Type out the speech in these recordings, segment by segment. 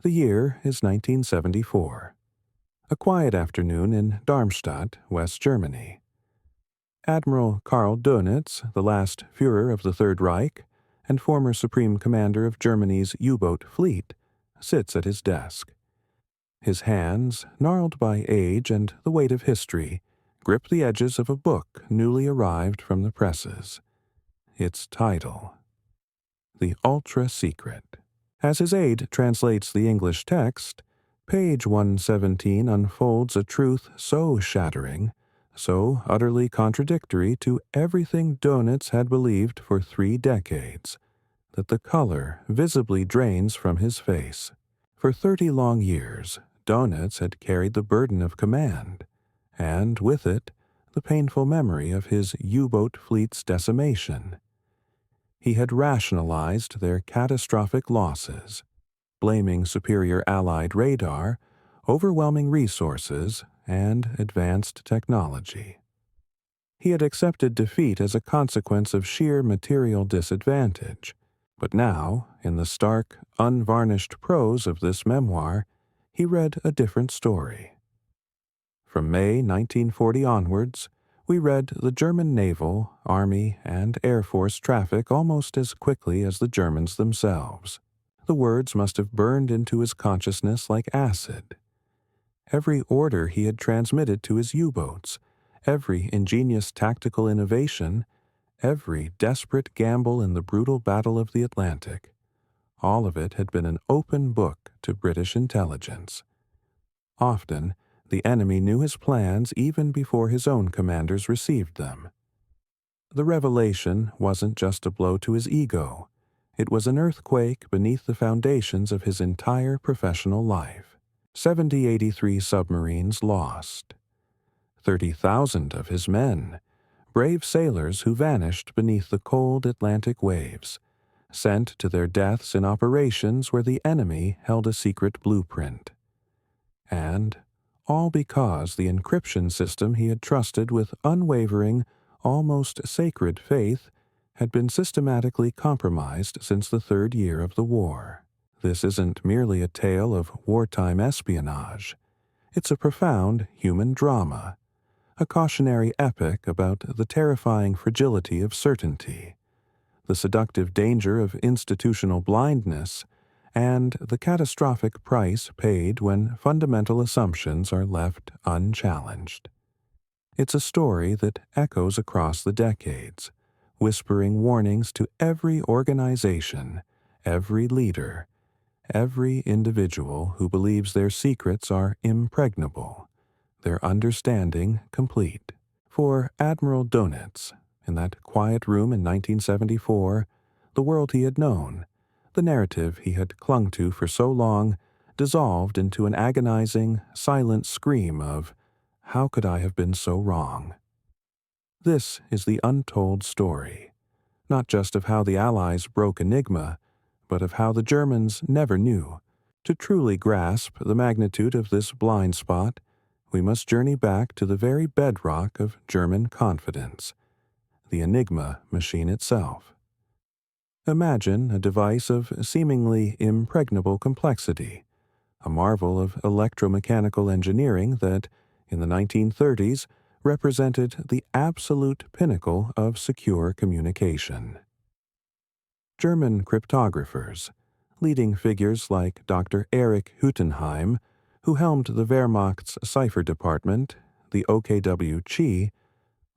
The year is 1974. A quiet afternoon in Darmstadt, West Germany. Admiral Karl Dönitz, the last Führer of the Third Reich and former Supreme Commander of Germany's U-boat fleet, sits at his desk. His hands, gnarled by age and the weight of history, grip the edges of a book newly arrived from the presses. Its title: The Ultra Secret. As his aide translates the English text, page 117 unfolds a truth so shattering, so utterly contradictory to everything Dönitz had believed for 3 decades, that the color visibly drains from his face. For 30 long years, Dönitz had carried the burden of command, and with it, the painful memory of his U-boat fleet's decimation. He had rationalized their catastrophic losses, blaming superior Allied radar, overwhelming resources, and advanced technology. He had accepted defeat as a consequence of sheer material disadvantage, but now, in the stark, unvarnished prose of this memoir, he read a different story. From May 1940 onwards, we read the German naval, army, and air force traffic almost as quickly as the Germans themselves. The words must have burned into his consciousness like acid. Every order he had transmitted to his U-boats, every ingenious tactical innovation, every desperate gamble in the brutal battle of the Atlantic, all of it had been an open book to British intelligence. Often, the enemy knew his plans even before his own commanders received them. The revelation wasn't just a blow to his ego. It was an earthquake beneath the foundations of his entire professional life. 7083 submarines lost. 30,000 of his men, brave sailors who vanished beneath the cold Atlantic waves, sent to their deaths in operations where the enemy held a secret blueprint. And all because the encryption system he had trusted with unwavering, almost sacred faith had been systematically compromised since the 3rd year of the war. This isn't merely a tale of wartime espionage. It's a profound human drama, a cautionary epic about the terrifying fragility of certainty, the seductive danger of institutional blindness, and the catastrophic price paid when fundamental assumptions are left unchallenged. It's a story that echoes across the decades, whispering warnings to every organization, every leader, every individual who believes their secrets are impregnable, their understanding complete. For Admiral Dönitz, in that quiet room in 1974, the world he had known, the narrative he had clung to for so long, dissolved into an agonizing, silent scream of, "How could I have been so wrong?" This is the untold story, not just of how the Allies broke Enigma, but of how the Germans never knew. To truly grasp the magnitude of this blind spot, we must journey back to the very bedrock of German confidence, the Enigma machine itself. Imagine a device of seemingly impregnable complexity, a marvel of electromechanical engineering that, in the 1930s, represented the absolute pinnacle of secure communication. German cryptographers, leading figures like Dr. Erich Hüttenheim, who helmed the Wehrmacht's cipher department, the WW2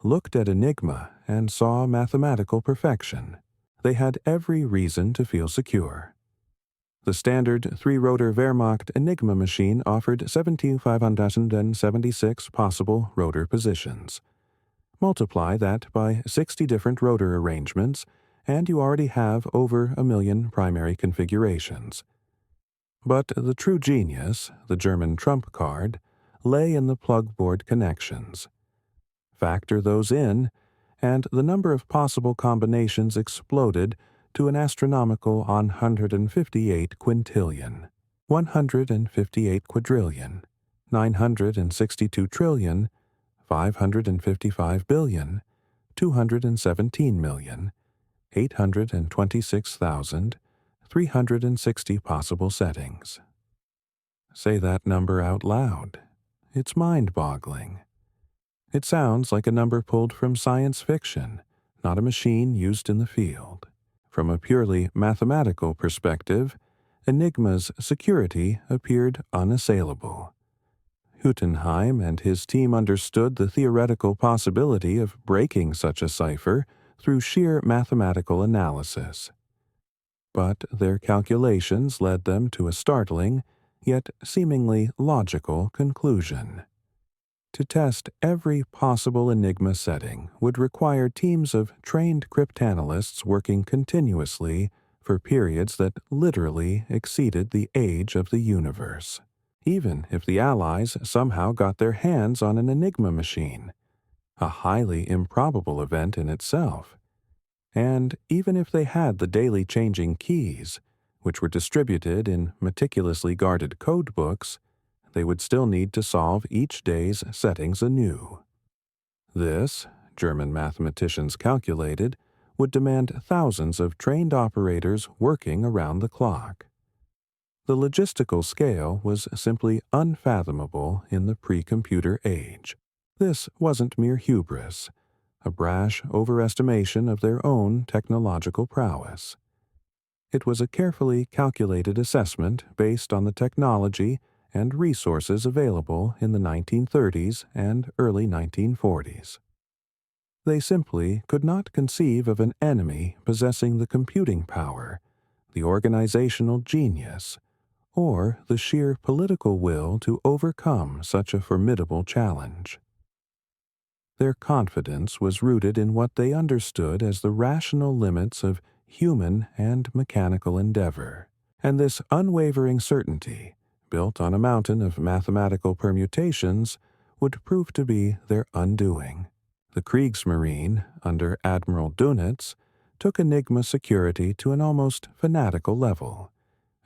looked at Enigma and saw mathematical perfection. They had every reason to feel secure. The standard 3-rotor Wehrmacht Enigma machine offered 17,576 possible rotor positions. Multiply that by 60 different rotor arrangements, and you already have over 1 million primary configurations. But the true genius, the German trump card, lay in the plug-board connections. Factor those in, and the number of possible combinations exploded to an astronomical 158 quintillion, 158 quadrillion, 962 trillion, 555 billion, 217 million, 826,360 possible settings. say that number out loud. It's mind-boggling. It sounds like a number pulled from science fiction, not a machine used in the field. From a purely mathematical perspective, Enigma's security appeared unassailable. Huttenheim and his team understood the theoretical possibility of breaking such a cipher through sheer mathematical analysis. But their calculations led them to a startling, yet seemingly logical conclusion. To test every possible Enigma setting would require teams of trained cryptanalysts working continuously for periods that literally exceeded the age of the universe. Even if the Allies somehow got their hands on an Enigma machine, a highly improbable event in itself. And even if they had the daily changing keys, which were distributed in meticulously guarded code books, they would still need to solve each day's settings anew. This, German mathematicians calculated, would demand thousands of trained operators working around the clock. The logistical scale was simply unfathomable in the pre-computer age. This wasn't mere hubris, a brash overestimation of their own technological prowess. It was a carefully calculated assessment based on the technology and resources available in the 1930s and early 1940s. They simply could not conceive of an enemy possessing the computing power, the organizational genius, or the sheer political will to overcome such a formidable challenge. Their confidence was rooted in what they understood as the rational limits of human and mechanical endeavor, and this unwavering certainty, built on a mountain of mathematical permutations, would prove to be their undoing. The Kriegsmarine, under Admiral Dönitz, took Enigma security to an almost fanatical level,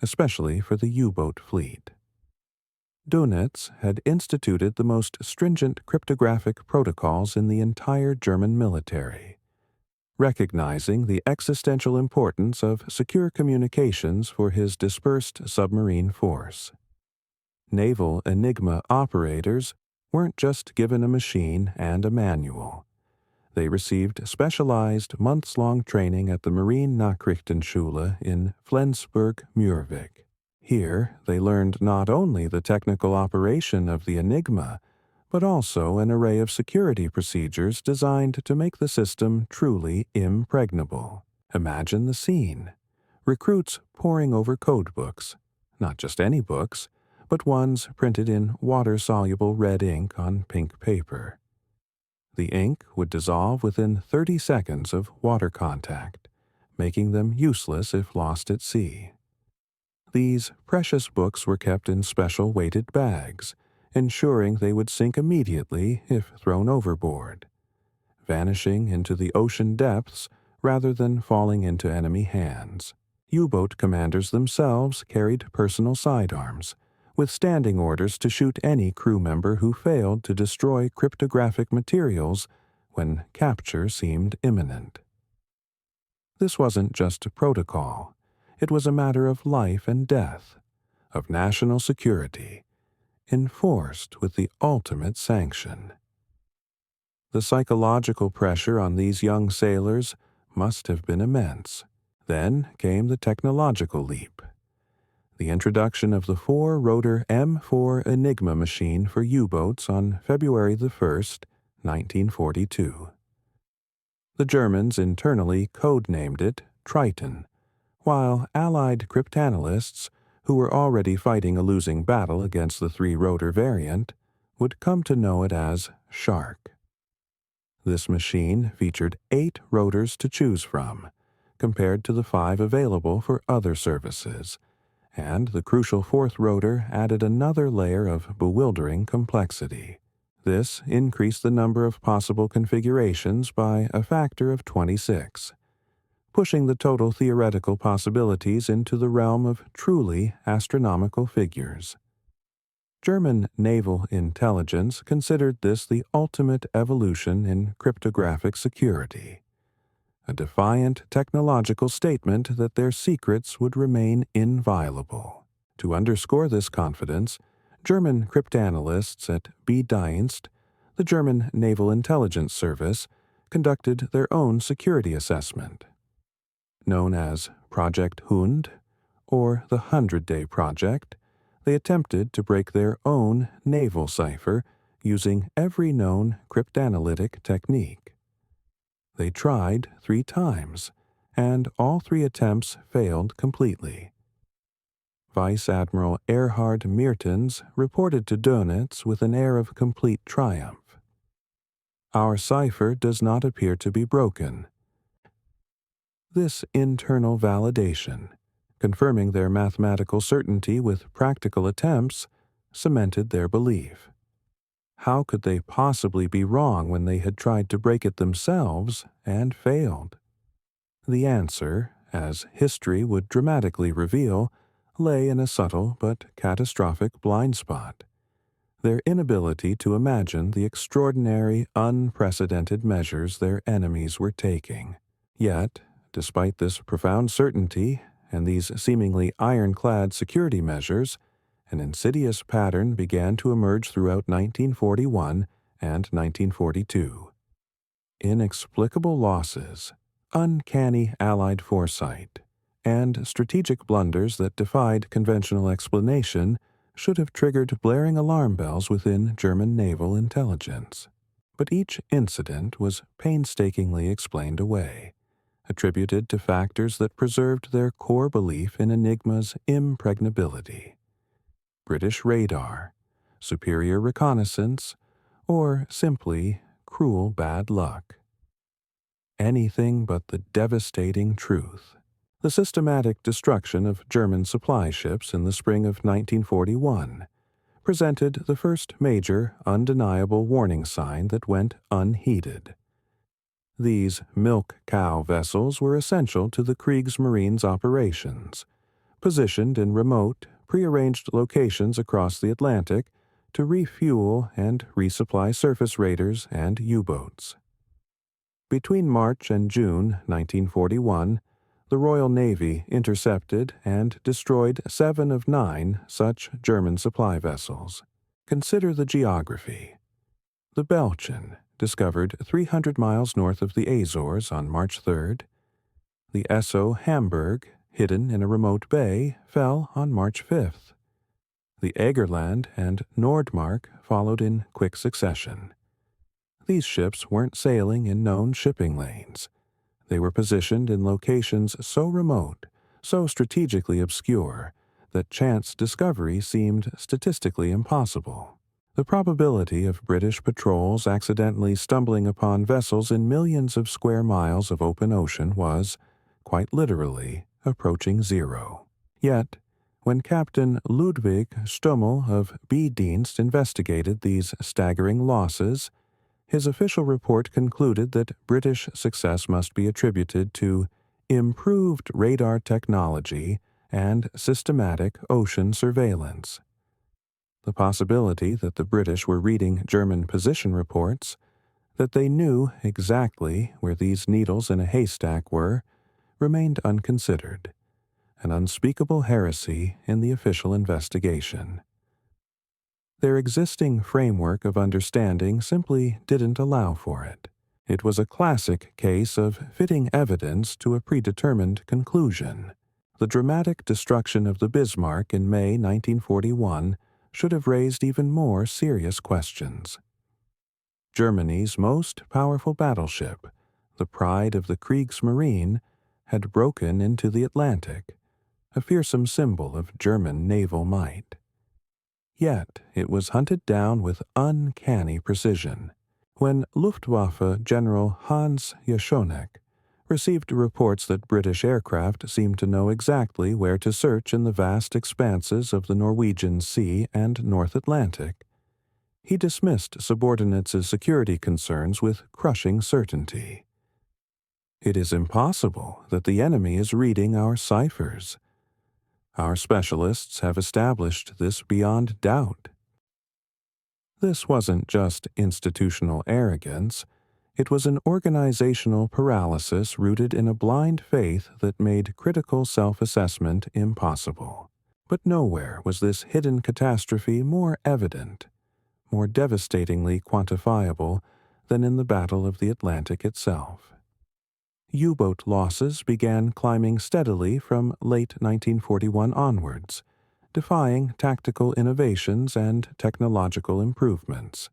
especially for the U-boat fleet. Dönitz had instituted the most stringent cryptographic protocols in the entire German military, recognizing the existential importance of secure communications for his dispersed submarine force. Naval Enigma operators weren't just given a machine and a manual. They received specialized months-long training at the Marine Nachrichtenschule in Flensburg-Mürwik. Here, they learned not only the technical operation of the Enigma, but also an array of security procedures designed to make the system truly impregnable. Imagine the scene. Recruits poring over code books, not just any books, but ones printed in water-soluble red ink on pink paper. The ink would dissolve within 30 seconds of water contact, making them useless if lost at sea. These precious books were kept in special weighted bags, ensuring they would sink immediately if thrown overboard, vanishing into the ocean depths rather than falling into enemy hands. U-boat commanders themselves carried personal sidearms, with standing orders to shoot any crew member who failed to destroy cryptographic materials when capture seemed imminent. This wasn't just a protocol. It was a matter of life and death, of national security, enforced with the ultimate sanction. The psychological pressure on these young sailors must have been immense. Then came the technological leap. The introduction of the four-rotor M4 Enigma machine for U-boats on February 1st, 1942. The Germans internally codenamed it Triton, while Allied cryptanalysts, who were already fighting a losing battle against the three-rotor variant, would come to know it as Shark. This machine featured 8 rotors to choose from, compared to the 5 available for other services, and the crucial 4th rotor added another layer of bewildering complexity. This increased the number of possible configurations by a factor of 26, pushing the total theoretical possibilities into the realm of truly astronomical figures. German naval intelligence considered this the ultimate evolution in cryptographic security, a defiant technological statement that their secrets would remain inviolable. To underscore this confidence, German cryptanalysts at B-Dienst, the German Naval Intelligence Service, conducted their own security assessment. Known as Project Hund, or the 100-Day Project, they attempted to break their own naval cipher using every known cryptanalytic technique. They tried 3 times, and all 3 attempts failed completely. Vice Admiral Erhard Meertens reported to Dönitz with an air of complete triumph. "Our cipher does not appear to be broken." This internal validation, confirming their mathematical certainty with practical attempts, cemented their belief. How could they possibly be wrong when they had tried to break it themselves and failed? The answer, as history would dramatically reveal, lay in a subtle but catastrophic blind spot: their inability to imagine the extraordinary, unprecedented measures their enemies were taking. Yet, despite this profound certainty and these seemingly ironclad security measures, an insidious pattern began to emerge throughout 1941 and 1942. Inexplicable losses, uncanny Allied foresight, and strategic blunders that defied conventional explanation should have triggered blaring alarm bells within German naval intelligence. But each incident was painstakingly explained away, attributed to factors that preserved their core belief in Enigma's impregnability. British radar, superior reconnaissance, or simply cruel bad luck. Anything but the devastating truth. The systematic destruction of German supply ships in the spring of 1941 presented the first major, undeniable warning sign that went unheeded. These milk cow vessels were essential to the Kriegsmarine's operations, positioned in remote, prearranged locations across the Atlantic to refuel and resupply surface raiders and U-boats. Between March and June 1941, the Royal Navy intercepted and destroyed 7 of 9 such German supply vessels. Consider the geography. The Belgian, discovered 300 miles north of the Azores on March 3rd. The Esso Hamburg, hidden in a remote bay, fell on March 5th. The Egerland and Nordmark followed in quick succession. These ships weren't sailing in known shipping lanes. They were positioned in locations so remote, so strategically obscure, that chance discovery seemed statistically impossible. The probability of British patrols accidentally stumbling upon vessels in millions of square miles of open ocean was, quite literally, approaching 0. Yet, when Captain Ludwig Stummel of B-Dienst investigated these staggering losses, his official report concluded that British success must be attributed to improved radar technology and systematic ocean surveillance. The possibility that the British were reading German position reports, that they knew exactly where these needles in a haystack were, remained unconsidered, an unspeakable heresy in the official investigation. Their existing framework of understanding simply didn't allow for it. It was a classic case of fitting evidence to a predetermined conclusion. The dramatic destruction of the Bismarck in May 1941 should have raised even more serious questions. Germany's most powerful battleship, the pride of the Kriegsmarine, had broken into the Atlantic, a fearsome symbol of German naval might. Yet it was hunted down with uncanny precision. When Luftwaffe General Hans Jaschonek received reports that British aircraft seemed to know exactly where to search in the vast expanses of the Norwegian Sea and North Atlantic, he dismissed subordinates' security concerns with crushing certainty. "It is impossible that the enemy is reading our ciphers. Our specialists have established this beyond doubt." This wasn't just institutional arrogance. It was an organizational paralysis rooted in a blind faith that made critical self-assessment impossible. But nowhere was this hidden catastrophe more evident, more devastatingly quantifiable than in the Battle of the Atlantic itself. U-boat losses began climbing steadily from late 1941 onwards, defying tactical innovations and technological improvements.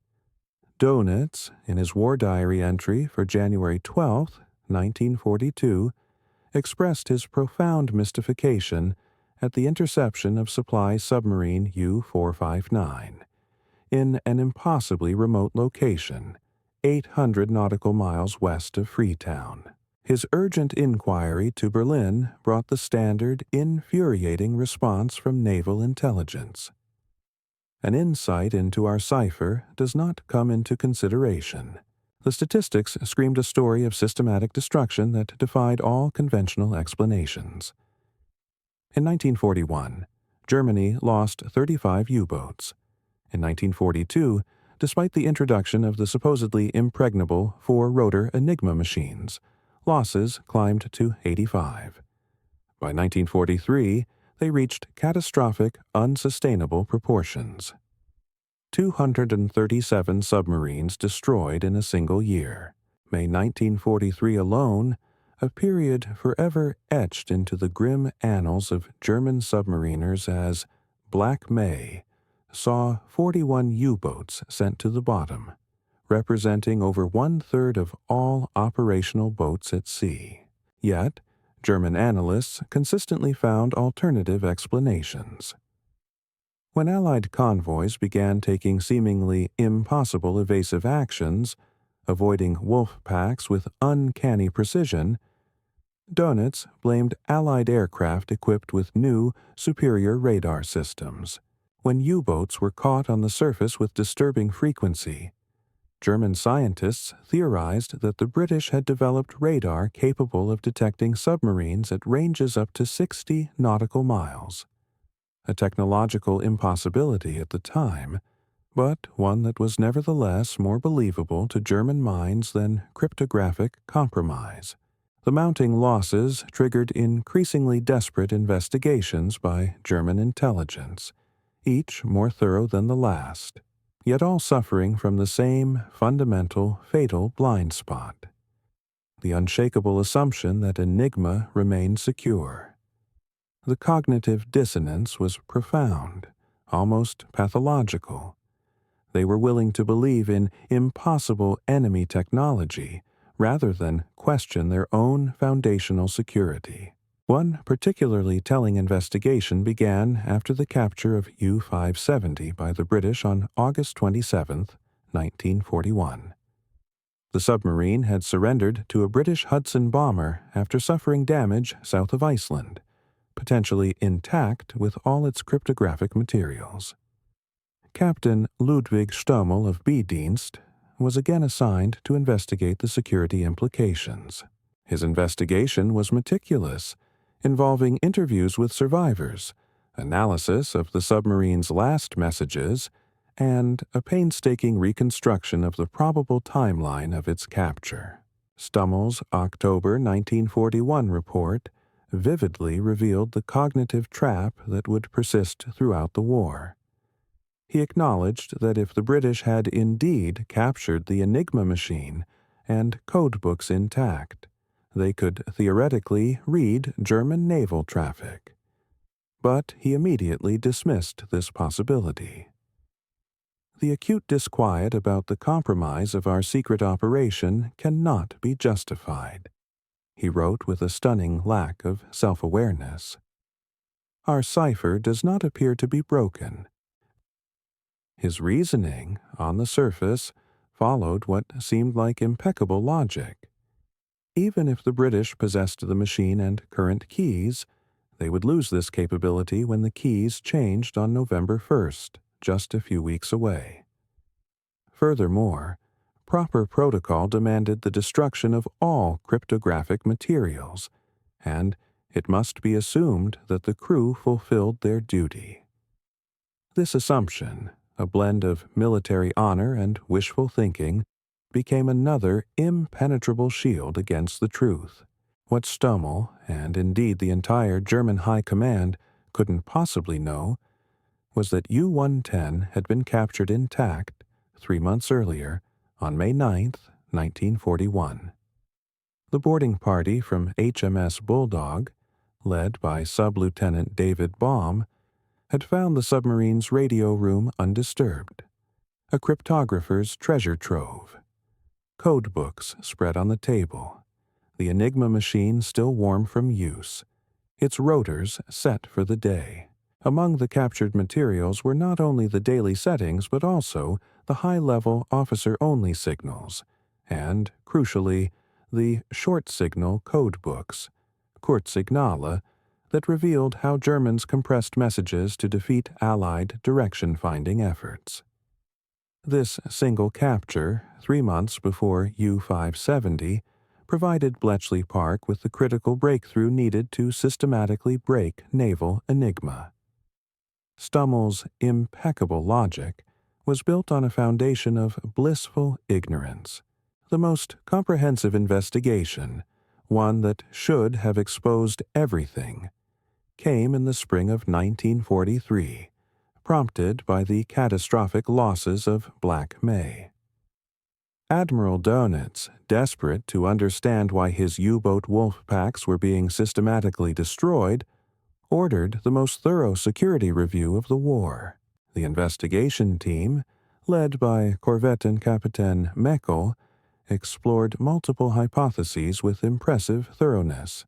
Dönitz, in his war diary entry for January 12, 1942, expressed his profound mystification at the interception of supply submarine U-459 in an impossibly remote location, 800 nautical miles west of Freetown. His urgent inquiry to Berlin brought the standard, infuriating response from naval intelligence. An insight into our cipher does not come into consideration. The statistics screamed a story of systematic destruction that defied all conventional explanations. In 1941, Germany lost 35 U-boats. In 1942, despite the introduction of the supposedly impregnable four-rotor Enigma machines, losses climbed to 85. By 1943, they reached catastrophic, unsustainable proportions. 237 submarines destroyed in a single year. May 1943 alone, a period forever etched into the grim annals of German submariners as Black May, saw 41 U-boats sent to the bottom, representing over one-third of all operational boats at sea. Yet, German analysts consistently found alternative explanations. When Allied convoys began taking seemingly impossible evasive actions, avoiding wolf packs with uncanny precision, Dönitz blamed Allied aircraft equipped with new, superior radar systems. When U-boats were caught on the surface with disturbing frequency, German scientists theorized that the British had developed radar capable of detecting submarines at ranges up to 60 nautical miles. A technological impossibility at the time, but one that was nevertheless more believable to German minds than cryptographic compromise. The mounting losses triggered increasingly desperate investigations by German intelligence, each more thorough than the last, yet all suffering from the same fundamental, fatal blind spot: the unshakable assumption that Enigma remained secure. The cognitive dissonance was profound, almost pathological. They were willing to believe in impossible enemy technology rather than question their own foundational security. One particularly telling investigation began after the capture of U-570 by the British on August 27, 1941. The submarine had surrendered to a British Hudson bomber after suffering damage south of Iceland, potentially intact with all its cryptographic materials. Captain Ludwig Stommel of B-Dienst was again assigned to investigate the security implications. His investigation was meticulous, involving interviews with survivors, analysis of the submarine's last messages, and a painstaking reconstruction of the probable timeline of its capture. Stummel's October 1941 report vividly revealed the cognitive trap that would persist throughout the war. He acknowledged that if the British had indeed captured the Enigma machine and codebooks intact, they could theoretically read German naval traffic. But he immediately dismissed this possibility. The acute disquiet about the compromise of our secret operation cannot be justified, he wrote with a stunning lack of self-awareness. Our cipher does not appear to be broken. His reasoning, on the surface, followed what seemed like impeccable logic. Even if the British possessed the machine and current keys, they would lose this capability when the keys changed on November 1st, just a few weeks away. Furthermore, proper protocol demanded the destruction of all cryptographic materials, and it must be assumed that the crew fulfilled their duty. This assumption, a blend of military honor and wishful thinking, became another impenetrable shield against the truth. What Stommel, and indeed the entire German High Command, couldn't possibly know was that U-110 had been captured intact 3 months earlier on May 9, 1941. The boarding party from HMS Bulldog, led by Sub-Lieutenant David Baum, had found the submarine's radio room undisturbed, a cryptographer's treasure trove. Code books spread on the table, the Enigma machine still warm from use, its rotors set for the day. Among the captured materials were not only the daily settings but also the high-level officer-only signals and, crucially, the short-signal code books, Kurzsignale, that revealed how Germans compressed messages to defeat Allied direction-finding efforts. This single capture, 3 months before U-570, provided Bletchley Park with the critical breakthrough needed to systematically break naval Enigma. Stummel's impeccable logic was built on a foundation of blissful ignorance. The most comprehensive investigation, one that should have exposed everything, came in the spring of 1943, prompted by the catastrophic losses of Black May. Admiral Dönitz, desperate to understand why his U-boat wolf packs were being systematically destroyed, ordered the most thorough security review of the war. The investigation team, led by Korvettenkapitän Meckel, explored multiple hypotheses with impressive thoroughness,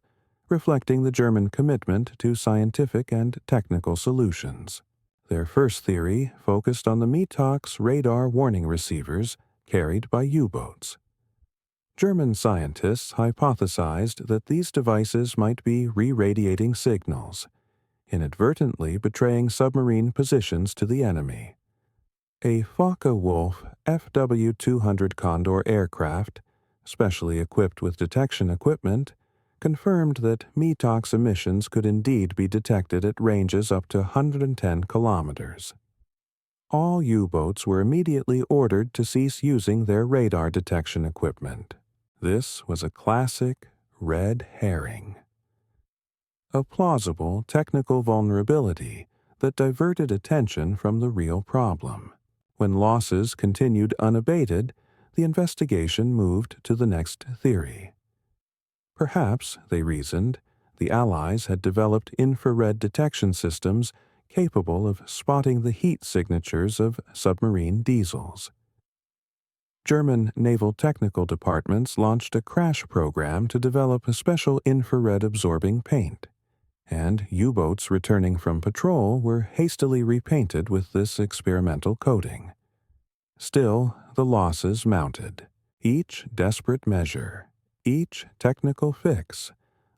reflecting the German commitment to scientific and technical solutions. Their first theory focused on the METOX radar warning receivers carried by U-boats. German scientists hypothesized that these devices might be re-radiating signals, inadvertently betraying submarine positions to the enemy. A Focke-Wulf FW200 Condor aircraft, specially equipped with detection equipment, confirmed that METOX emissions could indeed be detected at ranges up to 110 kilometers. All U-boats were immediately ordered to cease using their radar detection equipment. This was a classic red herring. A plausible technical vulnerability that diverted attention from the real problem. When losses continued unabated, the investigation moved to the next theory. Perhaps, they reasoned, the Allies had developed infrared detection systems capable of spotting the heat signatures of submarine diesels. German naval technical departments launched a crash program to develop a special infrared-absorbing paint, and U-boats returning from patrol were hastily repainted with this experimental coating. Still, the losses mounted. Each desperate measure, each technical fix,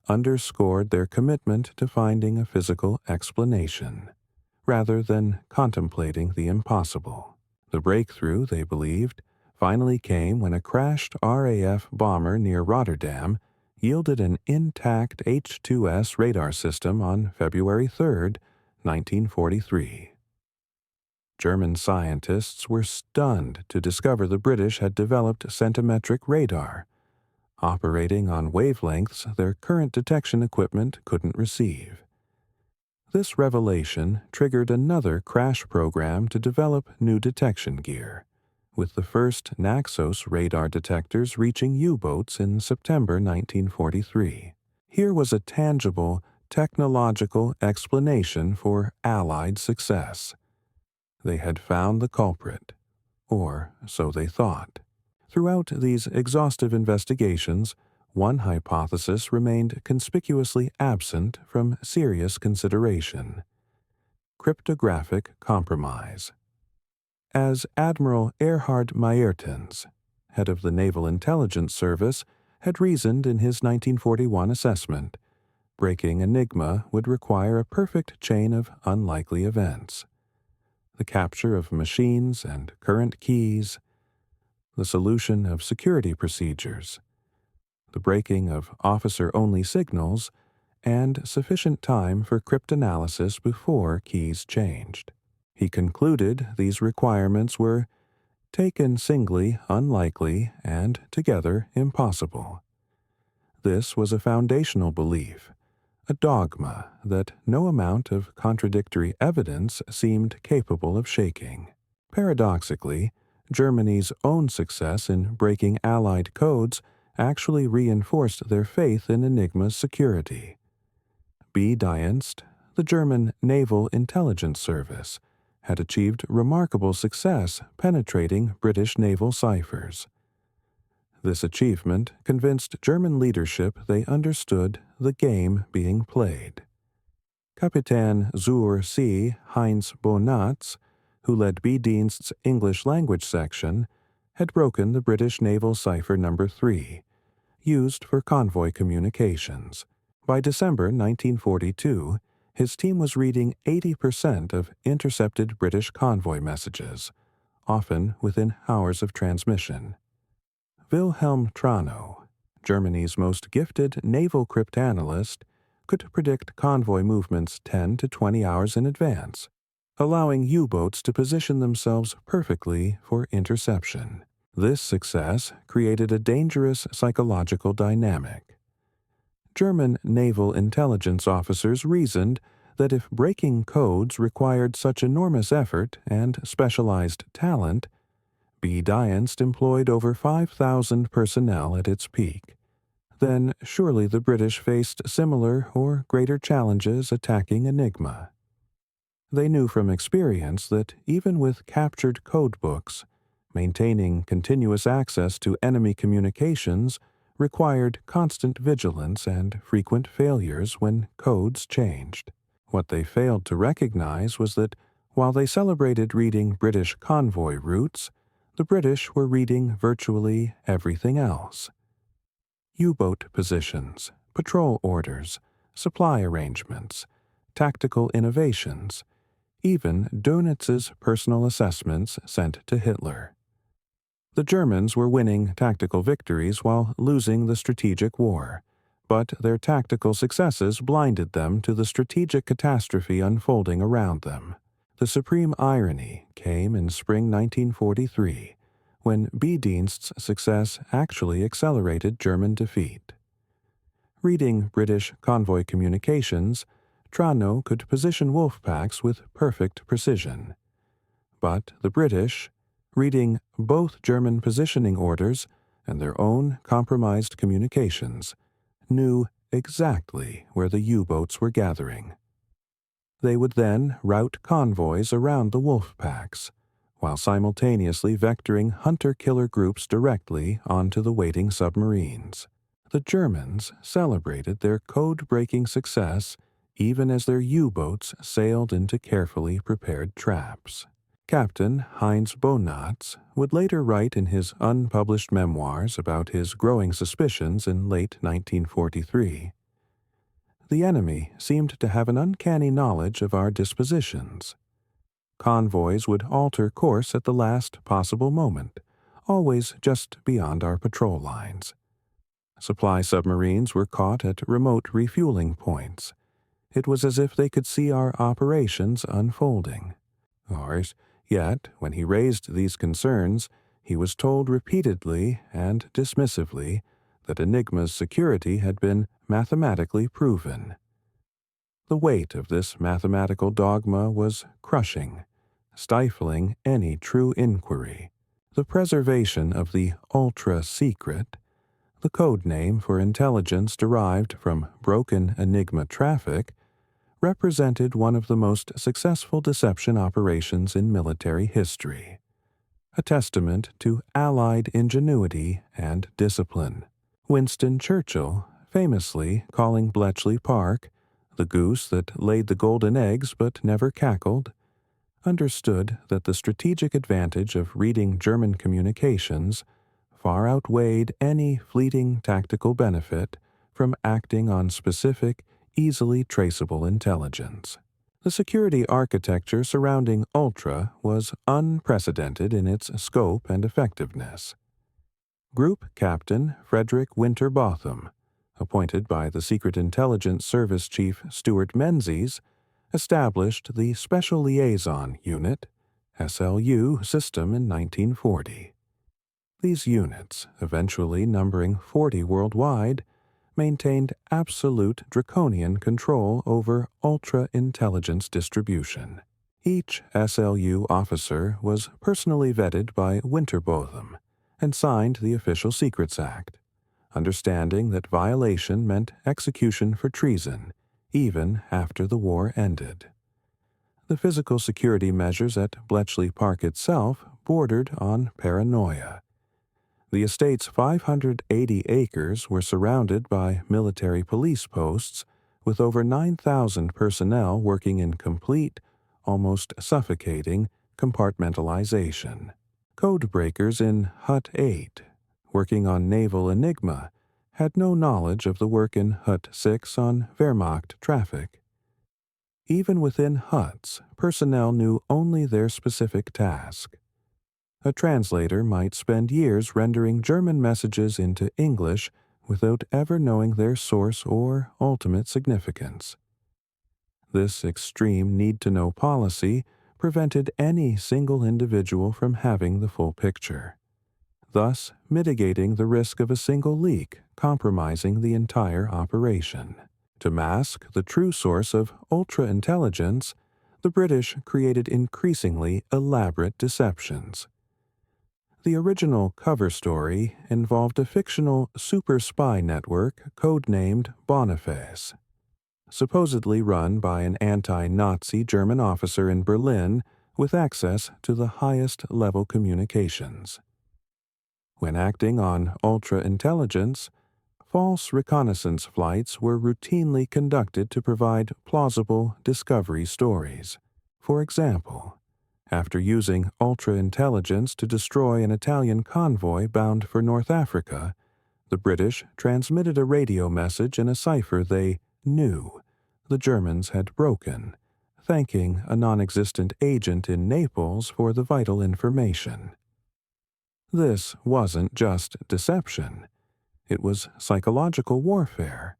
underscored their commitment to finding a physical explanation, rather than contemplating the impossible. The breakthrough, they believed, finally came when a crashed RAF bomber near Rotterdam yielded an intact H-2S radar system on February 3, 1943. German scientists were stunned to discover the British had developed centimetric radar, operating on wavelengths their current detection equipment couldn't receive. This revelation triggered another crash program to develop new detection gear, with the first Naxos radar detectors reaching U-boats in September 1943. Here was a tangible, technological explanation for Allied success. They had found the culprit, or so they thought. Throughout these exhaustive investigations, one hypothesis remained conspicuously absent from serious consideration: cryptographic compromise. As Admiral Erhard Meiertens, head of the Naval Intelligence Service, had reasoned in his 1941 assessment, breaking Enigma would require a perfect chain of unlikely events. The capture of machines and current keys, the solution of security procedures, the breaking of officer-only signals, and sufficient time for cryptanalysis before keys changed. He concluded these requirements were, taken singly, unlikely, and together impossible. This was a foundational belief, a dogma that no amount of contradictory evidence seemed capable of shaking. Paradoxically, Germany's own success in breaking Allied codes actually reinforced their faith in Enigma's security. B-Dienst, the German Naval Intelligence Service, had achieved remarkable success penetrating British naval ciphers. This achievement convinced German leadership they understood the game being played. Kapitän zur See Heinz Bonatz, who led B-Dienst's English language section, had broken the British naval cipher number 3, used for convoy communications. By December 1942, his team was reading 80% of intercepted British convoy messages, often within hours of transmission. Wilhelm Trano, Germany's most gifted naval cryptanalyst, could predict convoy movements 10 to 20 hours in advance, allowing U-boats to position themselves perfectly for interception. This success created a dangerous psychological dynamic. German naval intelligence officers reasoned that if breaking codes required such enormous effort and specialized talent, B-Dienst employed over 5,000 personnel at its peak. Then surely the British faced similar or greater challenges attacking Enigma. They knew from experience that even with captured codebooks, maintaining continuous access to enemy communications required constant vigilance and frequent failures when codes changed. What they failed to recognize was that while they celebrated reading British convoy routes, the British were reading virtually everything else. U-boat positions, patrol orders, supply arrangements, tactical innovations, even Dönitz's personal assessments sent to Hitler. The Germans were winning tactical victories while losing the strategic war, but their tactical successes blinded them to the strategic catastrophe unfolding around them. The supreme irony came in spring 1943, when B-Dienst's success actually accelerated German defeat. Reading British convoy communications, Trano could position wolf packs with perfect precision. But the British, reading both German positioning orders and their own compromised communications, knew exactly where the U-boats were gathering. They would then route convoys around the wolf packs, while simultaneously vectoring hunter-killer groups directly onto the waiting submarines. The Germans celebrated their code-breaking success even as their U-boats sailed into carefully prepared traps. Captain Heinz Bonatz would later write in his unpublished memoirs about his growing suspicions in late 1943. The enemy seemed to have an uncanny knowledge of our dispositions. Convoys would alter course at the last possible moment, always just beyond our patrol lines. Supply submarines were caught at remote refueling points. It was as if they could see our operations unfolding. Yet, when he raised these concerns, he was told repeatedly and dismissively that Enigma's security had been mathematically proven. The weight of this mathematical dogma was crushing, stifling any true inquiry. The preservation of the ultra-secret, the code name for intelligence derived from broken Enigma traffic, represented one of the most successful deception operations in military history, a testament to Allied ingenuity and discipline. Winston Churchill, famously calling Bletchley Park the goose that laid the golden eggs but never cackled, understood that the strategic advantage of reading German communications far outweighed any fleeting tactical benefit from acting on specific, easily traceable intelligence. The security architecture surrounding Ultra was unprecedented in its scope and effectiveness. Group Captain Frederick Winter Botham, appointed by the Secret Intelligence Service Chief Stuart Menzies, established the Special Liaison Unit, SLU, system in 1940. These units, eventually numbering 40 worldwide, maintained absolute draconian control over ultra-intelligence distribution. Each SLU officer was personally vetted by Winterbotham and signed the Official Secrets Act, understanding that violation meant execution for treason, even after the war ended. The physical security measures at Bletchley Park itself bordered on paranoia. The estate's 580 acres were surrounded by military police posts with over 9,000 personnel working in complete, almost suffocating, compartmentalization. Code breakers in Hut 8, working on naval Enigma, had no knowledge of the work in Hut 6 on Wehrmacht traffic. Even within huts, personnel knew only their specific task. A translator might spend years rendering German messages into English without ever knowing their source or ultimate significance. This extreme need-to-know policy prevented any single individual from having the full picture, thus mitigating the risk of a single leak compromising the entire operation. To mask the true source of ultra-intelligence, the British created increasingly elaborate deceptions. The original cover story involved a fictional super spy network codenamed Boniface, supposedly run by an anti-Nazi German officer in Berlin with access to the highest-level communications. When acting on ultra-intelligence, false reconnaissance flights were routinely conducted to provide plausible discovery stories. For example, after using ultra-intelligence to destroy an Italian convoy bound for North Africa, the British transmitted a radio message in a cipher they knew the Germans had broken, thanking a non-existent agent in Naples for the vital information. This wasn't just deception. It was psychological warfare,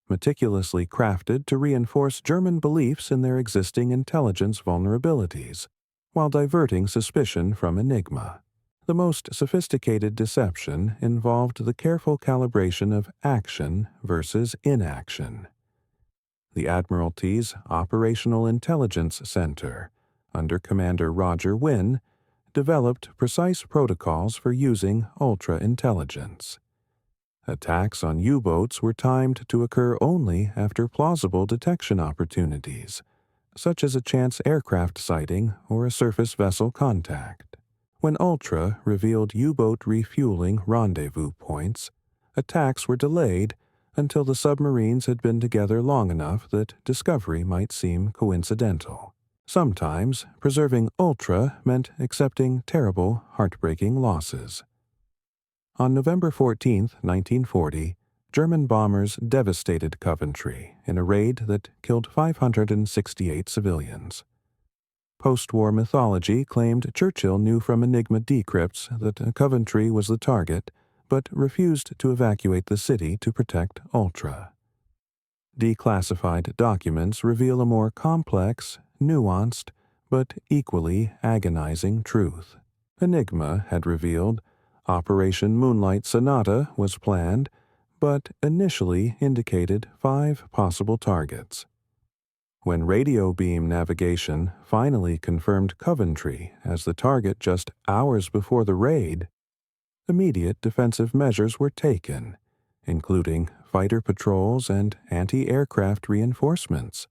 meticulously crafted to reinforce German beliefs in their existing intelligence vulnerabilities, while diverting suspicion from Enigma. The most sophisticated deception involved the careful calibration of action versus inaction. The Admiralty's Operational Intelligence Center, under Commander Roger Wynne, developed precise protocols for using ultra-intelligence. Attacks on U-boats were timed to occur only after plausible detection opportunities, such as a chance aircraft sighting or a surface vessel contact. When Ultra revealed U-boat refueling rendezvous points, attacks were delayed until the submarines had been together long enough that discovery might seem coincidental. Sometimes, preserving Ultra meant accepting terrible, heartbreaking losses. On November 14, 1940, German bombers devastated Coventry in a raid that killed 568 civilians. Post-war mythology claimed Churchill knew from Enigma decrypts that Coventry was the target, but refused to evacuate the city to protect Ultra. Declassified documents reveal a more complex, nuanced, but equally agonizing truth. Enigma had revealed Operation Moonlight Sonata was planned, but initially indicated 5 possible targets. When radio beam navigation finally confirmed Coventry as the target just hours before the raid, immediate defensive measures were taken, including fighter patrols and anti-aircraft reinforcements.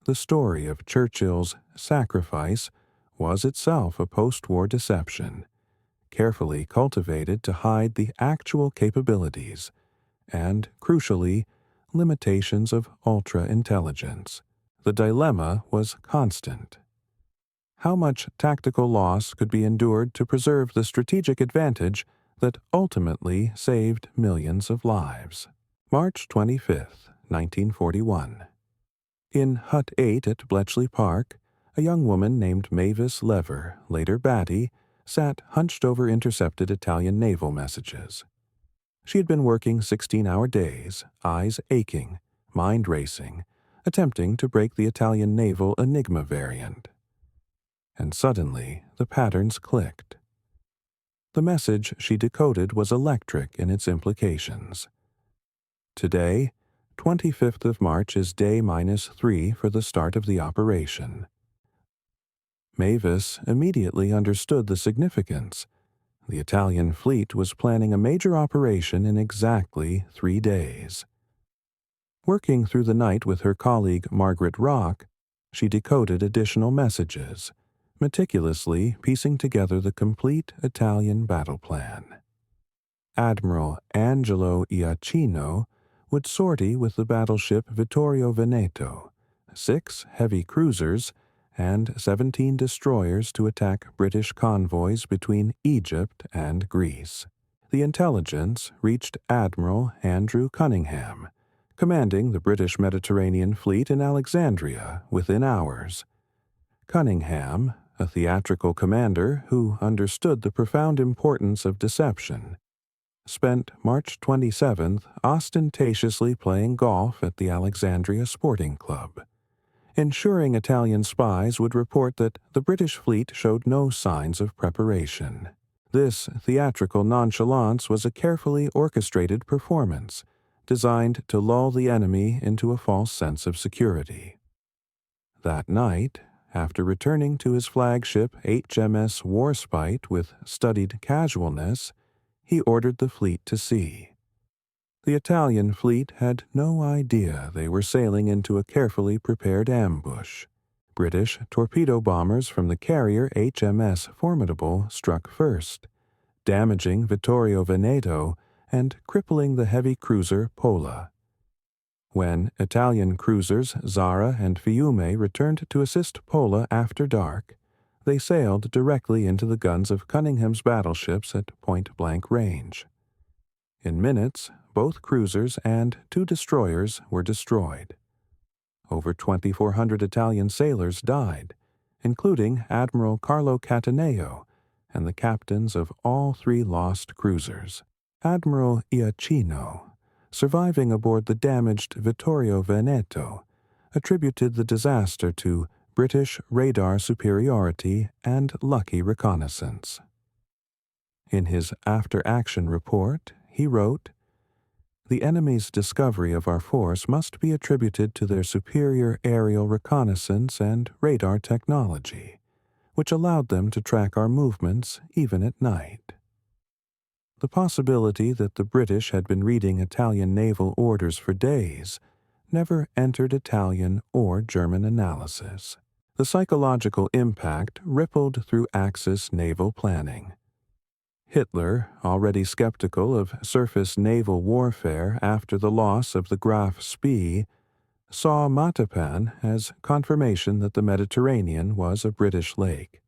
The story of Churchill's sacrifice was itself a post-war deception, carefully cultivated to hide the actual capabilities and, crucially, limitations of ultra-intelligence. The dilemma was constant. How much tactical loss could be endured to preserve the strategic advantage that ultimately saved millions of lives? March 25, 1941. In Hut 8 at Bletchley Park, a young woman named Mavis Lever, later Batty, sat hunched over intercepted Italian naval messages. She had been working 16-hour days, eyes aching, mind racing, attempting to break the Italian naval Enigma variant. And suddenly, the patterns clicked. The message she decoded was electric in its implications. Today, 25th of March, is day -3 for the start of the operation. Mavis immediately understood the significance. The Italian fleet was planning a major operation in exactly 3 days. Working through the night with her colleague Margaret Rock, she decoded additional messages, meticulously piecing together the complete Italian battle plan. Admiral Angelo Iachino would sortie with the battleship Vittorio Veneto, 6 heavy cruisers, and 17 destroyers to attack British convoys between Egypt and Greece. The intelligence reached Admiral Andrew Cunningham, commanding the British Mediterranean Fleet in Alexandria, within hours. Cunningham, a theatrical commander who understood the profound importance of deception, spent March 27th ostentatiously playing golf at the Alexandria Sporting Club, ensuring Italian spies would report that the British fleet showed no signs of preparation. This theatrical nonchalance was a carefully orchestrated performance, designed to lull the enemy into a false sense of security. That night, after returning to his flagship HMS Warspite with studied casualness, he ordered the fleet to sea. The Italian fleet had no idea they were sailing into a carefully prepared ambush. British torpedo bombers from the carrier HMS Formidable struck first, damaging Vittorio Veneto and crippling the heavy cruiser Pola. When Italian cruisers Zara and Fiume returned to assist Pola after dark, they sailed directly into the guns of Cunningham's battleships at point-blank range. In minutes, both cruisers and 2 destroyers were destroyed. Over 2,400 Italian sailors died, including Admiral Carlo Cataneo and the captains of all 3 lost cruisers. Admiral Iachino, surviving aboard the damaged Vittorio Veneto, attributed the disaster to British radar superiority and lucky reconnaissance. In his after-action report, he wrote, "The enemy's discovery of our force must be attributed to their superior aerial reconnaissance and radar technology, which allowed them to track our movements even at night." The possibility that the British had been reading Italian naval orders for days never entered Italian or German analysis. The psychological impact rippled through Axis naval planning. Hitler, already skeptical of surface naval warfare after the loss of the Graf Spee, saw Matapan as confirmation that the Mediterranean was a British lake.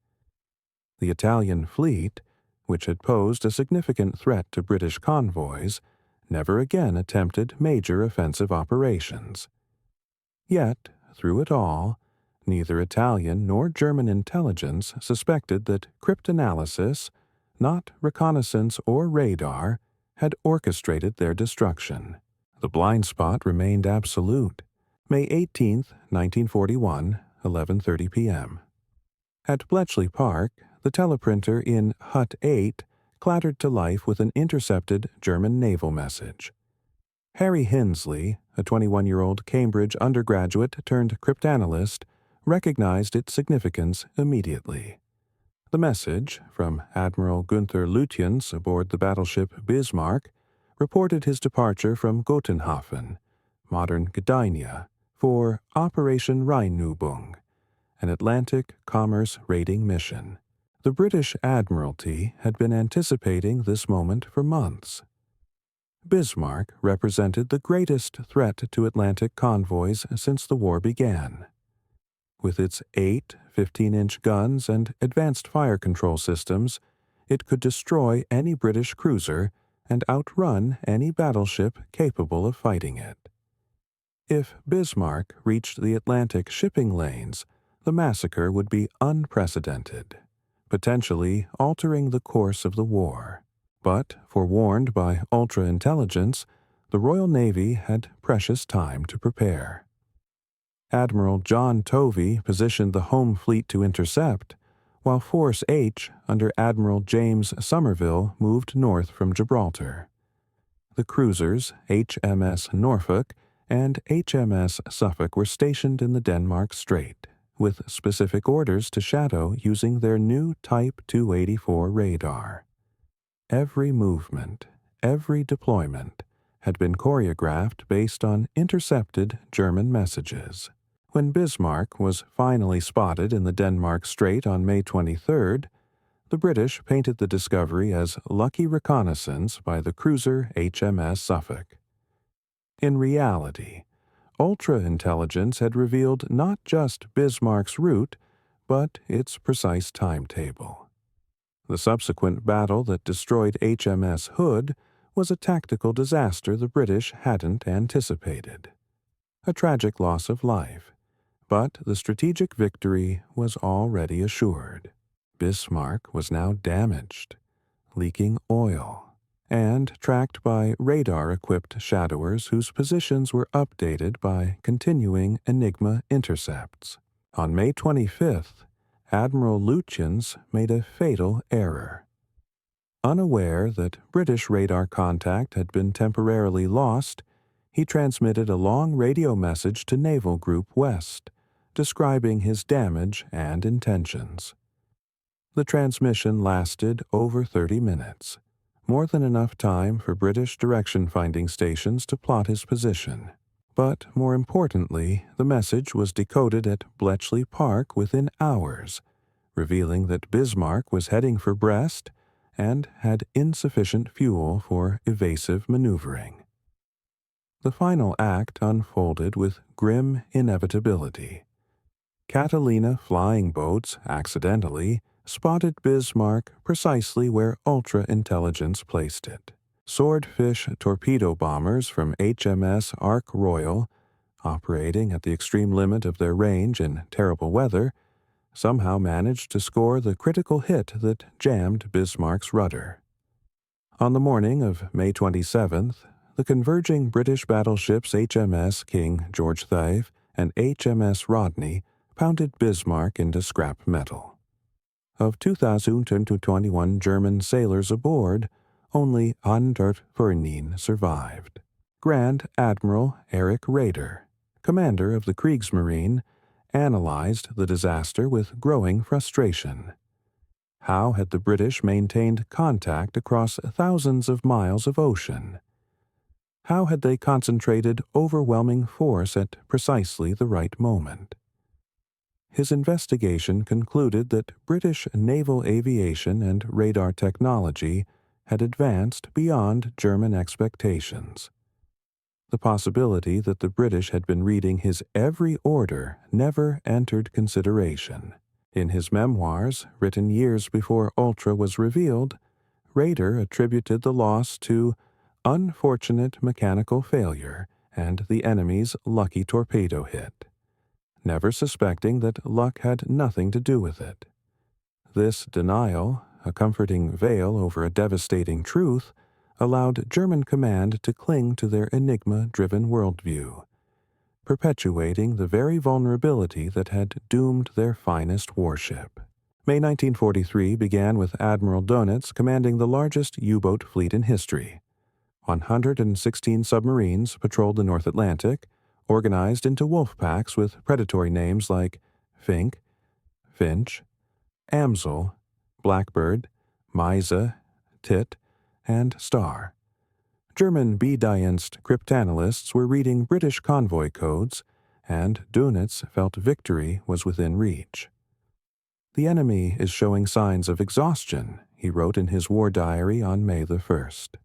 The Italian fleet, which had posed a significant threat to British convoys, never again attempted major offensive operations. Yet, through it all, neither Italian nor German intelligence suspected that cryptanalysis, not reconnaissance or radar, had orchestrated their destruction. The blind spot remained absolute. May 18, 1941, 11:30 p.m. At Bletchley Park, the teleprinter in Hut 8 clattered to life with an intercepted German naval message. Harry Hinsley, a 21-year-old Cambridge undergraduate turned cryptanalyst, recognized its significance immediately. The message, from Admiral Günther Lutyens aboard the battleship Bismarck, reported his departure from Gotenhafen, modern Gdynia, for Operation Rheinübung, an Atlantic commerce raiding mission. The British Admiralty had been anticipating this moment for months. Bismarck represented the greatest threat to Atlantic convoys since the war began. With its 8 15-inch guns and advanced fire control systems, it could destroy any British cruiser and outrun any battleship capable of fighting it. If Bismarck reached the Atlantic shipping lanes, the massacre would be unprecedented, potentially altering the course of the war. But, forewarned by ultra-intelligence, the Royal Navy had precious time to prepare. Admiral John Tovey positioned the home fleet to intercept, while Force H under Admiral James Somerville moved north from Gibraltar. The cruisers HMS Norfolk and HMS Suffolk were stationed in the Denmark Strait, with specific orders to shadow using their new Type 284 radar. Every movement, every deployment, had been choreographed based on intercepted German messages. When Bismarck was finally spotted in the Denmark Strait on May 23rd, the British painted the discovery as lucky reconnaissance by the cruiser HMS Suffolk. In reality, ultra-intelligence had revealed not just Bismarck's route, but its precise timetable. The subsequent battle that destroyed HMS Hood was a tactical disaster the British hadn't anticipated. A tragic loss of life, but the strategic victory was already assured. Bismarck was now damaged, leaking oil, and tracked by radar-equipped shadowers whose positions were updated by continuing Enigma intercepts. On May 25th, Admiral Lutyens made a fatal error. Unaware that British radar contact had been temporarily lost, he transmitted a long radio message to Naval Group West, describing his damage and intentions. The transmission lasted over 30 minutes, more than enough time for British direction-finding stations to plot his position. But more importantly, the message was decoded at Bletchley Park within hours, revealing that Bismarck was heading for Brest and had insufficient fuel for evasive maneuvering. The final act unfolded with grim inevitability. Catalina flying boats accidentally spotted Bismarck precisely where ultra-intelligence placed it. Swordfish torpedo bombers from HMS Ark Royal, operating at the extreme limit of their range in terrible weather, somehow managed to score the critical hit that jammed Bismarck's rudder. On the morning of May 27th, the converging British battleships HMS King George V and HMS Rodney pounded Bismarck into scrap metal. Of 2,021 German sailors aboard, only 114 survived. Grand Admiral Erich Raeder, commander of the Kriegsmarine, analyzed the disaster with growing frustration. How had the British maintained contact across thousands of miles of ocean? How had they concentrated overwhelming force at precisely the right moment? His investigation concluded that British naval aviation and radar technology had advanced beyond German expectations. The possibility that the British had been reading his every order never entered consideration. In his memoirs, written years before Ultra was revealed, Raeder attributed the loss to unfortunate mechanical failure and the enemy's lucky torpedo hit, never suspecting that luck had nothing to do with it. This denial, a comforting veil over a devastating truth, allowed German command to cling to their Enigma-driven worldview, perpetuating the very vulnerability that had doomed their finest warship. May 1943 began with Admiral Dönitz commanding the largest U-boat fleet in history. 116 submarines patrolled the North Atlantic, organized into wolf packs with predatory names like Fink, Finch, Amsel, Blackbird, Meise, Tit, and Star. German B-Dienst cryptanalysts were reading British convoy codes, and Dönitz felt victory was within reach. "The enemy is showing signs of exhaustion," he wrote in his war diary on May the 1st.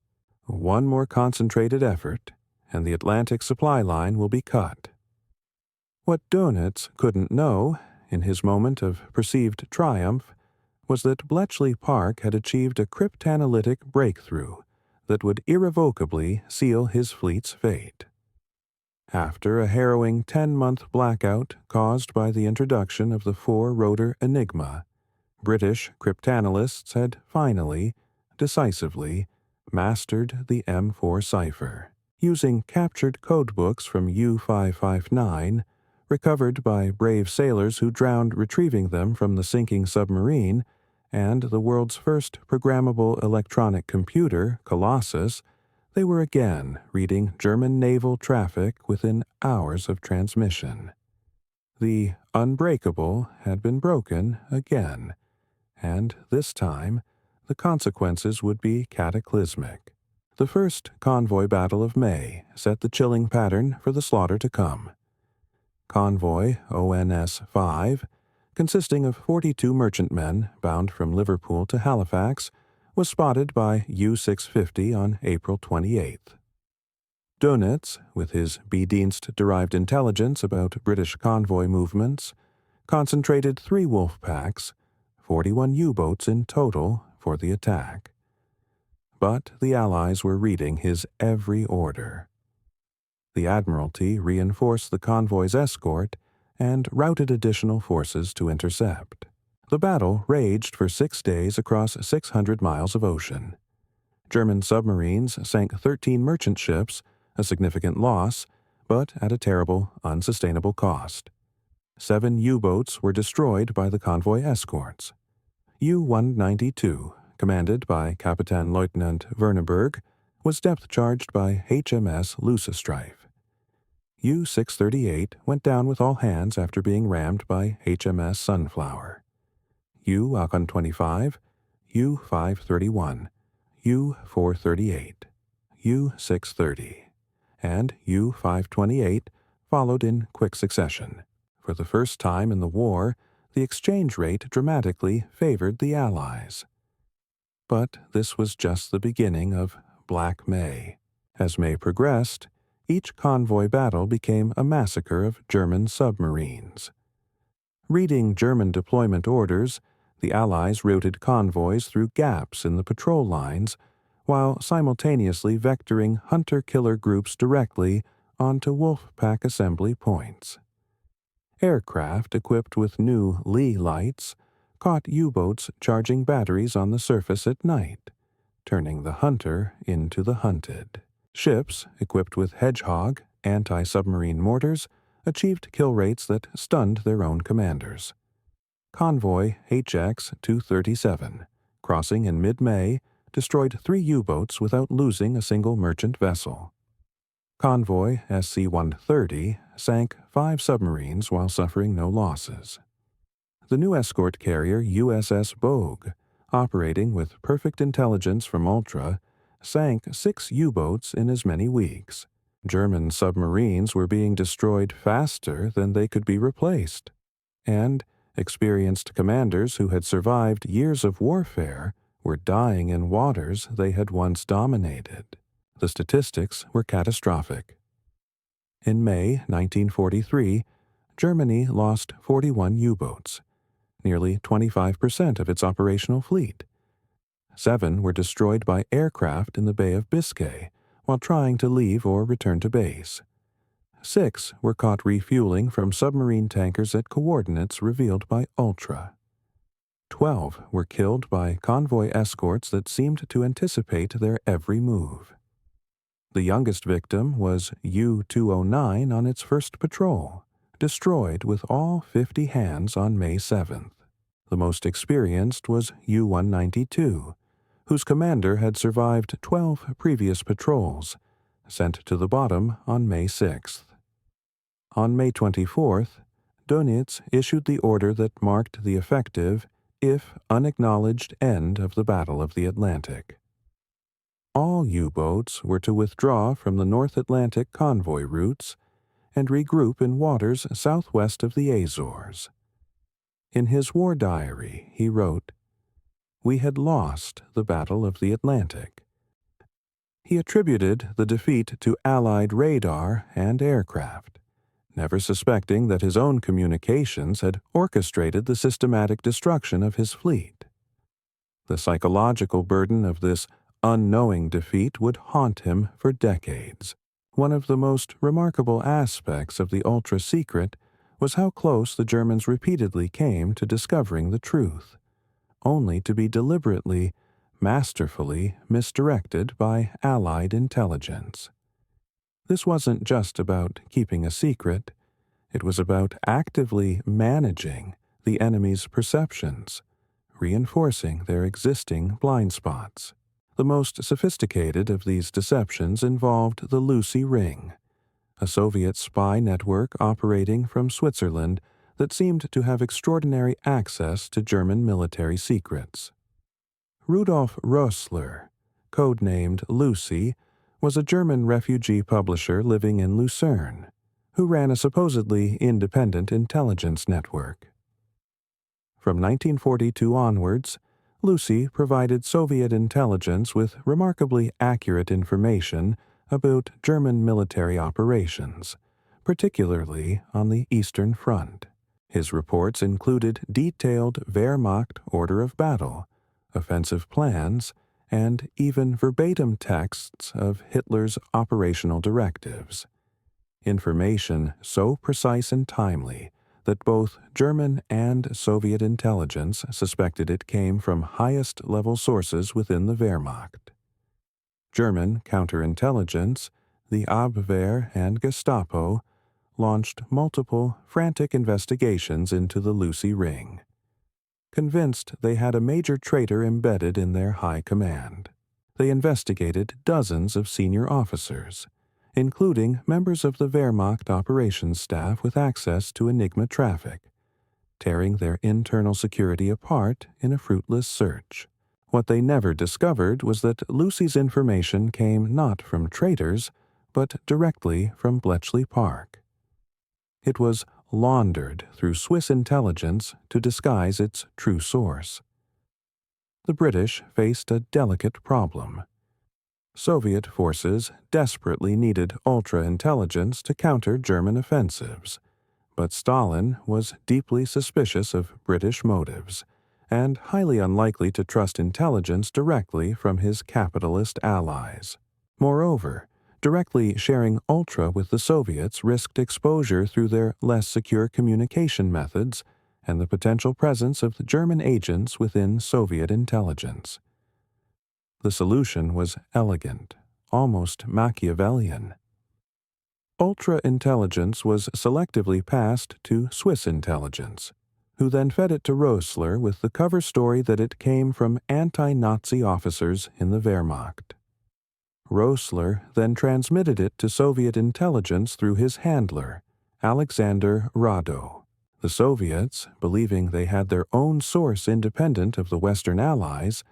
"One more concentrated effort, and the Atlantic supply line will be cut." What Dönitz couldn't know, in his moment of perceived triumph, was that Bletchley Park had achieved a cryptanalytic breakthrough that would irrevocably seal his fleet's fate. After a harrowing 10-month blackout caused by the introduction of the four-rotor Enigma, British cryptanalysts had finally, decisively, mastered the M4 cipher. Using captured codebooks from U-559, recovered by brave sailors who drowned retrieving them from the sinking submarine, and the world's first programmable electronic computer, Colossus, They were again reading German naval traffic within hours of transmission. The unbreakable had been broken again, and this time the consequences would be cataclysmic. The first convoy battle of May set the chilling pattern for the slaughter to come. Convoy ONS-5, consisting of 42 merchantmen bound from Liverpool to Halifax, was spotted by U-650 on April 28th. Dönitz, with his B-Dienst-derived intelligence about British convoy movements, concentrated 3 wolf packs, 41 U-boats in total, for the attack. But the Allies were reading his every order. The Admiralty reinforced the convoy's escort and routed additional forces to intercept. The battle raged for 6 days across 600 miles of ocean. German submarines sank 13 merchant ships, a significant loss, but at a terrible, unsustainable cost. 7 U-boats were destroyed by the convoy escorts. U-192, commanded by Kapitän Lieutenant Verneberg, was depth-charged by HMS Lüsestrife. U-638 went down with all hands after being rammed by HMS Sunflower. U-25, U-531, U-438, U-630, and U-528 followed in quick succession. For the first time in the war, the exchange rate dramatically favored the Allies. But this was just the beginning of Black May. As May progressed, each convoy battle became a massacre of German submarines. Reading German deployment orders, the Allies routed convoys through gaps in the patrol lines, while simultaneously vectoring hunter-killer groups directly onto Wolfpack assembly points. Aircraft equipped with new Lee lights caught U-boats charging batteries on the surface at night, turning the hunter into the hunted. Ships equipped with Hedgehog anti-submarine mortars achieved kill rates that stunned their own commanders. Convoy HX-237, crossing in mid-May, destroyed 3 U-boats without losing a single merchant vessel. Convoy SC-130 sank 5 submarines while suffering no losses. The new escort carrier USS Bogue, operating with perfect intelligence from Ultra, sank 6 U-boats in as many weeks. German submarines were being destroyed faster than they could be replaced, and experienced commanders who had survived years of warfare were dying in waters they had once dominated. The statistics were catastrophic. In May 1943, Germany lost 41 U-boats, nearly 25% of its operational fleet. 7 were destroyed by aircraft in the Bay of Biscay while trying to leave or return to base. 6 were caught refueling from submarine tankers at coordinates revealed by Ultra. 12 were killed by convoy escorts that seemed to anticipate their every move. The youngest victim was U-209 on its first patrol, destroyed with all 50 hands on May 7th. The most experienced was U-192, whose commander had survived 12 previous patrols, sent to the bottom on May 6th. On May 24th, Dönitz issued the order that marked the effective, if unacknowledged, end of the Battle of the Atlantic. All U-boats were to withdraw from the North Atlantic convoy routes and regroup in waters southwest of the Azores. In his war diary, he wrote, "We had lost the Battle of the Atlantic." He attributed the defeat to Allied radar and aircraft, never suspecting that his own communications had orchestrated the systematic destruction of his fleet. The psychological burden of this unknowing defeat would haunt him for decades. One of the most remarkable aspects of the ultra-secret was how close the Germans repeatedly came to discovering the truth, only to be deliberately, masterfully misdirected by Allied intelligence. This wasn't just about keeping a secret, it was about actively managing the enemy's perceptions, reinforcing their existing blind spots. The most sophisticated of these deceptions involved the Lucy Ring, a Soviet spy network operating from Switzerland that seemed to have extraordinary access to German military secrets. Rudolf Rössler, codenamed Lucy, was a German refugee publisher living in Lucerne, who ran a supposedly independent intelligence network. From 1942 onwards, Lucy provided Soviet intelligence with remarkably accurate information about German military operations, particularly on the Eastern Front. His reports included detailed Wehrmacht order of battle, offensive plans, and even verbatim texts of Hitler's operational directives. Information so precise and timely that both German and Soviet intelligence suspected it came from highest-level sources within the Wehrmacht. German counterintelligence, the Abwehr and Gestapo, launched multiple frantic investigations into the Lucy Ring, convinced they had a major traitor embedded in their high command. They investigated dozens of senior officers, including members of the Wehrmacht operations staff with access to Enigma traffic, tearing their internal security apart in a fruitless search. What they never discovered was that Lucy's information came not from traitors, but directly from Bletchley Park. It was laundered through Swiss intelligence to disguise its true source. The British faced a delicate problem. Soviet forces desperately needed ultra-intelligence to counter German offensives, but Stalin was deeply suspicious of British motives and highly unlikely to trust intelligence directly from his capitalist allies. Moreover, directly sharing ultra with the Soviets risked exposure through their less secure communication methods and the potential presence of German agents within Soviet intelligence. The solution was elegant, almost Machiavellian. Ultra-intelligence was selectively passed to Swiss intelligence, who then fed it to Rössler with the cover story that it came from anti-Nazi officers in the Wehrmacht. Rössler then transmitted it to Soviet intelligence through his handler, Alexander Rado. The Soviets, believing they had their own source independent of the Western Allies,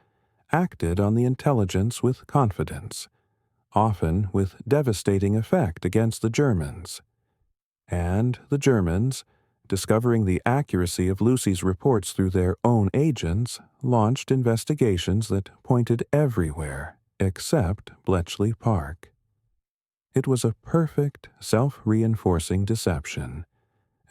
acted on the intelligence with confidence, often with devastating effect against the Germans. And the Germans, discovering the accuracy of Lucy's reports through their own agents, launched investigations that pointed everywhere except Bletchley Park. It was a perfect, self-reinforcing deception,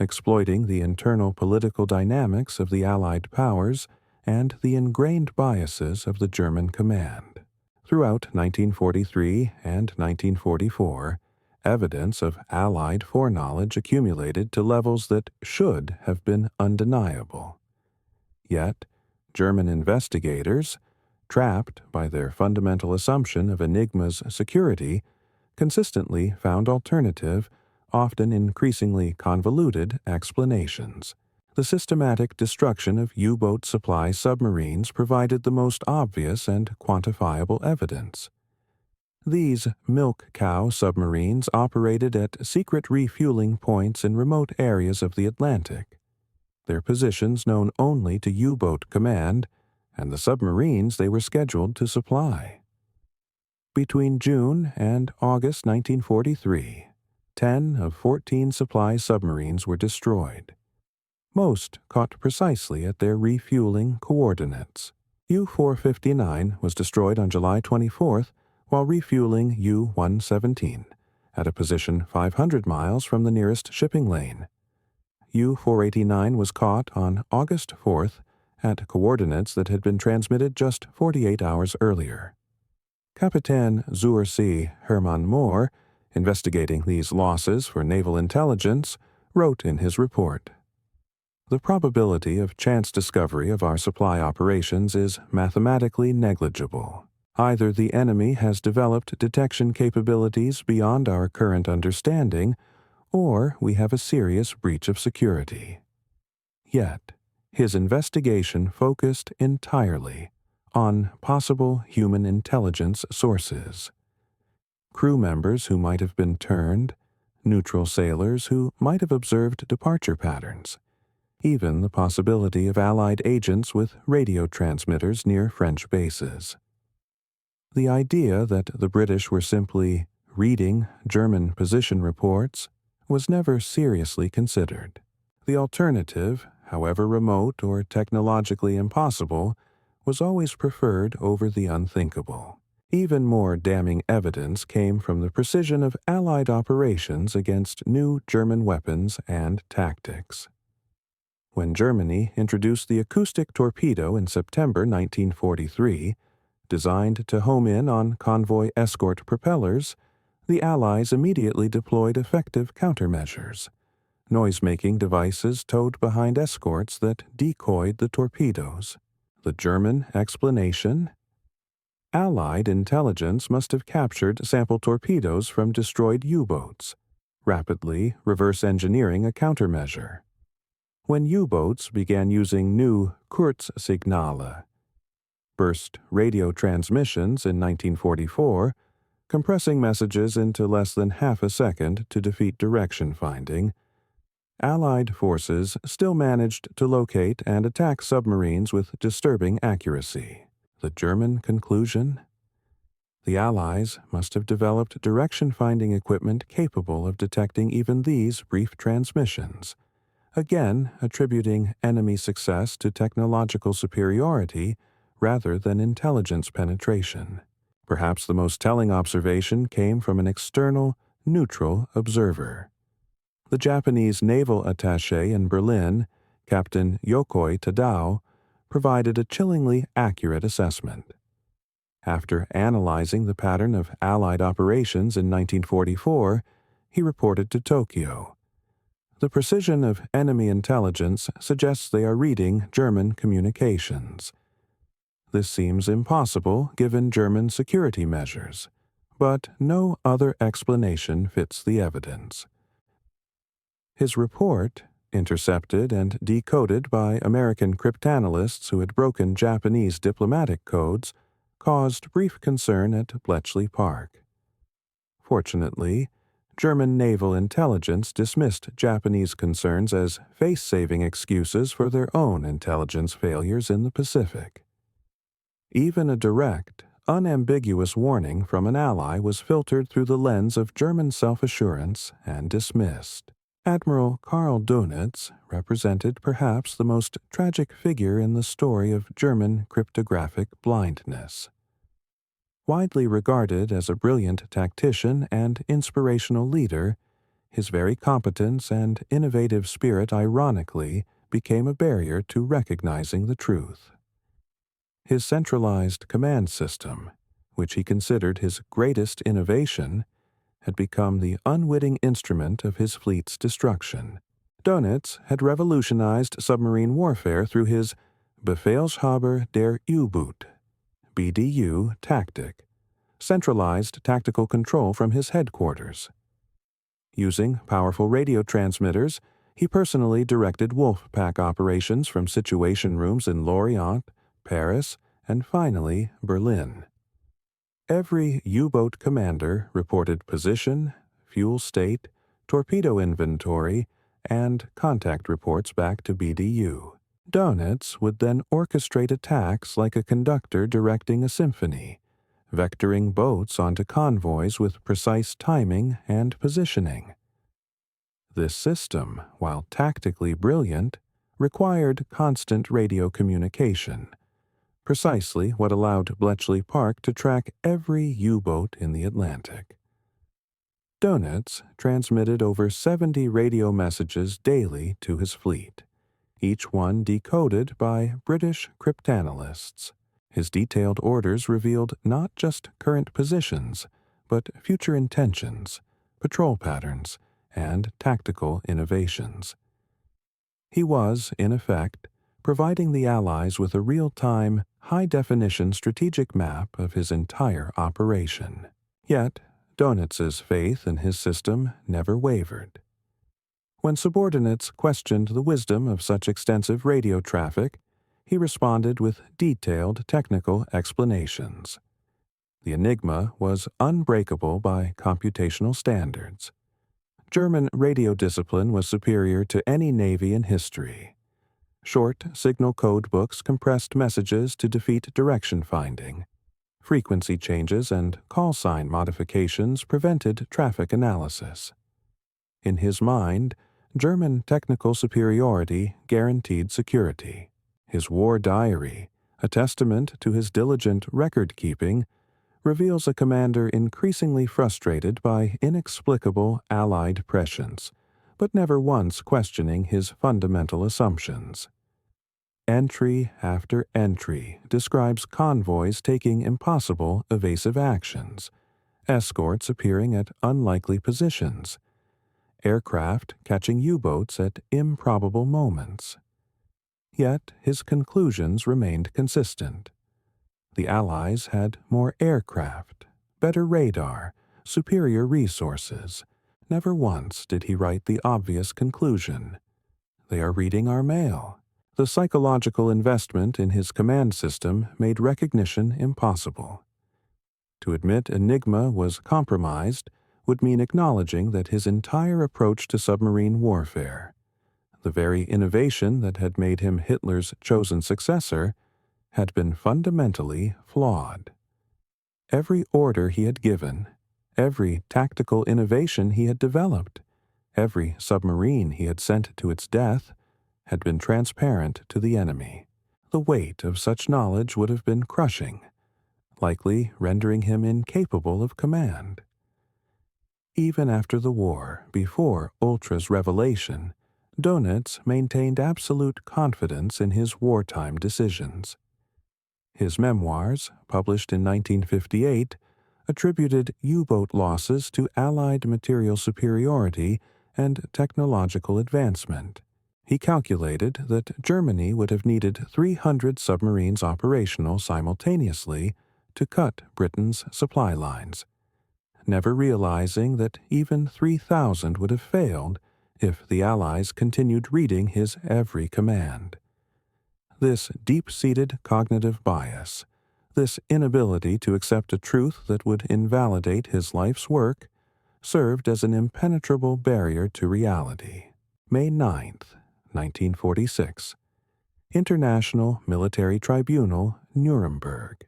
exploiting the internal political dynamics of the Allied powers and the ingrained biases of the German command. Throughout 1943 and 1944, evidence of Allied foreknowledge accumulated to levels that should have been undeniable. Yet, German investigators, trapped by their fundamental assumption of Enigma's security, consistently found alternative, often increasingly convoluted, explanations. The systematic destruction of U-boat supply submarines provided the most obvious and quantifiable evidence. These milk cow submarines operated at secret refueling points in remote areas of the Atlantic, their positions known only to U-boat command and the submarines they were scheduled to supply. Between June and August 1943, 10 of 14 supply submarines were destroyed. Most caught precisely at their refueling coordinates. U-459 was destroyed on July 24th while refueling U-117 at a position 500 miles from the nearest shipping lane. U-489 was caught on August 4th at coordinates that had been transmitted just 48 hours earlier. Kapitän zur See Hermann Mohr, investigating these losses for naval intelligence, wrote in his report, "The probability of chance discovery of our supply operations is mathematically negligible. Either the enemy has developed detection capabilities beyond our current understanding, or we have a serious breach of security." Yet, his investigation focused entirely on possible human intelligence sources. Crew members who might have been turned, neutral sailors who might have observed departure patterns, even the possibility of Allied agents with radio transmitters near French bases. The idea that the British were simply reading German position reports was never seriously considered. The alternative, however remote or technologically impossible, was always preferred over the unthinkable. Even more damning evidence came from the precision of Allied operations against new German weapons and tactics. When Germany introduced the acoustic torpedo in September 1943, designed to home in on convoy escort propellers, the Allies immediately deployed effective countermeasures, noise-making devices towed behind escorts that decoyed the torpedoes. The German explanation? Allied intelligence must have captured sample torpedoes from destroyed U-boats, rapidly reverse-engineering a countermeasure. When U-boats began using new Kurzsignale, burst radio transmissions in 1944, compressing messages into less than half a second to defeat direction finding, Allied forces still managed to locate and attack submarines with disturbing accuracy. The German conclusion? The Allies must have developed direction-finding equipment capable of detecting even these brief transmissions, again attributing enemy success to technological superiority rather than intelligence penetration. Perhaps the most telling observation came from an external, neutral observer. The Japanese naval attaché in Berlin, Captain Yokoi Tadao, provided a chillingly accurate assessment. After analyzing the pattern of Allied operations in 1944, he reported to Tokyo. The precision of enemy intelligence suggests they are reading German communications. This seems impossible given German security measures, but no other explanation fits the evidence. His report, intercepted and decoded by American cryptanalysts who had broken Japanese diplomatic codes, caused brief concern at Bletchley Park. Fortunately, German naval intelligence dismissed Japanese concerns as face-saving excuses for their own intelligence failures in the Pacific. Even a direct, unambiguous warning from an ally was filtered through the lens of German self-assurance and dismissed. Admiral Karl Dönitz represented perhaps the most tragic figure in the story of German cryptographic blindness. Widely regarded as a brilliant tactician and inspirational leader, his very competence and innovative spirit ironically became a barrier to recognizing the truth. His centralized command system, which he considered his greatest innovation, had become the unwitting instrument of his fleet's destruction. Dönitz had revolutionized submarine warfare through his Befehlshaber der U-Boot (BDU) tactic, centralized tactical control from his headquarters. Using powerful radio transmitters, he personally directed wolf pack operations from situation rooms in Lorient, Paris, and finally Berlin. Every U-boat commander reported position, fuel state, torpedo inventory, and contact reports back to BDU. Dönitz would then orchestrate attacks like a conductor directing a symphony, vectoring boats onto convoys with precise timing and positioning. This system, while tactically brilliant, required constant radio communication, precisely what allowed Bletchley Park to track every U-boat in the Atlantic. Dönitz transmitted over 70 radio messages daily to his fleet, each one decoded by British cryptanalysts. His detailed orders revealed not just current positions, but future intentions, patrol patterns, and tactical innovations. He was, in effect, providing the Allies with a real-time, high-definition strategic map of his entire operation. Yet, Dönitz's faith in his system never wavered. When subordinates questioned the wisdom of such extensive radio traffic, he responded with detailed technical explanations. The Enigma was unbreakable by computational standards. German radio discipline was superior to any navy in history. Short signal code books compressed messages to defeat direction finding. Frequency changes and call sign modifications prevented traffic analysis. In his mind, German technical superiority guaranteed security. His war diary, a testament to his diligent record-keeping, reveals a commander increasingly frustrated by inexplicable Allied prescience, but never once questioning his fundamental assumptions. Entry after entry describes convoys taking impossible evasive actions, escorts appearing at unlikely positions, aircraft catching U-boats at improbable moments. Yet his conclusions remained consistent. The Allies had more aircraft, better radar, superior resources. Never once did he write the obvious conclusion: they are reading our mail. The psychological investment in his command system made recognition impossible. To admit Enigma was compromised would mean acknowledging that his entire approach to submarine warfare, the very innovation that had made him Hitler's chosen successor, had been fundamentally flawed. Every order he had given, every tactical innovation he had developed, every submarine he had sent to its death, had been transparent to the enemy. The weight of such knowledge would have been crushing, likely rendering him incapable of command. Even after the war, before Ultra's revelation, Dönitz maintained absolute confidence in his wartime decisions. His memoirs, published in 1958, attributed U-boat losses to Allied material superiority and technological advancement. He calculated that Germany would have needed 300 submarines operational simultaneously to cut Britain's supply lines, never realizing that even 3,000 would have failed if the Allies continued reading his every command. This deep-seated cognitive bias, this inability to accept a truth that would invalidate his life's work, served as an impenetrable barrier to reality. May 9th, 1946. International Military Tribunal, Nuremberg.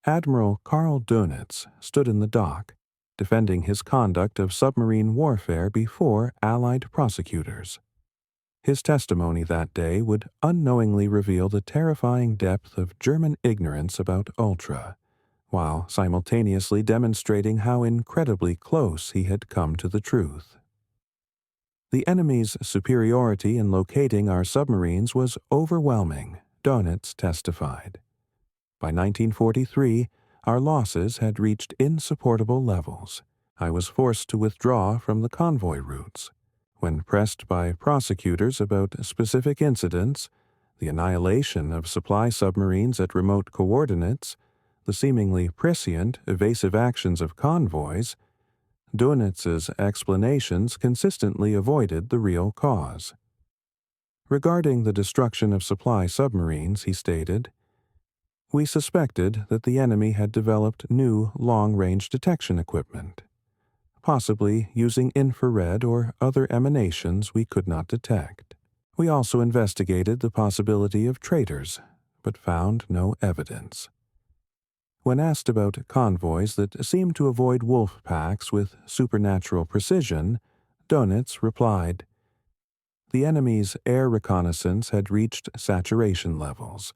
Admiral Karl Dönitz stood in the dock, defending his conduct of submarine warfare before Allied prosecutors. His testimony that day would unknowingly reveal the terrifying depth of German ignorance about Ultra, while simultaneously demonstrating how incredibly close he had come to the truth. The enemy's superiority in locating our submarines was overwhelming, Dönitz testified. By 1943, our losses had reached insupportable levels. I was forced to withdraw from the convoy routes. When pressed by prosecutors about specific incidents, the annihilation of supply submarines at remote coordinates, the seemingly prescient, evasive actions of convoys, Dönitz's explanations consistently avoided the real cause. Regarding the destruction of supply submarines, he stated, "We suspected that the enemy had developed new long-range detection equipment, possibly using infrared or other emanations we could not detect. We also investigated the possibility of traitors, but found no evidence." When asked about convoys that seemed to avoid wolf packs with supernatural precision, Dönitz replied, "The enemy's air reconnaissance had reached saturation levels.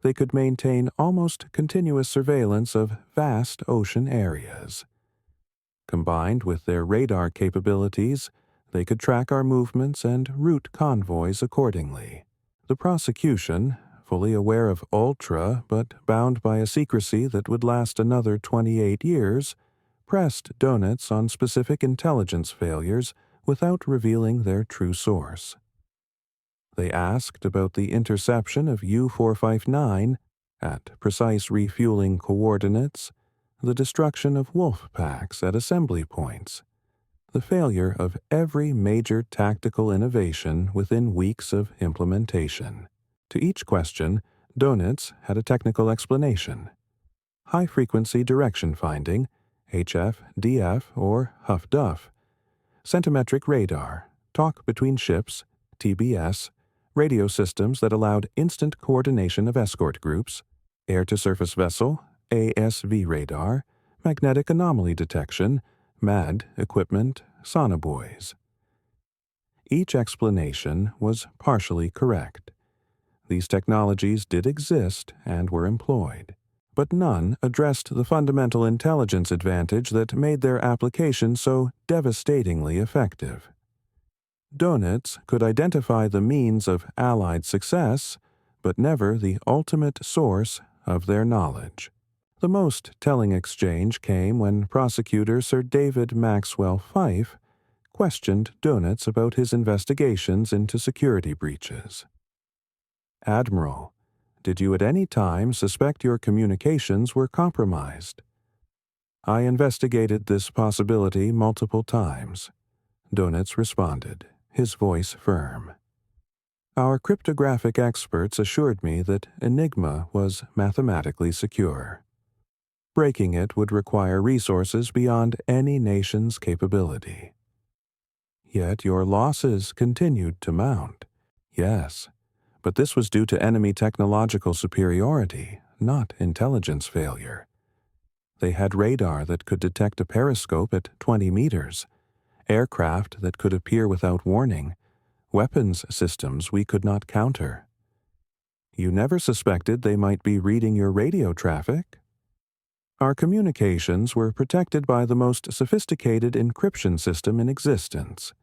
They could maintain almost continuous surveillance of vast ocean areas. Combined with their radar capabilities, they could track our movements and route convoys accordingly." The prosecution, fully aware of Ultra but bound by a secrecy that would last another 28 years, pressed Dönitz on specific intelligence failures without revealing their true source. They asked about the interception of U-459 at precise refueling coordinates, the destruction of wolf packs at assembly points, the failure of every major tactical innovation within weeks of implementation. To each question, Dönitz had a technical explanation. High-frequency direction finding, HF, DF, or HUF-DUF, centimetric radar, talk between ships, TBS, radio systems that allowed instant coordination of escort groups, air-to-surface vessel, ASV radar, magnetic anomaly detection, MAD equipment, sonobuoys. Each explanation was partially correct. These technologies did exist and were employed, but none addressed the fundamental intelligence advantage that made their application so devastatingly effective. Dönitz could identify the means of Allied success, but never the ultimate source of their knowledge. The most telling exchange came when prosecutor Sir David Maxwell Fyfe questioned Dönitz about his investigations into security breaches. "Admiral, did you at any time suspect your communications were compromised?" "I investigated this possibility multiple times," Dönitz responded, his voice firm. "Our cryptographic experts assured me that Enigma was mathematically secure. Breaking it would require resources beyond any nation's capability." "Yet your losses continued to mount." "Yes, but this was due to enemy technological superiority, not intelligence failure. They had radar that could detect a periscope at 20 meters, aircraft that could appear without warning, weapons systems we could not counter." "You never suspected they might be reading your radio traffic?" "Our communications were protected by the most sophisticated encryption system in existence.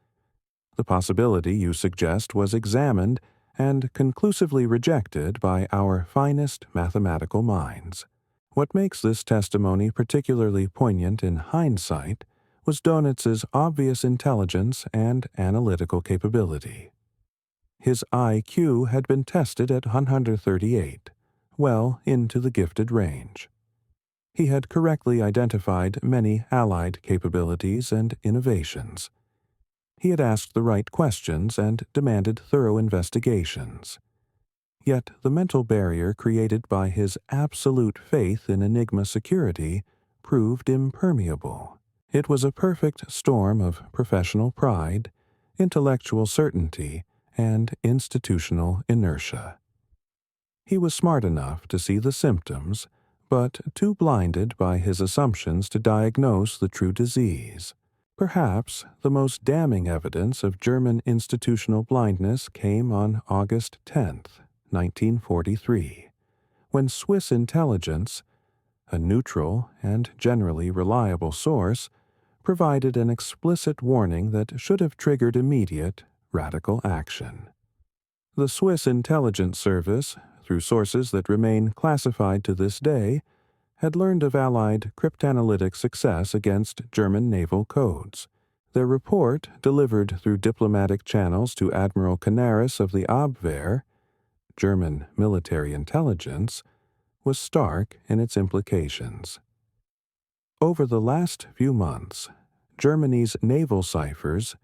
The possibility you suggest was examined and conclusively rejected by our finest mathematical minds." What makes this testimony particularly poignant in hindsight was Dönitz's obvious intelligence and analytical capability. His IQ had been tested at 138, well into the gifted range. He had correctly identified many Allied capabilities and innovations. He had asked the right questions and demanded thorough investigations. Yet the mental barrier created by his absolute faith in Enigma security proved impermeable. It was a perfect storm of professional pride, intellectual certainty, and institutional inertia. He was smart enough to see the symptoms, but too blinded by his assumptions to diagnose the true disease. Perhaps the most damning evidence of German institutional blindness came on August 10th, 1943, when Swiss intelligence, a neutral and generally reliable source, provided an explicit warning that should have triggered immediate, radical action. The Swiss intelligence service, through sources that remain classified to this day, had learned of Allied cryptanalytic success against German naval codes. Their report, delivered through diplomatic channels to Admiral Canaris of the Abwehr, German military intelligence, was stark in its implications. Over the last few months, Germany's naval ciphers,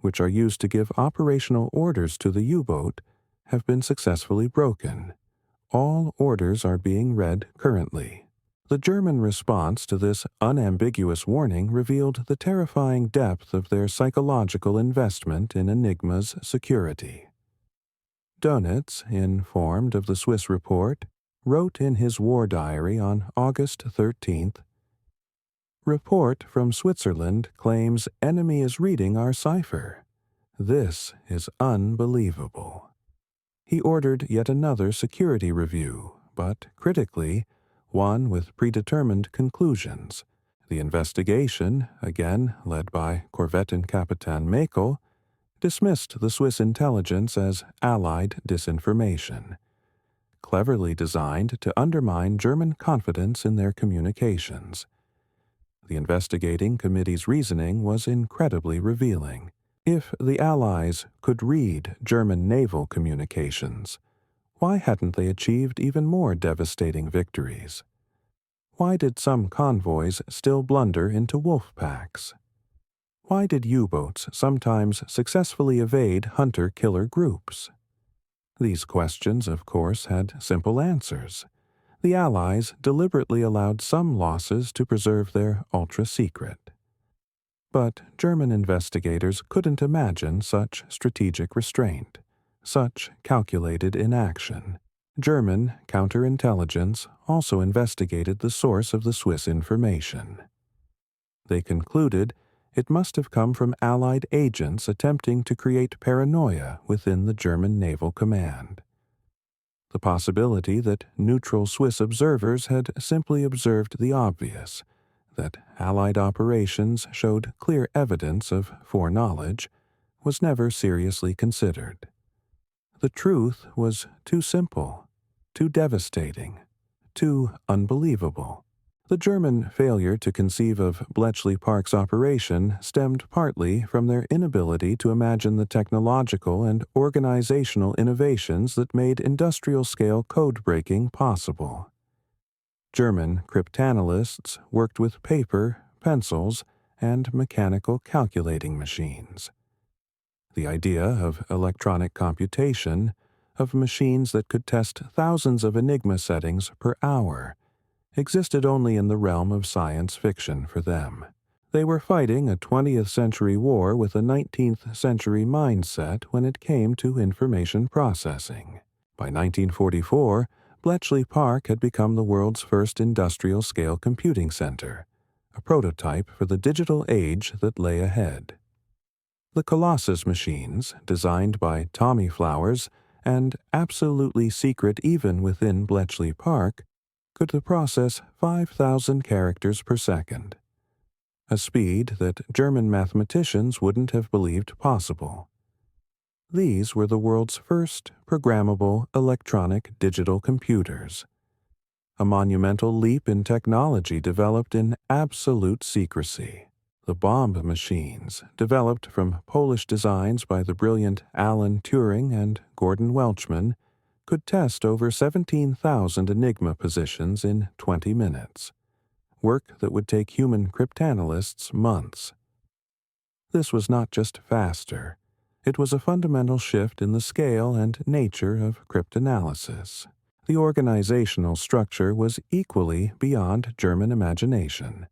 which are used to give operational orders to the U-boat, have been successfully broken. All orders are being read currently. The German response to this unambiguous warning revealed the terrifying depth of their psychological investment in Enigma's security. Dönitz, informed of the Swiss report, wrote in his war diary on August 13th, "Report from Switzerland claims enemy is reading our cipher. This is unbelievable." He ordered yet another security review, but critically, one with predetermined conclusions. The investigation, again led by Korvettenkapitän Mäkel, dismissed the Swiss intelligence as Allied disinformation, cleverly designed to undermine German confidence in their communications. The investigating committee's reasoning was incredibly revealing. If the Allies could read German naval communications, why hadn't they achieved even more devastating victories? Why did some convoys still blunder into wolf packs? Why did U-boats sometimes successfully evade hunter-killer groups? These questions, of course, had simple answers. The Allies deliberately allowed some losses to preserve their ultra-secret. But German investigators couldn't imagine such strategic restraint, such calculated inaction. German counterintelligence also investigated the source of the Swiss information. They concluded it must have come from Allied agents attempting to create paranoia within the German Naval Command. The possibility that neutral Swiss observers had simply observed the obvious, that Allied operations showed clear evidence of foreknowledge, was never seriously considered. The truth was too simple, too devastating, too unbelievable. The German failure to conceive of Bletchley Park's operation stemmed partly from their inability to imagine the technological and organizational innovations that made industrial-scale code-breaking possible. German cryptanalysts worked with paper, pencils, and mechanical calculating machines. The idea of electronic computation, of machines that could test thousands of Enigma settings per hour, existed only in the realm of science fiction for them. They were fighting a 20th century war with a 19th century mindset when it came to information processing. By 1944, Bletchley Park had become the world's first industrial-scale computing center, a prototype for the digital age that lay ahead. The Colossus machines, designed by Tommy Flowers and absolutely secret even within Bletchley Park, could process 5,000 characters per second, a speed that German mathematicians wouldn't have believed possible. These were the world's first programmable electronic digital computers, a monumental leap in technology developed in absolute secrecy. The bomb machines, developed from Polish designs by the brilliant Alan Turing and Gordon Welchman, could test over 17,000 Enigma positions in 20 minutes, work that would take human cryptanalysts months. This was not just faster, it was a fundamental shift in the scale and nature of cryptanalysis. The organizational structure was equally beyond German imagination.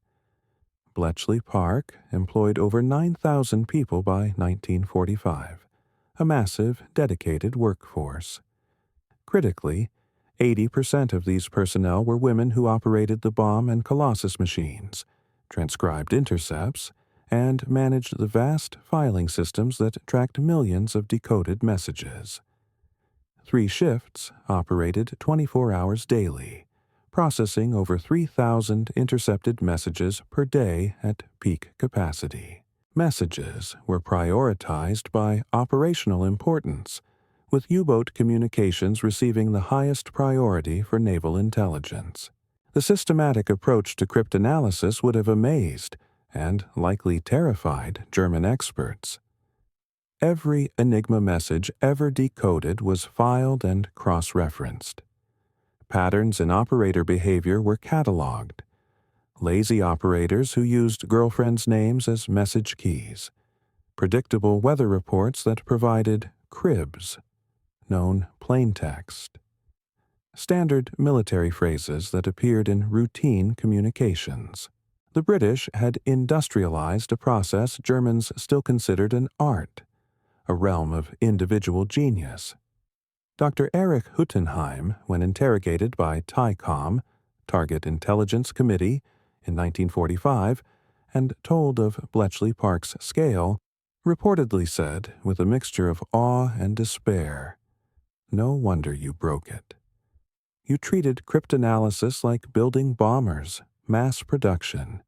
Bletchley Park employed over 9,000 people by 1945, a massive, dedicated workforce. Critically, 80% of these personnel were women who operated the bomb and Colossus machines, transcribed intercepts, and managed the vast filing systems that tracked millions of decoded messages. 3 shifts operated 24 hours daily, processing over 3,000 intercepted messages per day at peak capacity. Messages were prioritized by operational importance, with U-boat communications receiving the highest priority for naval intelligence. The systematic approach to cryptanalysis would have amazed, and likely terrified, German experts. Every Enigma message ever decoded was filed and cross-referenced. Patterns in operator behavior were cataloged. Lazy operators who used girlfriends' names as message keys. Predictable weather reports that provided cribs, known plaintext. Standard military phrases that appeared in routine communications. The British had industrialized a process Germans still considered an art, a realm of individual genius. Dr. Erich Huttenheim, when interrogated by TICOM, Target Intelligence Committee, in 1945, and told of Bletchley Park's scale, reportedly said, with a mixture of awe and despair, "No wonder you broke it. You treated cryptanalysis like building bombers, mass production.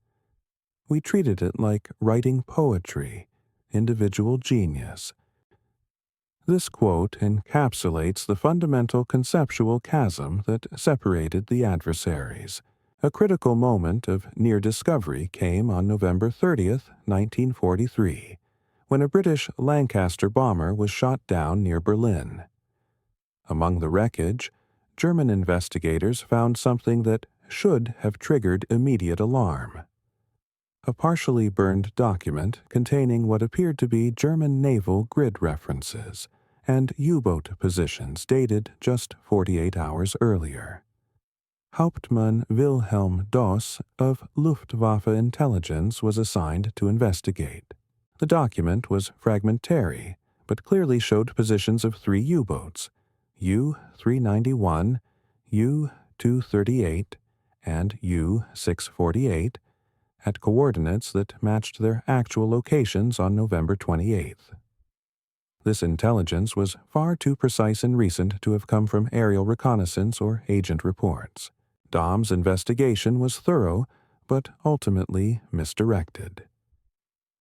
We treated it like writing poetry, individual genius." This quote encapsulates the fundamental conceptual chasm that separated the adversaries. A critical moment of near discovery came on November 30, 1943, when a British Lancaster bomber was shot down near Berlin. Among the wreckage, German investigators found something that should have triggered immediate alarm. A partially burned document containing what appeared to be German naval grid references, and U-boat positions dated just 48 hours earlier. Hauptmann Wilhelm Doss of Luftwaffe Intelligence was assigned to investigate. The document was fragmentary, but clearly showed positions of 3 U-boats, U-391, U-238, and U-648, at coordinates that matched their actual locations on November 28th. This intelligence was far too precise and recent to have come from aerial reconnaissance or agent reports. Dom's investigation was thorough, but ultimately misdirected.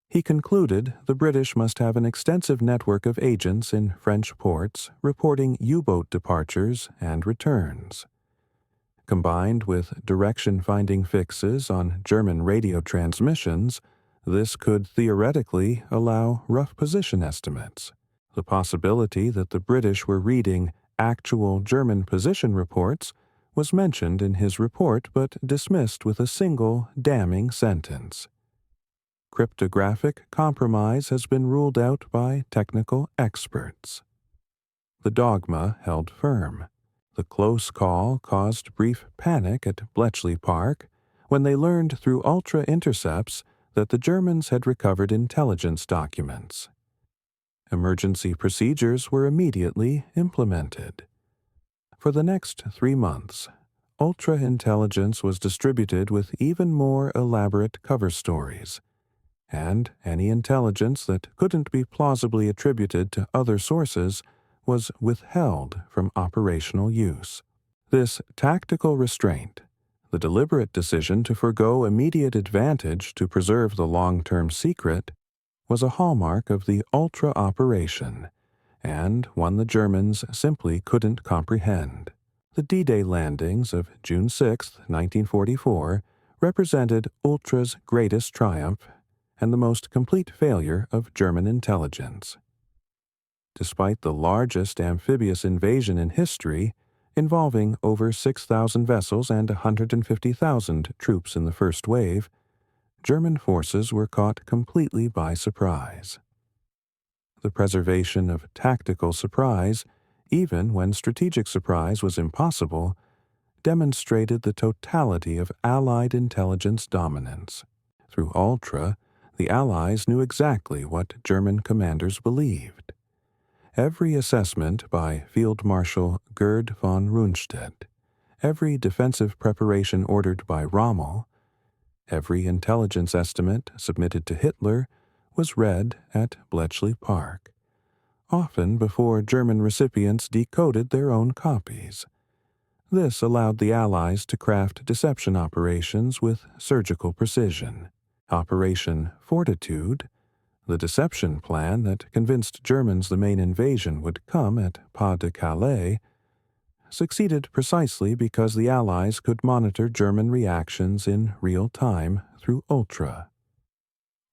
He concluded the British must have an extensive network of agents in French ports reporting U-boat departures and returns. Combined with direction-finding fixes on German radio transmissions, this could theoretically allow rough position estimates. The possibility that the British were reading actual German position reports was mentioned in his report but dismissed with a single damning sentence. Cryptographic compromise has been ruled out by technical experts. The dogma held firm. The close call caused brief panic at Bletchley Park when they learned through ultra-intercepts that the Germans had recovered intelligence documents. Emergency procedures were immediately implemented. For the next 3 months, ultra-intelligence was distributed with even more elaborate cover stories, and any intelligence that couldn't be plausibly attributed to other sources was withheld from operational use. This tactical restraint, the deliberate decision to forgo immediate advantage to preserve the long-term secret, was a hallmark of the ultra operation, and one the Germans simply couldn't comprehend. The D-Day landings of June 6, 1944, represented Ultra's greatest triumph and the most complete failure of German intelligence. Despite the largest amphibious invasion in history, involving over 6,000 vessels and 150,000 troops in the first wave, German forces were caught completely by surprise. The preservation of tactical surprise, even when strategic surprise was impossible, demonstrated the totality of Allied intelligence dominance. Through Ultra, the Allies knew exactly what German commanders believed. Every assessment by Field Marshal Gerd von Rundstedt, every defensive preparation ordered by Rommel, every intelligence estimate submitted to Hitler was read at Bletchley Park, often before German recipients decoded their own copies. This allowed the Allies to craft deception operations with surgical precision. Operation Fortitude, the deception plan that convinced Germans the main invasion would come at Pas de Calais, succeeded precisely because the Allies could monitor German reactions in real time through Ultra.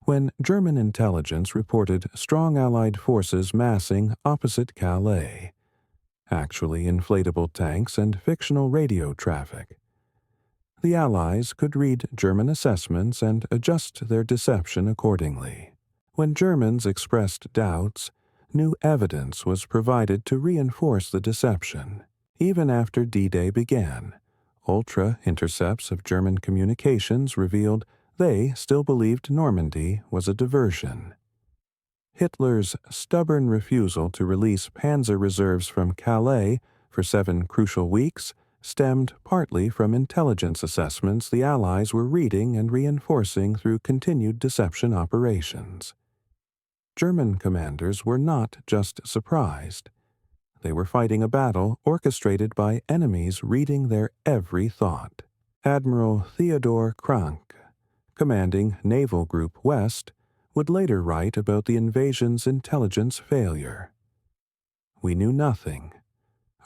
When German intelligence reported strong Allied forces massing opposite Calais, actually inflatable tanks and fictional radio traffic, the Allies could read German assessments and adjust their deception accordingly. When Germans expressed doubts, new evidence was provided to reinforce the deception. Even after D-Day began, ultra-intercepts of German communications revealed they still believed Normandy was a diversion. Hitler's stubborn refusal to release panzer reserves from Calais for 7 crucial weeks stemmed partly from intelligence assessments the Allies were reading and reinforcing through continued deception operations. German commanders were not just surprised. They were fighting a battle orchestrated by enemies reading their every thought. Admiral Theodor Krank, commanding Naval Group West, would later write about the invasion's intelligence failure. We knew nothing.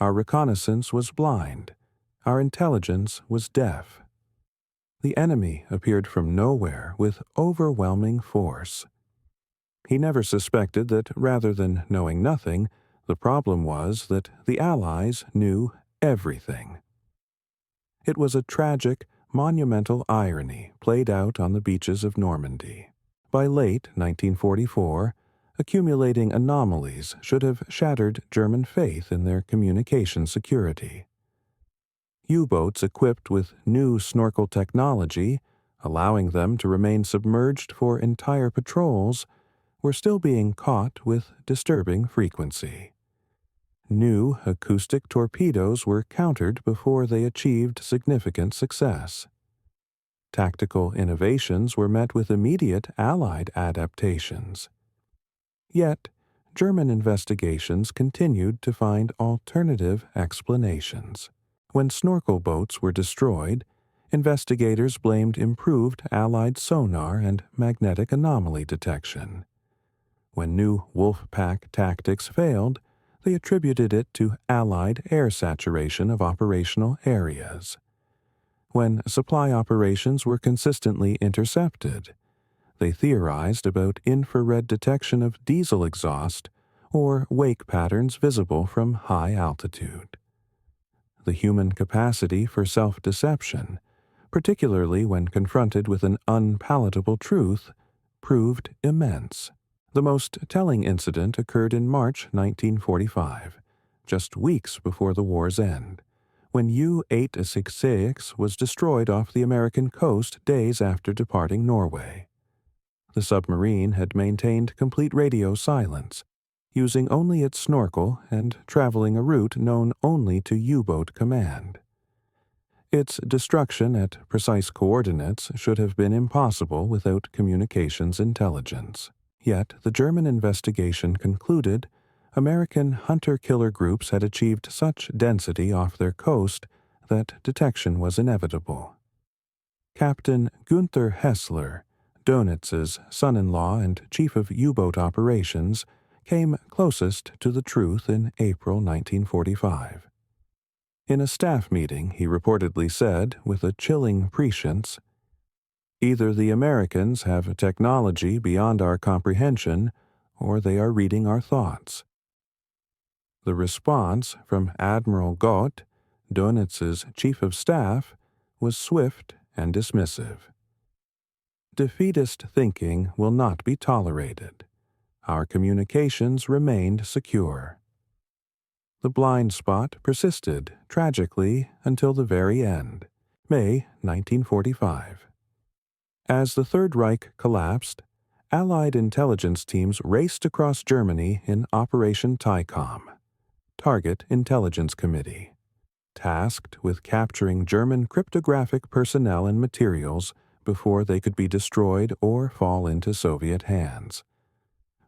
Our reconnaissance was blind. Our intelligence was deaf. The enemy appeared from nowhere with overwhelming force. He never suspected that rather than knowing nothing, the problem was that the Allies knew everything. It was a tragic, monumental irony played out on the beaches of Normandy. By late 1944, Accumulating anomalies should have shattered German faith in their communication security. U-boats equipped with new snorkel technology, allowing them to remain submerged for entire patrols, were still being caught with disturbing frequency. New acoustic torpedoes were countered before they achieved significant success. Tactical innovations were met with immediate Allied adaptations. Yet, German investigations continued to find alternative explanations. When snorkel boats were destroyed, investigators blamed improved Allied sonar and magnetic anomaly detection. When new wolf pack tactics failed, they attributed it to Allied air saturation of operational areas. When supply operations were consistently intercepted, they theorized about infrared detection of diesel exhaust or wake patterns visible from high altitude. The human capacity for self-deception, particularly when confronted with an unpalatable truth, proved immense. The most telling incident occurred in March 1945, just weeks before the war's end, when U-866 was destroyed off the American coast days after departing Norway. The submarine had maintained complete radio silence, using only its snorkel and traveling a route known only to U-boat command. Its destruction at precise coordinates should have been impossible without communications intelligence. Yet the German investigation concluded American hunter-killer groups had achieved such density off their coast that detection was inevitable. Captain Günther Hessler, Dönitz's son-in-law and chief of U-boat operations, came closest to the truth in April 1945. In a staff meeting, he reportedly said, with a chilling prescience, "Either the Americans have technology beyond our comprehension, or they are reading our thoughts." The response from Admiral Gott, Dönitz's chief of staff, was swift and dismissive. Defeatist thinking will not be tolerated. Our communications remained secure. The blind spot persisted, tragically, until the very end, May 1945. As the Third Reich collapsed, Allied intelligence teams raced across Germany in Operation TICOM, Target Intelligence Committee, tasked with capturing German cryptographic personnel and materials before they could be destroyed or fall into Soviet hands.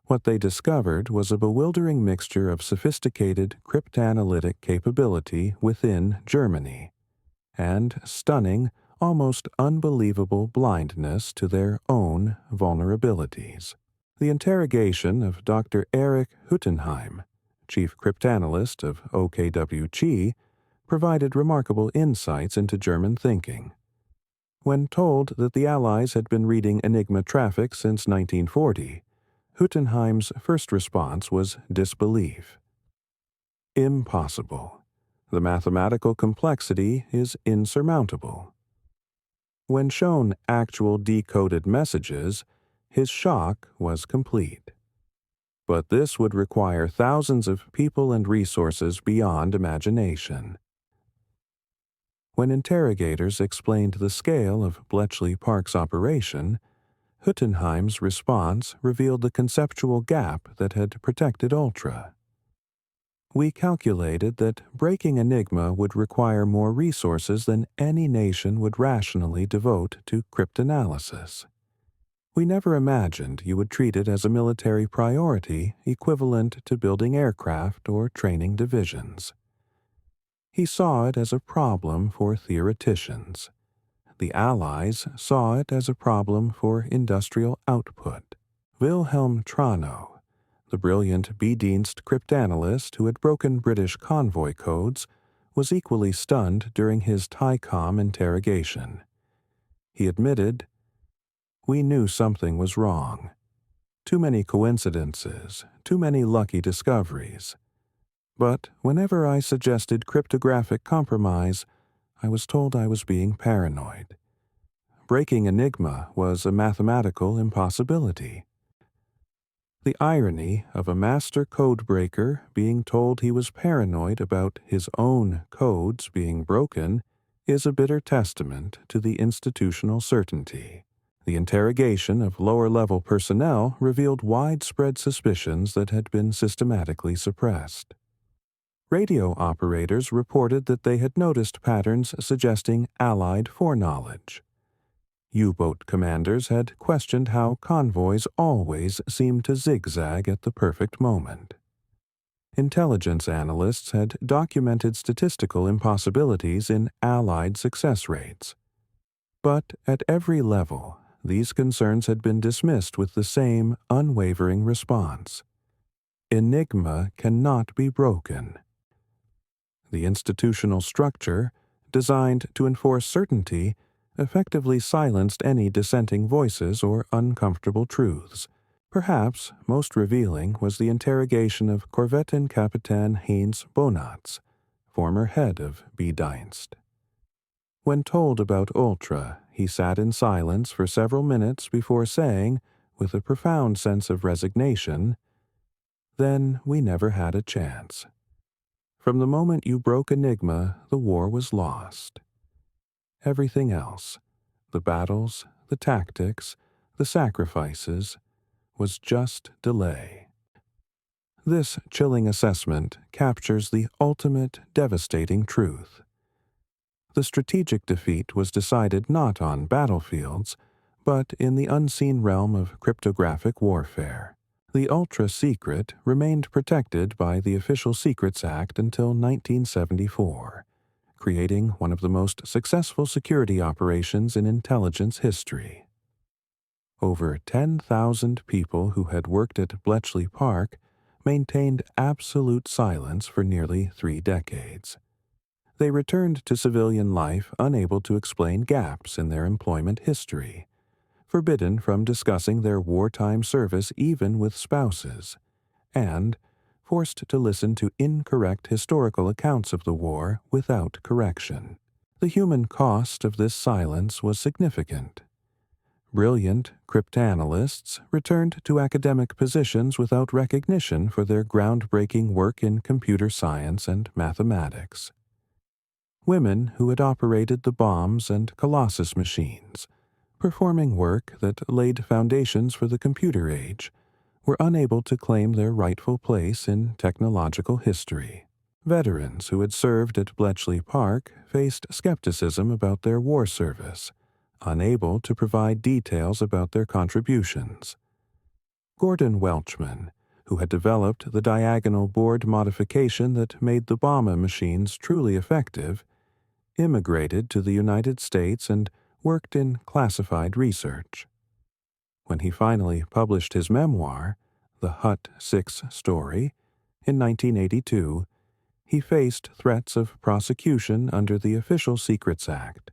What they discovered was a bewildering mixture of sophisticated cryptanalytic capability within Germany and stunning, almost unbelievable blindness to their own vulnerabilities. The interrogation of Dr. Erich Huttenheim, chief cryptanalyst of WW2, provided remarkable insights into German thinking. When told that the Allies had been reading Enigma traffic since 1940, Huttenheim's first response was disbelief. Impossible. The mathematical complexity is insurmountable. When shown actual decoded messages, his shock was complete. But this would require thousands of people and resources beyond imagination. When interrogators explained the scale of Bletchley Park's operation, Huttenheim's response revealed the conceptual gap that had protected Ultra. "We calculated that breaking Enigma would require more resources than any nation would rationally devote to cryptanalysis. We never imagined you would treat it as a military priority equivalent to building aircraft or training divisions." He saw it as a problem for theoreticians. The Allies saw it as a problem for industrial output. Wilhelm Trano, the brilliant B-Dienst cryptanalyst who had broken British convoy codes, was equally stunned during his TICOM interrogation. He admitted, "We knew something was wrong. Too many coincidences, too many lucky discoveries. But whenever I suggested cryptographic compromise, I was told I was being paranoid. Breaking Enigma was a mathematical impossibility." The irony of a master codebreaker being told he was paranoid about his own codes being broken is a bitter testament to the institutional certainty. The interrogation of lower-level personnel revealed widespread suspicions that had been systematically suppressed. Radio operators reported that they had noticed patterns suggesting Allied foreknowledge. U-boat commanders had questioned how convoys always seemed to zigzag at the perfect moment. Intelligence analysts had documented statistical impossibilities in Allied success rates. But at every level, these concerns had been dismissed with the same unwavering response. Enigma cannot be broken. The institutional structure, designed to enforce certainty, effectively silenced any dissenting voices or uncomfortable truths. Perhaps most revealing was the interrogation of Korvettenkapitän Heinz Bonatz, former head of B-Dienst. When told about Ultra, he sat in silence for several minutes before saying, with a profound sense of resignation, "Then we never had a chance. From the moment you broke Enigma, the war was lost. Everything else, the battles, the tactics, the sacrifices, was just delay." This chilling assessment captures the ultimate devastating truth. The strategic defeat was decided not on battlefields, but in the unseen realm of cryptographic warfare. The ultra-secret remained protected by the Official Secrets Act until 1974, creating one of the most successful security operations in intelligence history. Over 10,000 people who had worked at Bletchley Park maintained absolute silence for nearly 3 decades. They returned to civilian life unable to explain gaps in their employment history, forbidden from discussing their wartime service even with spouses, and forced to listen to incorrect historical accounts of the war without correction. The human cost of this silence was significant. Brilliant cryptanalysts returned to academic positions without recognition for their groundbreaking work in computer science and mathematics. Women who had operated the bombs and Colossus machines, performing work that laid foundations for the computer age, were unable to claim their rightful place in technological history. Veterans who had served at Bletchley Park faced skepticism about their war service, unable to provide details about their contributions. Gordon Welchman, who had developed the diagonal board modification that made the bomber machines truly effective, immigrated to the United States and worked in classified research. When he finally published his memoir, The Hut 6 Story, in 1982, he faced threats of prosecution under the Official Secrets Act,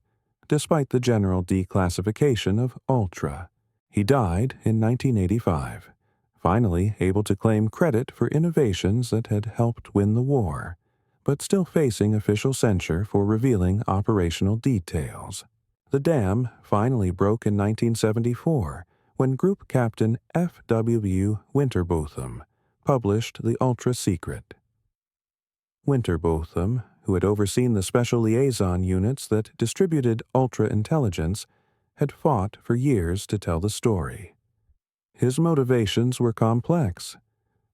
despite the general declassification of Ultra. He died in 1985, finally able to claim credit for innovations that had helped win the war, but still facing official censure for revealing operational details. The dam finally broke in 1974 when Group Captain F.W. Winterbotham published the Ultra Secret. Winterbotham, who had overseen the special liaison units that distributed Ultra intelligence, had fought for years to tell the story. His motivations were complex: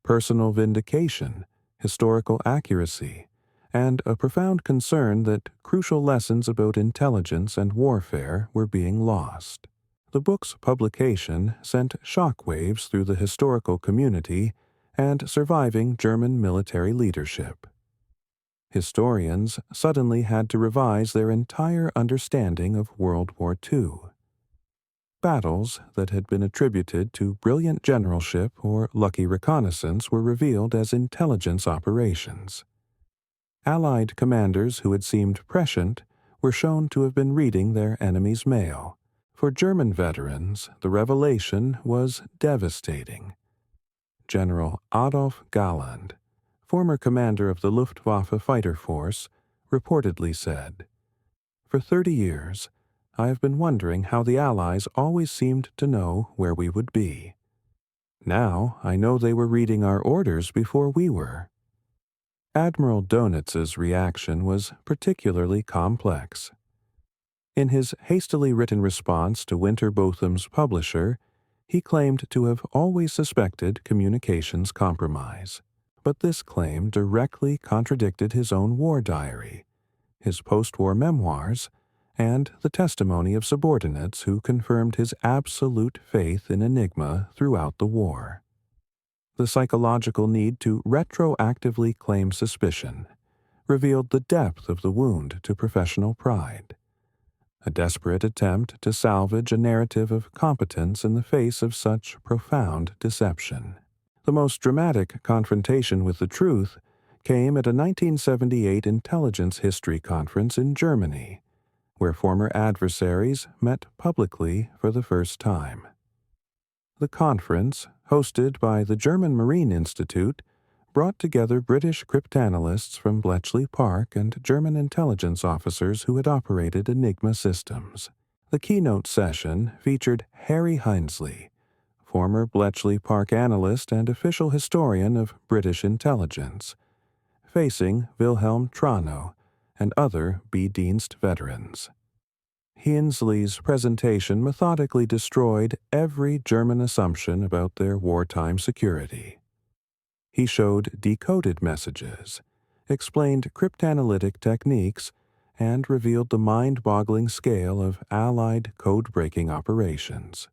personal vindication, historical accuracy, and a profound concern that crucial lessons about intelligence and warfare were being lost. The book's publication sent shockwaves through the historical community and surviving German military leadership. Historians suddenly had to revise their entire understanding of World War II. Battles that had been attributed to brilliant generalship or lucky reconnaissance were revealed as intelligence operations. Allied commanders who had seemed prescient were shown to have been reading their enemy's mail. For German veterans, the revelation was devastating. General Adolf Galland, former commander of the Luftwaffe fighter force, reportedly said, "For 30 years, I have been wondering how the Allies always seemed to know where we would be. Now I know they were reading our orders before we were." Admiral Dönitz's reaction was particularly complex. In his hastily written response to Winterbotham's publisher, he claimed to have always suspected communications compromise. But this claim directly contradicted his own war diary, his post-war memoirs, and the testimony of subordinates who confirmed his absolute faith in Enigma throughout the war. The psychological need to retroactively claim suspicion revealed the depth of the wound to professional pride, a desperate attempt to salvage a narrative of competence in the face of such profound deception. The most dramatic confrontation with the truth came at a 1978 intelligence history conference in Germany, where former adversaries met publicly for the first time. The conference, hosted by the German Marine Institute, brought together British cryptanalysts from Bletchley Park and German intelligence officers who had operated Enigma systems. The keynote session featured Harry Hinesley, former Bletchley Park analyst and official historian of British intelligence, facing Wilhelm Trano and other B-Dienst veterans. Hinesley's presentation methodically destroyed every German assumption about their wartime security. He showed decoded messages, explained cryptanalytic techniques, and revealed the mind-boggling scale of Allied code-breaking operations.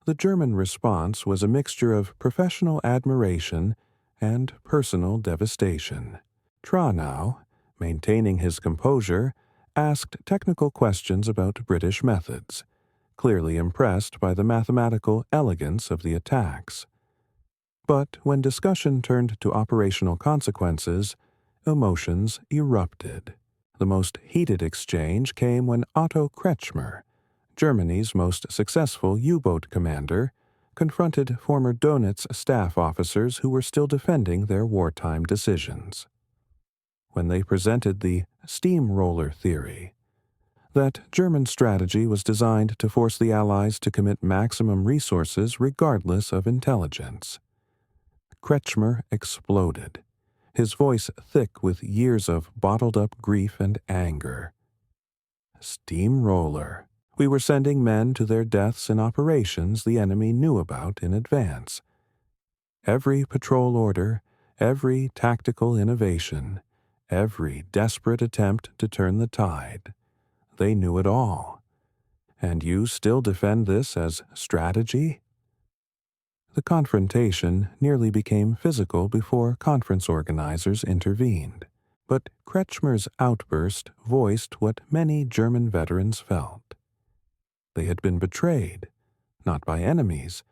The German response was a mixture of professional admiration and personal devastation. Tranow, maintaining his composure, asked technical questions about British methods, clearly impressed by the mathematical elegance of the attacks. But when discussion turned to operational consequences, emotions erupted. The most heated exchange came when Otto Kretschmer, Germany's most successful U-boat commander, confronted former Dönitz staff officers who were still defending their wartime decisions. When they presented the steamroller theory, that German strategy was designed to force the Allies to commit maximum resources regardless of intelligence, Kretschmer exploded, his voice thick with years of bottled-up grief and anger. Steamroller. We were sending men to their deaths in operations the enemy knew about in advance. Every patrol order, every tactical innovation, every desperate attempt to turn the tide. They knew it all. And you still defend this as strategy? The confrontation nearly became physical before conference organizers intervened. But Kretschmer's outburst voiced what many German veterans felt. They had been betrayed, not by enemies,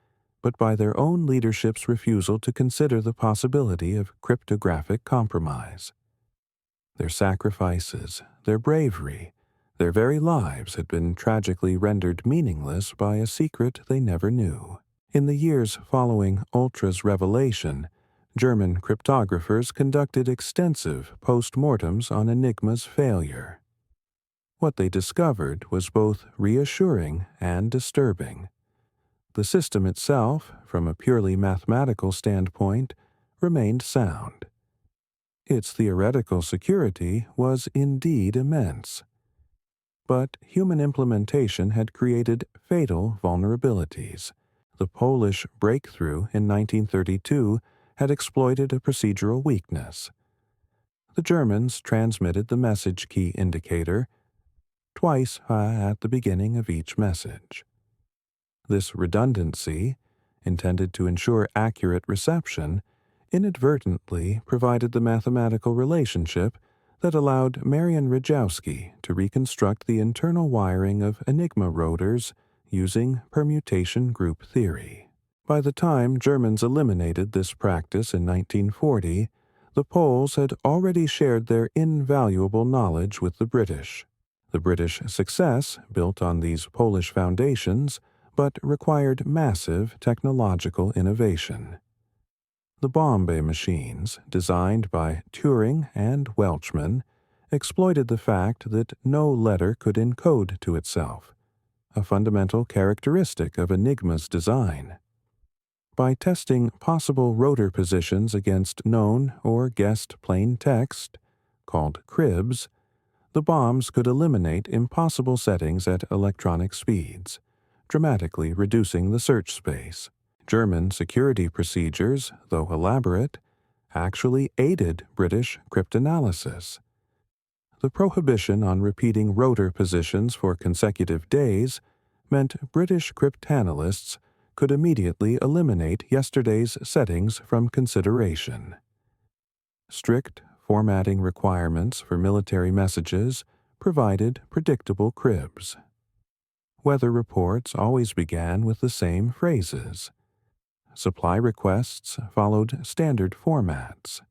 but by their own leadership's refusal to consider the possibility of cryptographic compromise. Their sacrifices, their bravery, their very lives had been tragically rendered meaningless by a secret they never knew. In the years following Ultra's revelation, German cryptographers conducted extensive post-mortems on Enigma's failure. What they discovered was both reassuring and disturbing. The system itself, from a purely mathematical standpoint, remained sound. Its theoretical security was indeed immense. But human implementation had created fatal vulnerabilities. The Polish breakthrough in 1932 had exploited a procedural weakness. The Germans transmitted the message key indicator twice at the beginning of each message. This redundancy, intended to ensure accurate reception, inadvertently provided the mathematical relationship that allowed Marian Rejewski to reconstruct the internal wiring of Enigma rotors using permutation group theory. By the time Germans eliminated this practice in 1940, the Poles had already shared their invaluable knowledge with the British. The British success built on these Polish foundations, but required massive technological innovation. The Bombay machines, designed by Turing and Welchman, exploited the fact that no letter could encode to itself, a fundamental characteristic of Enigma's design. By testing possible rotor positions against known or guessed plain text, called cribs, the bombs could eliminate impossible settings at electronic speeds, dramatically reducing the search space. German security procedures, though elaborate, actually aided British cryptanalysis. The prohibition on repeating rotor positions for consecutive days meant British cryptanalysts could immediately eliminate yesterday's settings from consideration. Strict formatting requirements for military messages provided predictable cribs. Weather reports always began with the same phrases. Supply requests followed standard formats.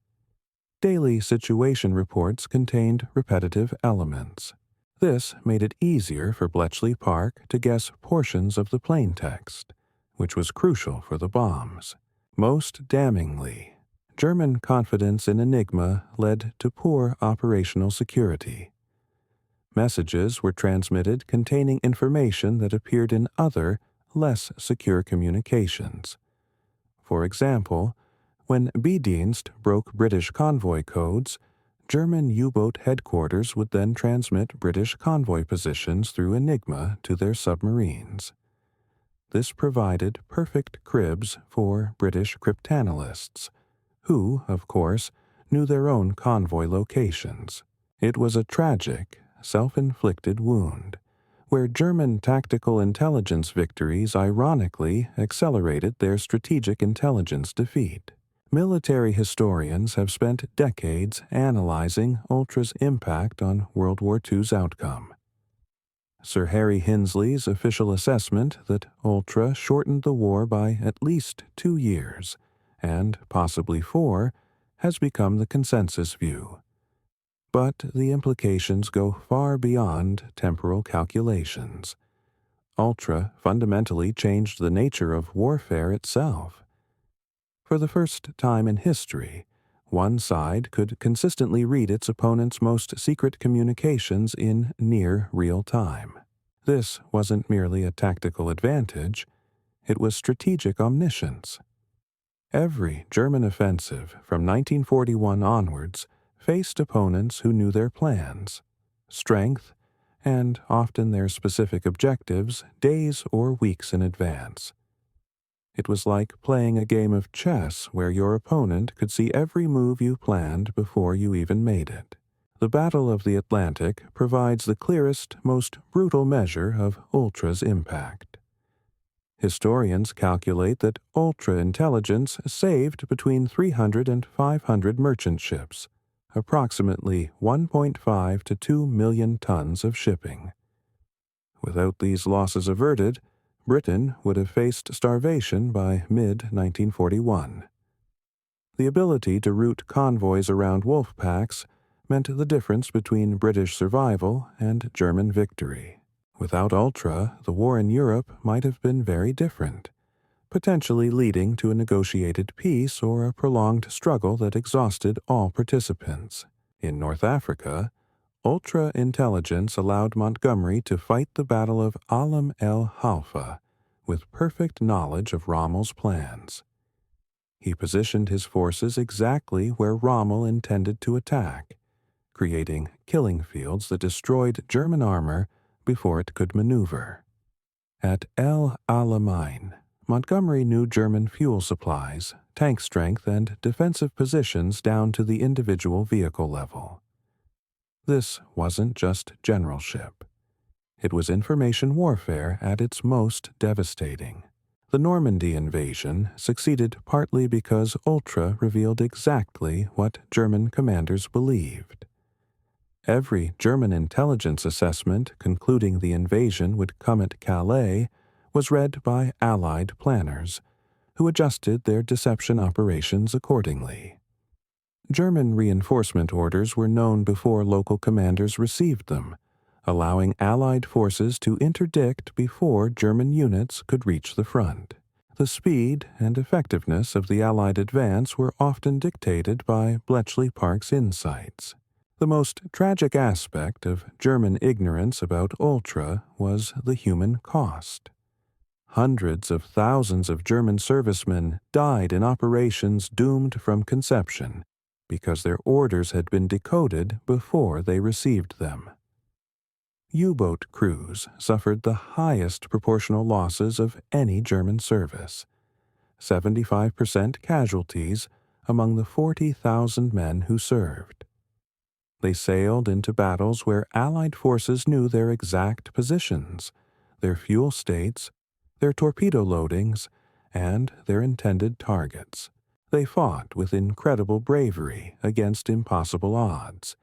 Daily situation reports contained repetitive elements. This made it easier for Bletchley Park to guess portions of the plaintext, which was crucial for the bombs. Most damningly, German confidence in Enigma led to poor operational security. Messages were transmitted containing information that appeared in other, less secure communications. For example, when B-Dienst broke British convoy codes, German U-boat headquarters would then transmit British convoy positions through Enigma to their submarines. This provided perfect cribs for British cryptanalysts, who, of course, knew their own convoy locations. It was a tragic, self-inflicted wound, where German tactical intelligence victories ironically accelerated their strategic intelligence defeat. Military historians have spent decades analyzing Ultra's impact on World War II's outcome. Sir Harry Hinsley's official assessment that Ultra shortened the war by at least 2 years, and possibly 4, has become the consensus view. But the implications go far beyond temporal calculations. Ultra fundamentally changed the nature of warfare itself. For the first time in history, one side could consistently read its opponent's most secret communications in near real time. This wasn't merely a tactical advantage, it was strategic omniscience. Every German offensive from 1941 onwards faced opponents who knew their plans, strength, and often their specific objectives days or weeks in advance. It was like playing a game of chess where your opponent could see every move you planned before you even made it. The Battle of the Atlantic provides the clearest, most brutal measure of Ultra's impact. Historians calculate that Ultra intelligence saved between 300 and 500 merchant ships, approximately 1.5 to 2 million tons of shipping. Without these losses averted, Britain would have faced starvation by mid-1941. The ability to route convoys around wolf packs meant the difference between British survival and German victory. Without Ultra, the war in Europe might have been very different, potentially leading to a negotiated peace or a prolonged struggle that exhausted all participants. In North Africa, Ultra intelligence allowed Montgomery to fight the Battle of Alam el Halfa with perfect knowledge of Rommel's plans. He positioned his forces exactly where Rommel intended to attack, creating killing fields that destroyed German armor before it could maneuver. At El Alamein, Montgomery knew German fuel supplies, tank strength, and defensive positions down to the individual vehicle level. This wasn't just generalship. It was information warfare at its most devastating. The Normandy invasion succeeded partly because Ultra revealed exactly what German commanders believed. Every German intelligence assessment concluding the invasion would come at Calais was read by Allied planners, who adjusted their deception operations accordingly. German reinforcement orders were known before local commanders received them, allowing Allied forces to interdict before German units could reach the front. The speed and effectiveness of the Allied advance were often dictated by Bletchley Park's insights. The most tragic aspect of German ignorance about Ultra was the human cost. Hundreds of thousands of German servicemen died in operations doomed from conception because their orders had been decoded before they received them. U-boat crews suffered the highest proportional losses of any German service, 75% casualties among the 40,000 men who served. They sailed into battles where Allied forces knew their exact positions, their fuel states, their torpedo loadings, and their intended targets. They fought with incredible bravery against impossible odds,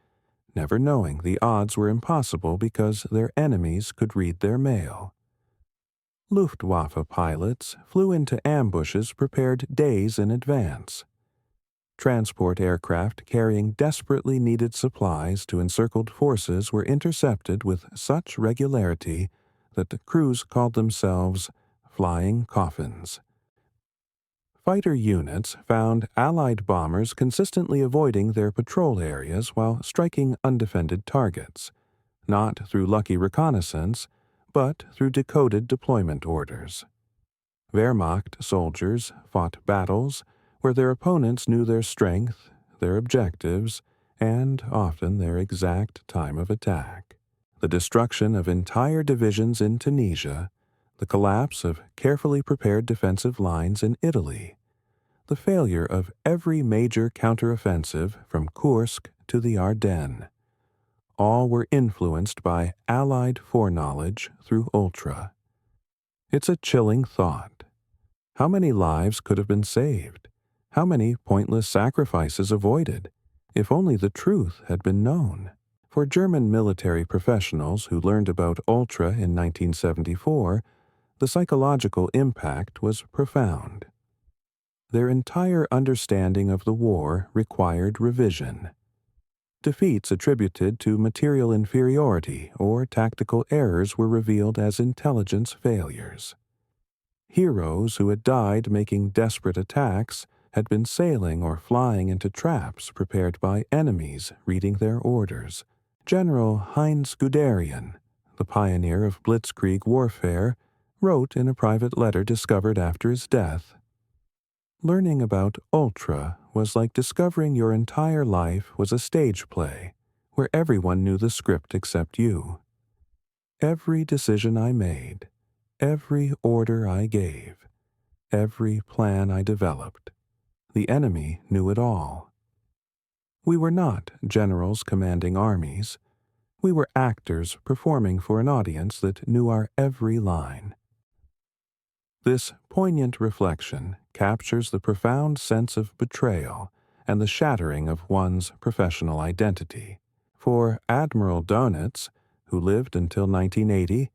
never knowing the odds were impossible because their enemies could read their mail. Luftwaffe pilots flew into ambushes prepared days in advance. Transport aircraft carrying desperately needed supplies to encircled forces were intercepted with such regularity that the crews called themselves flying coffins. Fighter units found Allied bombers consistently avoiding their patrol areas while striking undefended targets, not through lucky reconnaissance, but through decoded deployment orders. Wehrmacht soldiers fought battles where their opponents knew their strength, their objectives, and often their exact time of attack. The destruction of entire divisions in Tunisia, the collapse of carefully prepared defensive lines in Italy, the failure of every major counteroffensive from Kursk to the Ardennes. All were influenced by Allied foreknowledge through Ultra. It's a chilling thought. How many lives could have been saved? How many pointless sacrifices avoided, if only the truth had been known? For German military professionals who learned about Ultra in 1974, the psychological impact was profound. Their entire understanding of the war required revision. Defeats attributed to material inferiority or tactical errors were revealed as intelligence failures. Heroes who had died making desperate attacks had been sailing or flying into traps prepared by enemies reading their orders. General Heinz Guderian, the pioneer of blitzkrieg warfare, wrote in a private letter discovered after his death, "Learning about Ultra was like discovering your entire life was a stage play where everyone knew the script except you. Every decision I made, every order I gave, every plan I developed, the enemy knew it all. We were not generals commanding armies. We were actors performing for an audience that knew our every line." This poignant reflection captures the profound sense of betrayal and the shattering of one's professional identity. For Admiral Dönitz, who lived until 1980,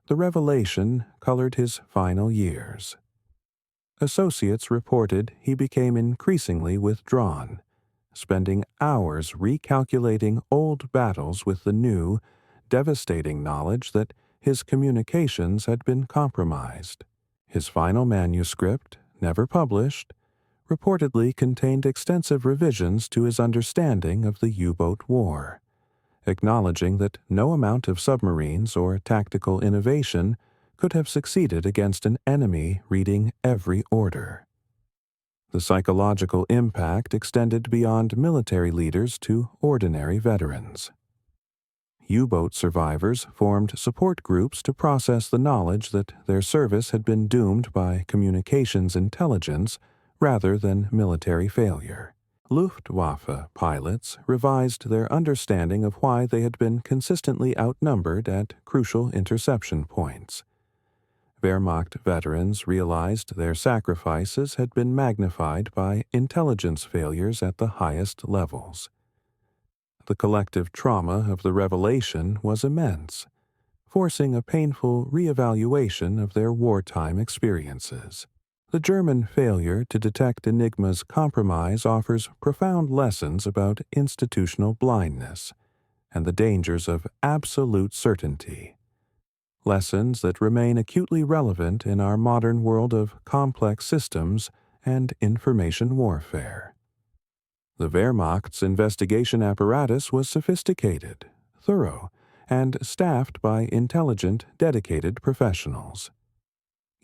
the revelation colored his final years. Associates reported he became increasingly withdrawn, spending hours recalculating old battles with the new, devastating knowledge that his communications had been compromised. His final manuscript, never published, reportedly contained extensive revisions to his understanding of the U-boat war, acknowledging that no amount of submarines or tactical innovation could have succeeded against an enemy reading every order. The psychological impact extended beyond military leaders to ordinary veterans. U-boat survivors formed support groups to process the knowledge that their service had been doomed by communications intelligence rather than military failure. Luftwaffe pilots revised their understanding of why they had been consistently outnumbered at crucial interception points. Wehrmacht veterans realized their sacrifices had been magnified by intelligence failures at the highest levels. The collective trauma of the revelation was immense, forcing a painful reevaluation of their wartime experiences. The German failure to detect Enigma's compromise offers profound lessons about institutional blindness and the dangers of absolute certainty. Lessons that remain acutely relevant in our modern world of complex systems and information warfare. The Wehrmacht's investigation apparatus was sophisticated, thorough, and staffed by intelligent, dedicated professionals.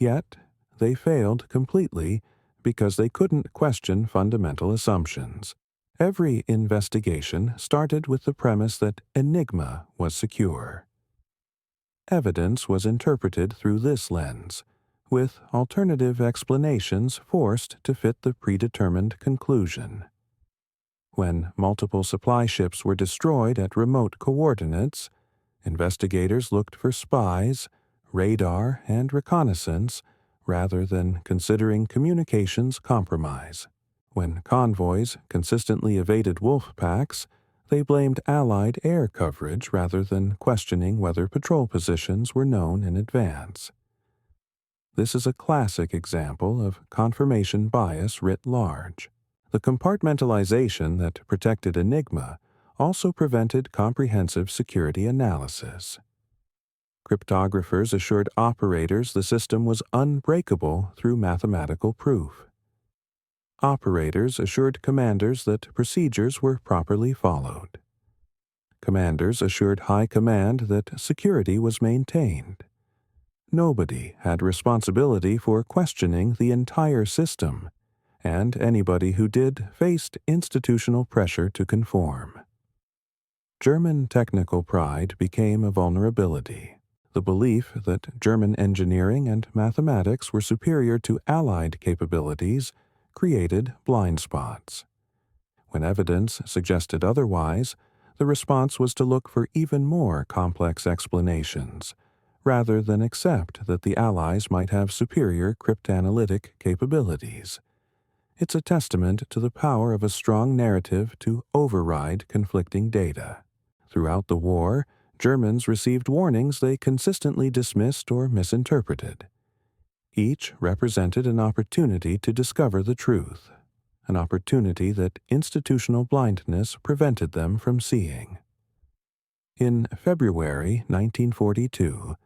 Yet, they failed completely because they couldn't question fundamental assumptions. Every investigation started with the premise that Enigma was secure. Evidence was interpreted through this lens, with alternative explanations forced to fit the predetermined conclusion. When multiple supply ships were destroyed at remote coordinates, investigators looked for spies, radar, and reconnaissance rather than considering communications compromise. When convoys consistently evaded wolf packs, they blamed Allied air coverage rather than questioning whether patrol positions were known in advance. This is a classic example of confirmation bias writ large. The compartmentalization that protected Enigma also prevented comprehensive security analysis. Cryptographers assured operators the system was unbreakable through mathematical proof. Operators assured commanders that procedures were properly followed. Commanders assured High Command that security was maintained. Nobody had responsibility for questioning the entire system, and anybody who did faced institutional pressure to conform. German technical pride became a vulnerability. The belief that German engineering and mathematics were superior to Allied capabilities created blind spots. When evidence suggested otherwise, the response was to look for even more complex explanations, rather than accept that the Allies might have superior cryptanalytic capabilities. It's a testament to the power of a strong narrative to override conflicting data. Throughout the war, Germans received warnings they consistently dismissed or misinterpreted. Each represented an opportunity to discover the truth, an opportunity that institutional blindness prevented them from seeing. In February 1942,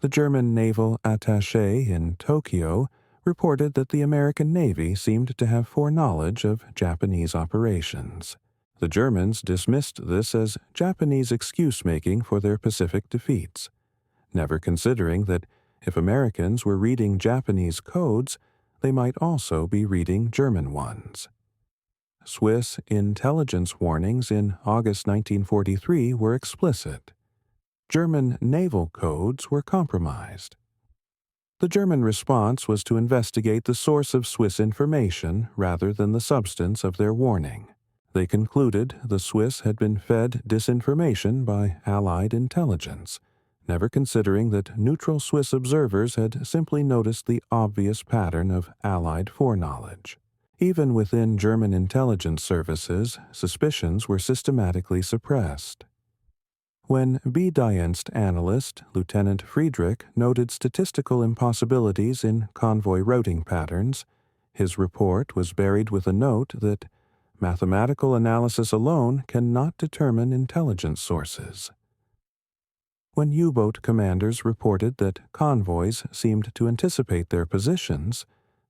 the German naval attaché in Tokyo reported that the American Navy seemed to have foreknowledge of Japanese operations. The Germans dismissed this as Japanese excuse-making for their Pacific defeats, never considering that if Americans were reading Japanese codes, they might also be reading German ones. Swiss intelligence warnings in August 1943 were explicit. German naval codes were compromised. The German response was to investigate the source of Swiss information rather than the substance of their warning. They concluded the Swiss had been fed disinformation by Allied intelligence, never considering that neutral Swiss observers had simply noticed the obvious pattern of Allied foreknowledge. Even within German intelligence services, suspicions were systematically suppressed. When B-Dienst analyst Lieutenant Friedrich noted statistical impossibilities in convoy routing patterns, his report was buried with a note that mathematical analysis alone cannot determine intelligence sources. When U-boat commanders reported that convoys seemed to anticipate their positions,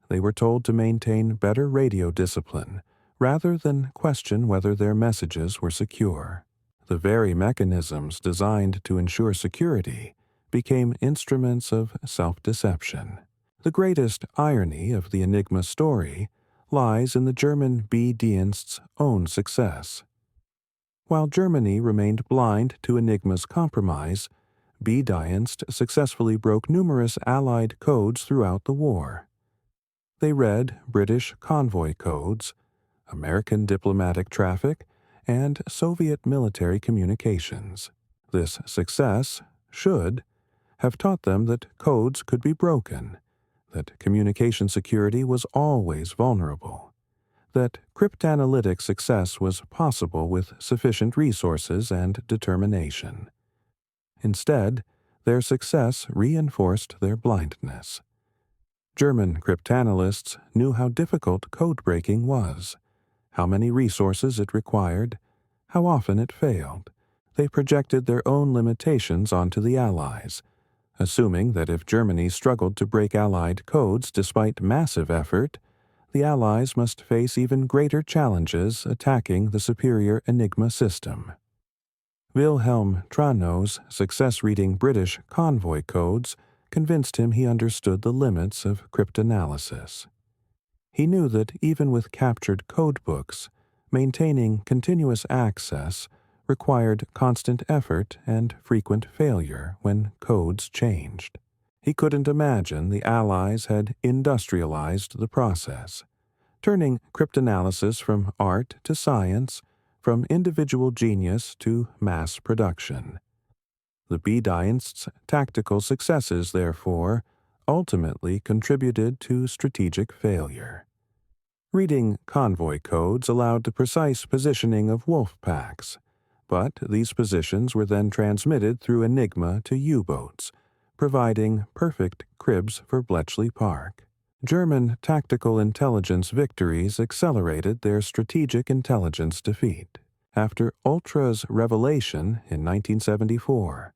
they were told to maintain better radio discipline rather than question whether their messages were secure. The very mechanisms designed to ensure security became instruments of self-deception. The greatest irony of the Enigma story lies in the German B-Dienst's own success. While Germany remained blind to Enigma's compromise, B-Dienst successfully broke numerous Allied codes throughout the war. They read British convoy codes, American diplomatic traffic, and Soviet military communications. This success should have taught them that codes could be broken, that communication security was always vulnerable, that cryptanalytic success was possible with sufficient resources and determination. Instead, their success reinforced their blindness. German cryptanalysts knew how difficult code-breaking was, how many resources it required, how often it failed. They projected their own limitations onto the Allies, assuming that if Germany struggled to break Allied codes despite massive effort, the Allies must face even greater challenges attacking the superior Enigma system. Wilhelm Trano's success reading British convoy codes convinced him he understood the limits of cryptanalysis. He knew that even with captured codebooks, maintaining continuous access required constant effort and frequent failure when codes changed. He couldn't imagine the Allies had industrialized the process, turning cryptanalysis from art to science, from individual genius to mass production. The Bedienst's tactical successes, therefore, ultimately contributed to strategic failure. Reading convoy codes allowed the precise positioning of wolf packs, but these positions were then transmitted through Enigma to U-boats, providing perfect cribs for Bletchley Park. German tactical intelligence victories accelerated their strategic intelligence defeat. After Ultra's revelation in 1974,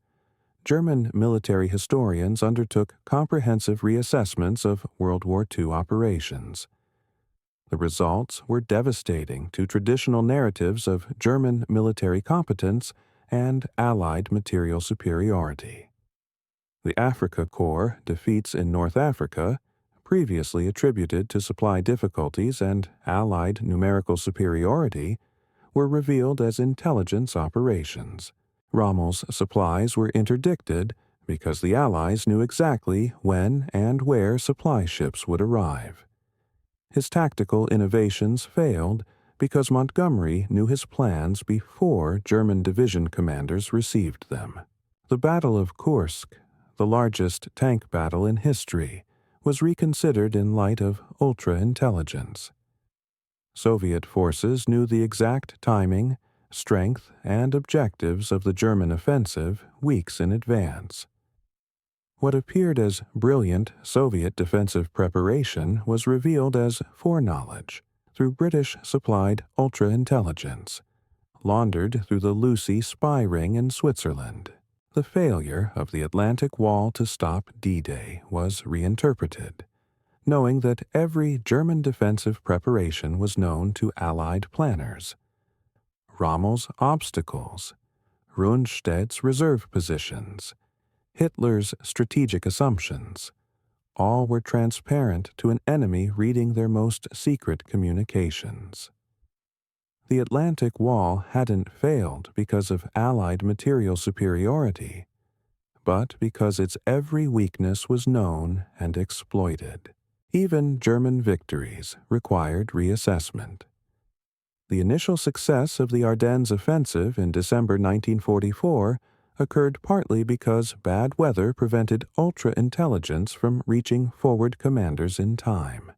German military historians undertook comprehensive reassessments of World War II operations. The results were devastating to traditional narratives of German military competence and Allied material superiority. The Africa Corps defeats in North Africa, previously attributed to supply difficulties and Allied numerical superiority, were revealed as intelligence operations. Rommel's supplies were interdicted because the Allies knew exactly when and where supply ships would arrive. His tactical innovations failed because Montgomery knew his plans before German division commanders received them. The Battle of Kursk, the largest tank battle in history, was reconsidered in light of ultra-intelligence. Soviet forces knew the exact timing, strength, and objectives of the German offensive weeks in advance. What appeared as brilliant Soviet defensive preparation was revealed as foreknowledge through British-supplied ultra-intelligence, laundered through the Lucy spy ring in Switzerland. The failure of the Atlantic Wall to stop D-Day was reinterpreted, knowing that every German defensive preparation was known to Allied planners. Rommel's obstacles, Rundstedt's reserve positions, Hitler's strategic assumptions, all were transparent to an enemy reading their most secret communications. The Atlantic Wall hadn't failed because of Allied material superiority, but because its every weakness was known and exploited. Even German victories required reassessment. The initial success of the Ardennes offensive in December 1944 occurred partly because bad weather prevented ultra-intelligence from reaching forward commanders in time.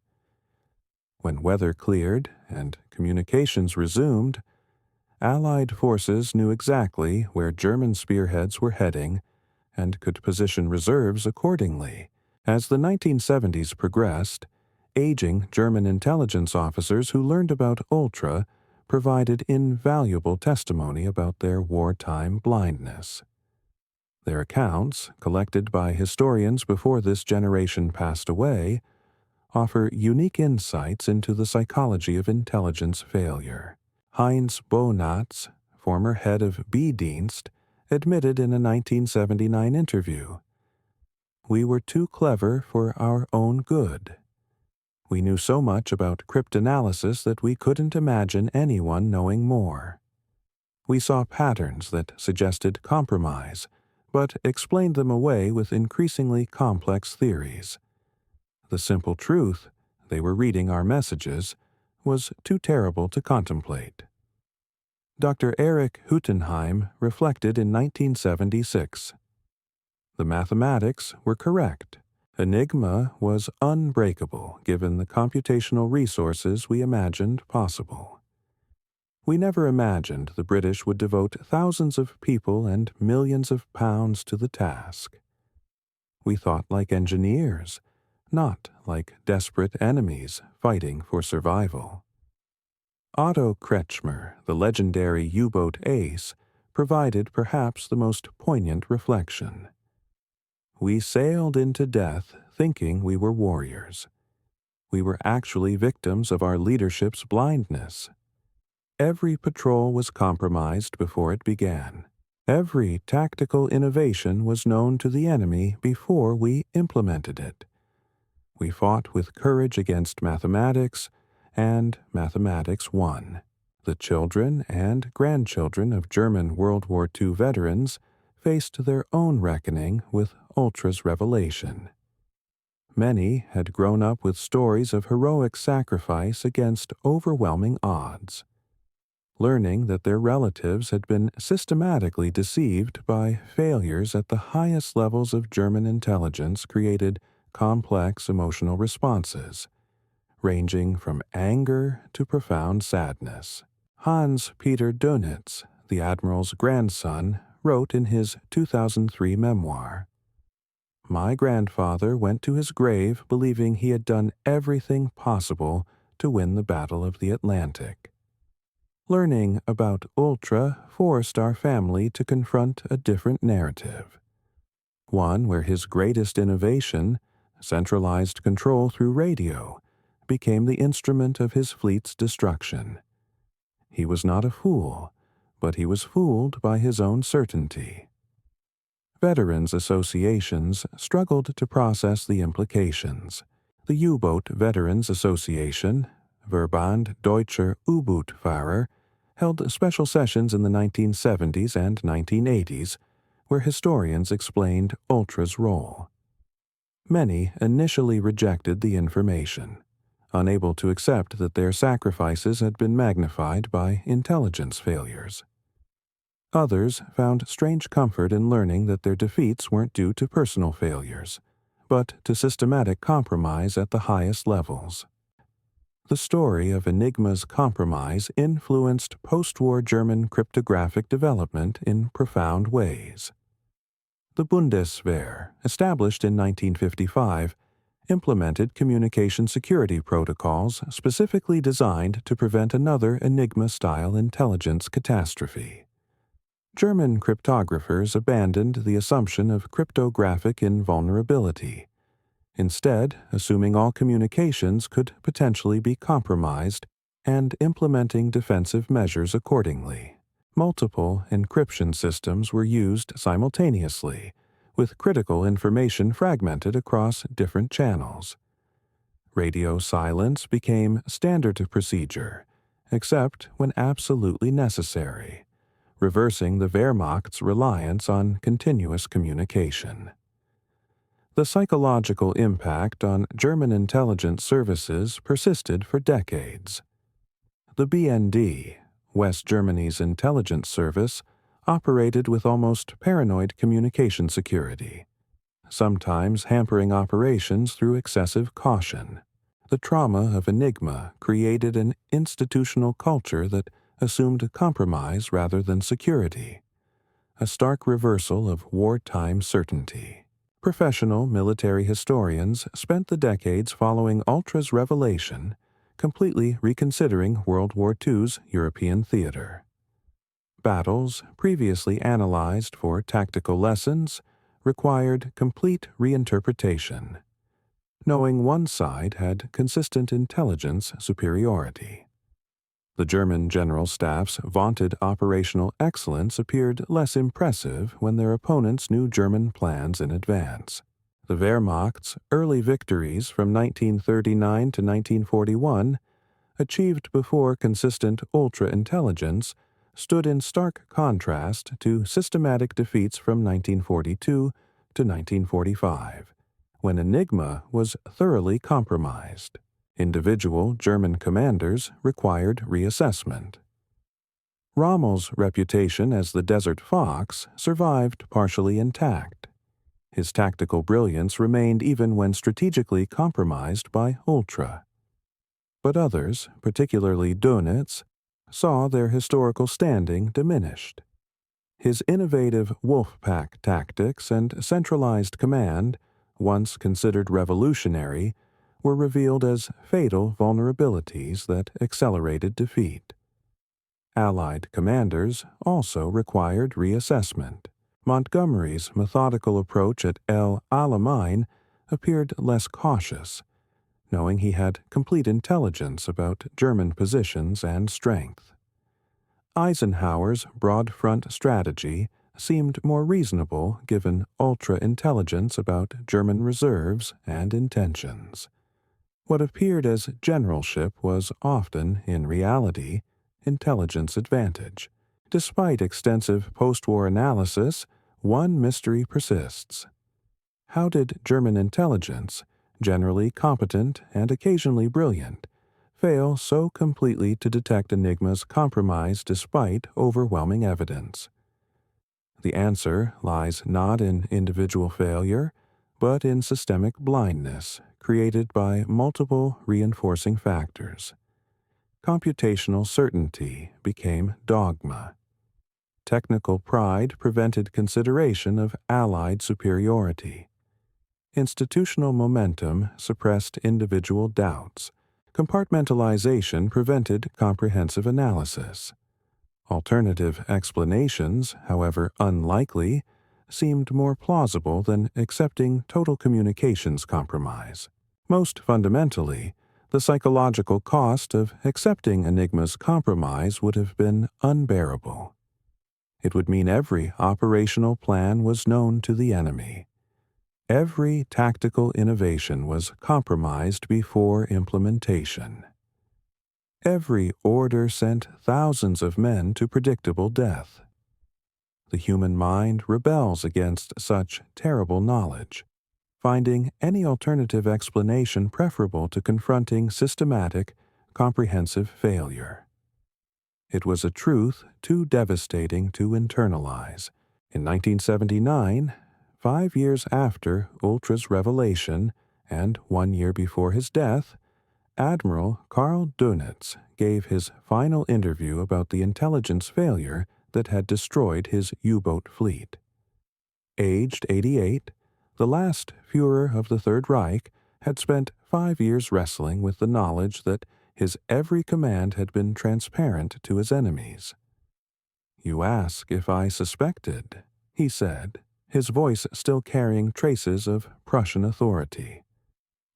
When weather cleared and communications resumed, Allied forces knew exactly where German spearheads were heading and could position reserves accordingly. As the 1970s progressed, aging German intelligence officers who learned about Ultra provided invaluable testimony about their wartime blindness. Their accounts, collected by historians before this generation passed away, offer unique insights into the psychology of intelligence failure. Heinz Bonatz, former head of B-Dienst, admitted in a 1979 interview, "We were too clever for our own good. We knew so much about cryptanalysis that we couldn't imagine anyone knowing more. We saw patterns that suggested compromise, but explained them away with increasingly complex theories. The simple truth, they were reading our messages, was too terrible to contemplate." Dr. Erich Huttenheim reflected in 1976. The mathematics were correct. Enigma was unbreakable given the computational resources we imagined possible. We never imagined the British would devote thousands of people and millions of pounds to the task. We thought like engineers, not like desperate enemies fighting for survival. Otto Kretschmer, the legendary U-boat ace, provided perhaps the most poignant reflection. We sailed into death thinking we were warriors. We were actually victims of our leadership's blindness. Every patrol was compromised before it began. Every tactical innovation was known to the enemy before we implemented it. We fought with courage against mathematics, and mathematics won. The children and grandchildren of German World War II veterans faced their own reckoning with Ultra's revelation. Many had grown up with stories of heroic sacrifice against overwhelming odds. Learning that their relatives had been systematically deceived by failures at the highest levels of German intelligence created complex emotional responses, ranging from anger to profound sadness. Hans-Peter Dönitz, the Admiral's grandson, wrote in his 2003 memoir, "My grandfather went to his grave believing he had done everything possible to win the Battle of the Atlantic." Learning about Ultra forced our family to confront a different narrative, one where his greatest innovation, centralized control through radio, became the instrument of his fleet's destruction. He was not a fool, but he was fooled by his own certainty. Veterans associations struggled to process the implications. The U-Boat Veterans Association, Verband Deutscher U-Boot-Fahrer, held special sessions in the 1970s and 1980s where historians explained Ultra's role. Many initially rejected the information, unable to accept that their sacrifices had been magnified by intelligence failures. Others found strange comfort in learning that their defeats weren't due to personal failures, but to systematic compromise at the highest levels. The story of Enigma's compromise influenced post-war German cryptographic development in profound ways. The Bundeswehr, established in 1955, implemented communication security protocols specifically designed to prevent another Enigma-style intelligence catastrophe. German cryptographers abandoned the assumption of cryptographic invulnerability, instead assuming all communications could potentially be compromised and implementing defensive measures accordingly. Multiple encryption systems were used simultaneously, with critical information fragmented across different channels. Radio silence became standard procedure, except when absolutely necessary, reversing the Wehrmacht's reliance on continuous communication. The psychological impact on German intelligence services persisted for decades. The BND, West Germany's intelligence service, operated with almost paranoid communication security, sometimes hampering operations through excessive caution. The trauma of Enigma created an institutional culture that assumed compromise rather than security, a stark reversal of wartime certainty. Professional military historians spent the decades following Ultra's revelation completely reconsidering World War II's European theater. Battles, previously analyzed for tactical lessons, required complete reinterpretation, knowing one side had consistent intelligence superiority. The German General Staff's vaunted operational excellence appeared less impressive when their opponents knew German plans in advance. The Wehrmacht's early victories from 1939 to 1941, achieved before consistent ultra-intelligence, stood in stark contrast to systematic defeats from 1942 to 1945, when Enigma was thoroughly compromised. Individual German commanders required reassessment. Rommel's reputation as the Desert Fox survived partially intact. His tactical brilliance remained even when strategically compromised by Ultra. But others, particularly Dönitz, saw their historical standing diminished. His innovative wolf pack tactics and centralized command, once considered revolutionary, were revealed as fatal vulnerabilities that accelerated defeat. Allied commanders also required reassessment. Montgomery's methodical approach at El Alamein appeared less cautious, knowing he had complete intelligence about German positions and strength. Eisenhower's broad front strategy, seemed more reasonable given ultra-intelligence about German reserves and intentions. What appeared as generalship was often, in reality, intelligence advantage. Despite extensive post-war analysis, one mystery persists. How did German intelligence, generally competent and occasionally brilliant, fail so completely to detect Enigma's compromise despite overwhelming evidence? The answer lies not in individual failure, but in systemic blindness created by multiple reinforcing factors. Computational certainty became dogma. Technical pride prevented consideration of Allied superiority. Institutional momentum suppressed individual doubts. Compartmentalization prevented comprehensive analysis. Alternative explanations, however unlikely, seemed more plausible than accepting total communications compromise. Most fundamentally, the psychological cost of accepting Enigma's compromise would have been unbearable. It would mean every operational plan was known to the enemy. Every tactical innovation was compromised before implementation. Every order sent thousands of men to predictable death. The human mind rebels against such terrible knowledge, finding any alternative explanation preferable to confronting systematic, comprehensive failure. It was a truth too devastating to internalize. In 1979, 5 years after Ultra's revelation and 1 year before his death, Admiral Karl Dönitz gave his final interview about the intelligence failure that had destroyed his U-boat fleet. Aged 88, the last Führer of the Third Reich had spent 5 years wrestling with the knowledge that his every command had been transparent to his enemies. "You ask if I suspected," he said, his voice still carrying traces of Prussian authority.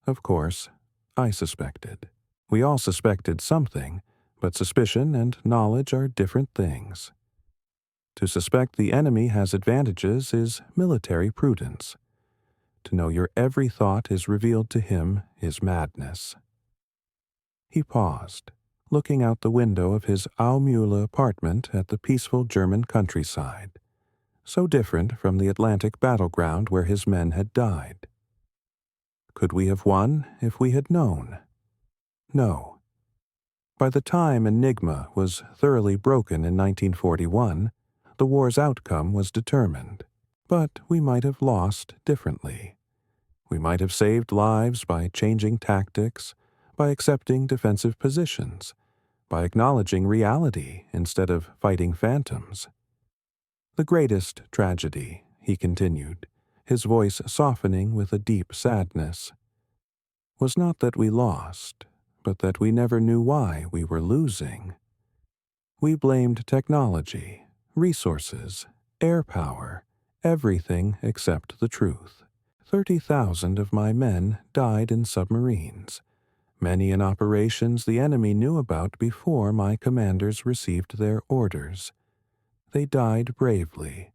Of course, I suspected. We all suspected something, but suspicion and knowledge are different things. To suspect the enemy has advantages is military prudence. To know your every thought is revealed to him is madness. He paused, looking out the window of his Aumühle apartment at the peaceful German countryside, so different from the Atlantic battleground where his men had died. Could we have won if we had known? No. By the time Enigma was thoroughly broken in 1941, the war's outcome was determined. But we might have lost differently. We might have saved lives by changing tactics, by accepting defensive positions, by acknowledging reality instead of fighting phantoms. The greatest tragedy, he continued, his voice softening with a deep sadness, was not that we lost, but that we never knew why we were losing. We blamed technology, resources, air power, everything except the truth. 30,000 of my men died in submarines, many in operations the enemy knew about before my commanders received their orders. They died bravely,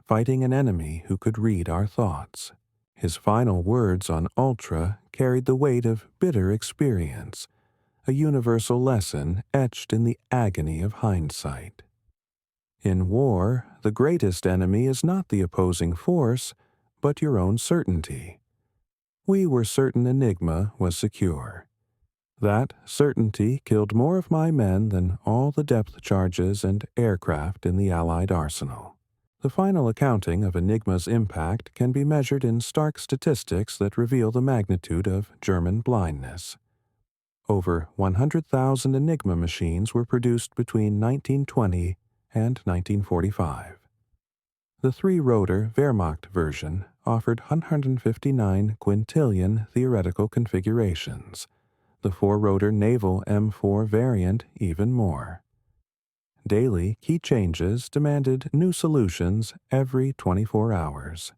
fighting an enemy who could read our thoughts. His final words on Ultra carried the weight of bitter experience, a universal lesson etched in the agony of hindsight. In war, the greatest enemy is not the opposing force, but your own certainty. We were certain Enigma was secure. That certainty killed more of my men than all the depth charges and aircraft in the Allied arsenal. The final accounting of Enigma's impact can be measured in stark statistics that reveal the magnitude of German blindness. Over 100,000 Enigma machines were produced between 1920 and 1945. The three-rotor Wehrmacht version offered 159 quintillion theoretical configurations, the four-rotor naval M4 variant even more. Daily key changes demanded new solutions every 24 hours.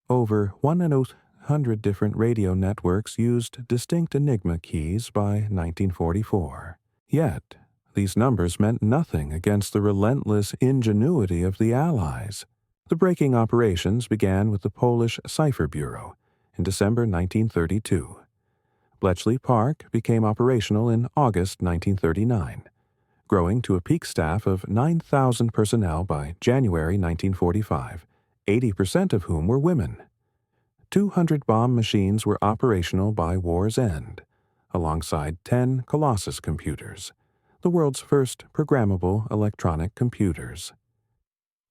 Over 100 different radio networks used distinct Enigma keys by 1944. Yet, These numbers meant nothing against the relentless ingenuity of the Allies. The breaking operations began with the Polish Cipher Bureau in December 1932. Bletchley Park became operational in August 1939, growing to a peak staff of 9,000 personnel by January 1945, 80% of whom were women. 200 bomb machines were operational by war's end, alongside 10 Colossus computers, the world's first programmable electronic computers.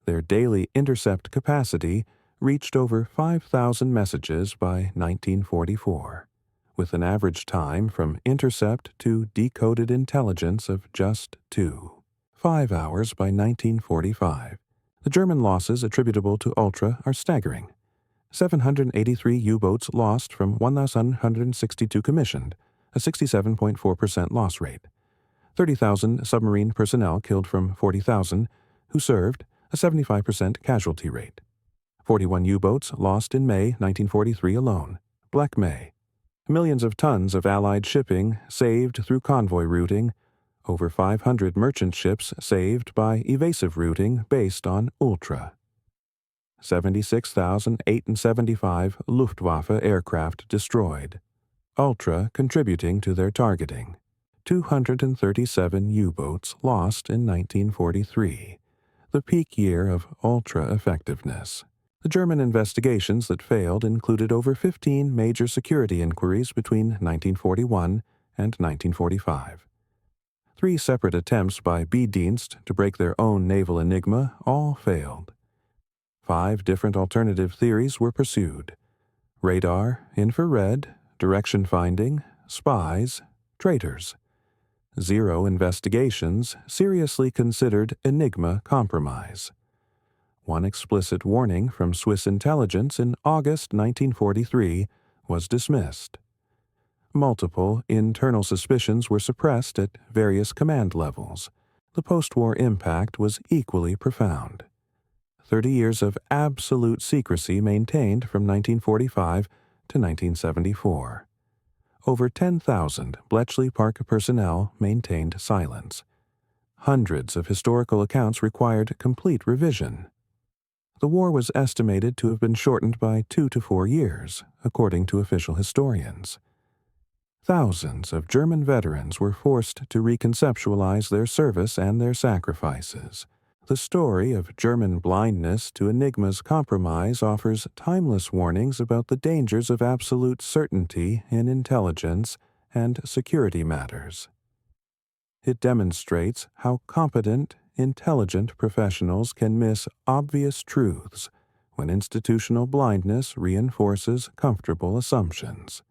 Their daily intercept capacity reached over 5,000 messages by 1944, with an average time from intercept to decoded intelligence of just 5 hours by 1945. The German losses attributable to Ultra are staggering. 783 U-boats lost from 1,162 commissioned, a 67.4% loss rate. 30,000 submarine personnel killed from 40,000 who served, a 75% casualty rate. 41 U-boats lost in May 1943 alone, Black May. Millions of tons of Allied shipping saved through convoy routing, over 500 merchant ships saved by evasive routing based on Ultra. 76,875 Luftwaffe aircraft destroyed, Ultra contributing to their targeting. 237 U-boats lost in 1943, the peak year of Ultra effectiveness. The German investigations that failed included over 15 major security inquiries between 1941 and 1945. 3 separate attempts by B-Dienst to break their own naval Enigma all failed. 5 different alternative theories were pursued: radar, infrared, direction finding, spies, traitors. 0 investigations seriously considered Enigma compromise. 1 explicit warning from Swiss intelligence in August 1943 was dismissed. Multiple internal suspicions were suppressed at various command levels. The post-war impact was equally profound. 30 years of absolute secrecy maintained from 1945 to 1974. Over 10,000 Bletchley Park personnel maintained silence. Hundreds of historical accounts required complete revision. The war was estimated to have been shortened by 2 to 4 years, according to official historians. Thousands of German veterans were forced to reconceptualize their service and their sacrifices. The story of German blindness to Enigma's compromise offers timeless warnings about the dangers of absolute certainty in intelligence and security matters. It demonstrates how competent, intelligent professionals can miss obvious truths when institutional blindness reinforces comfortable assumptions.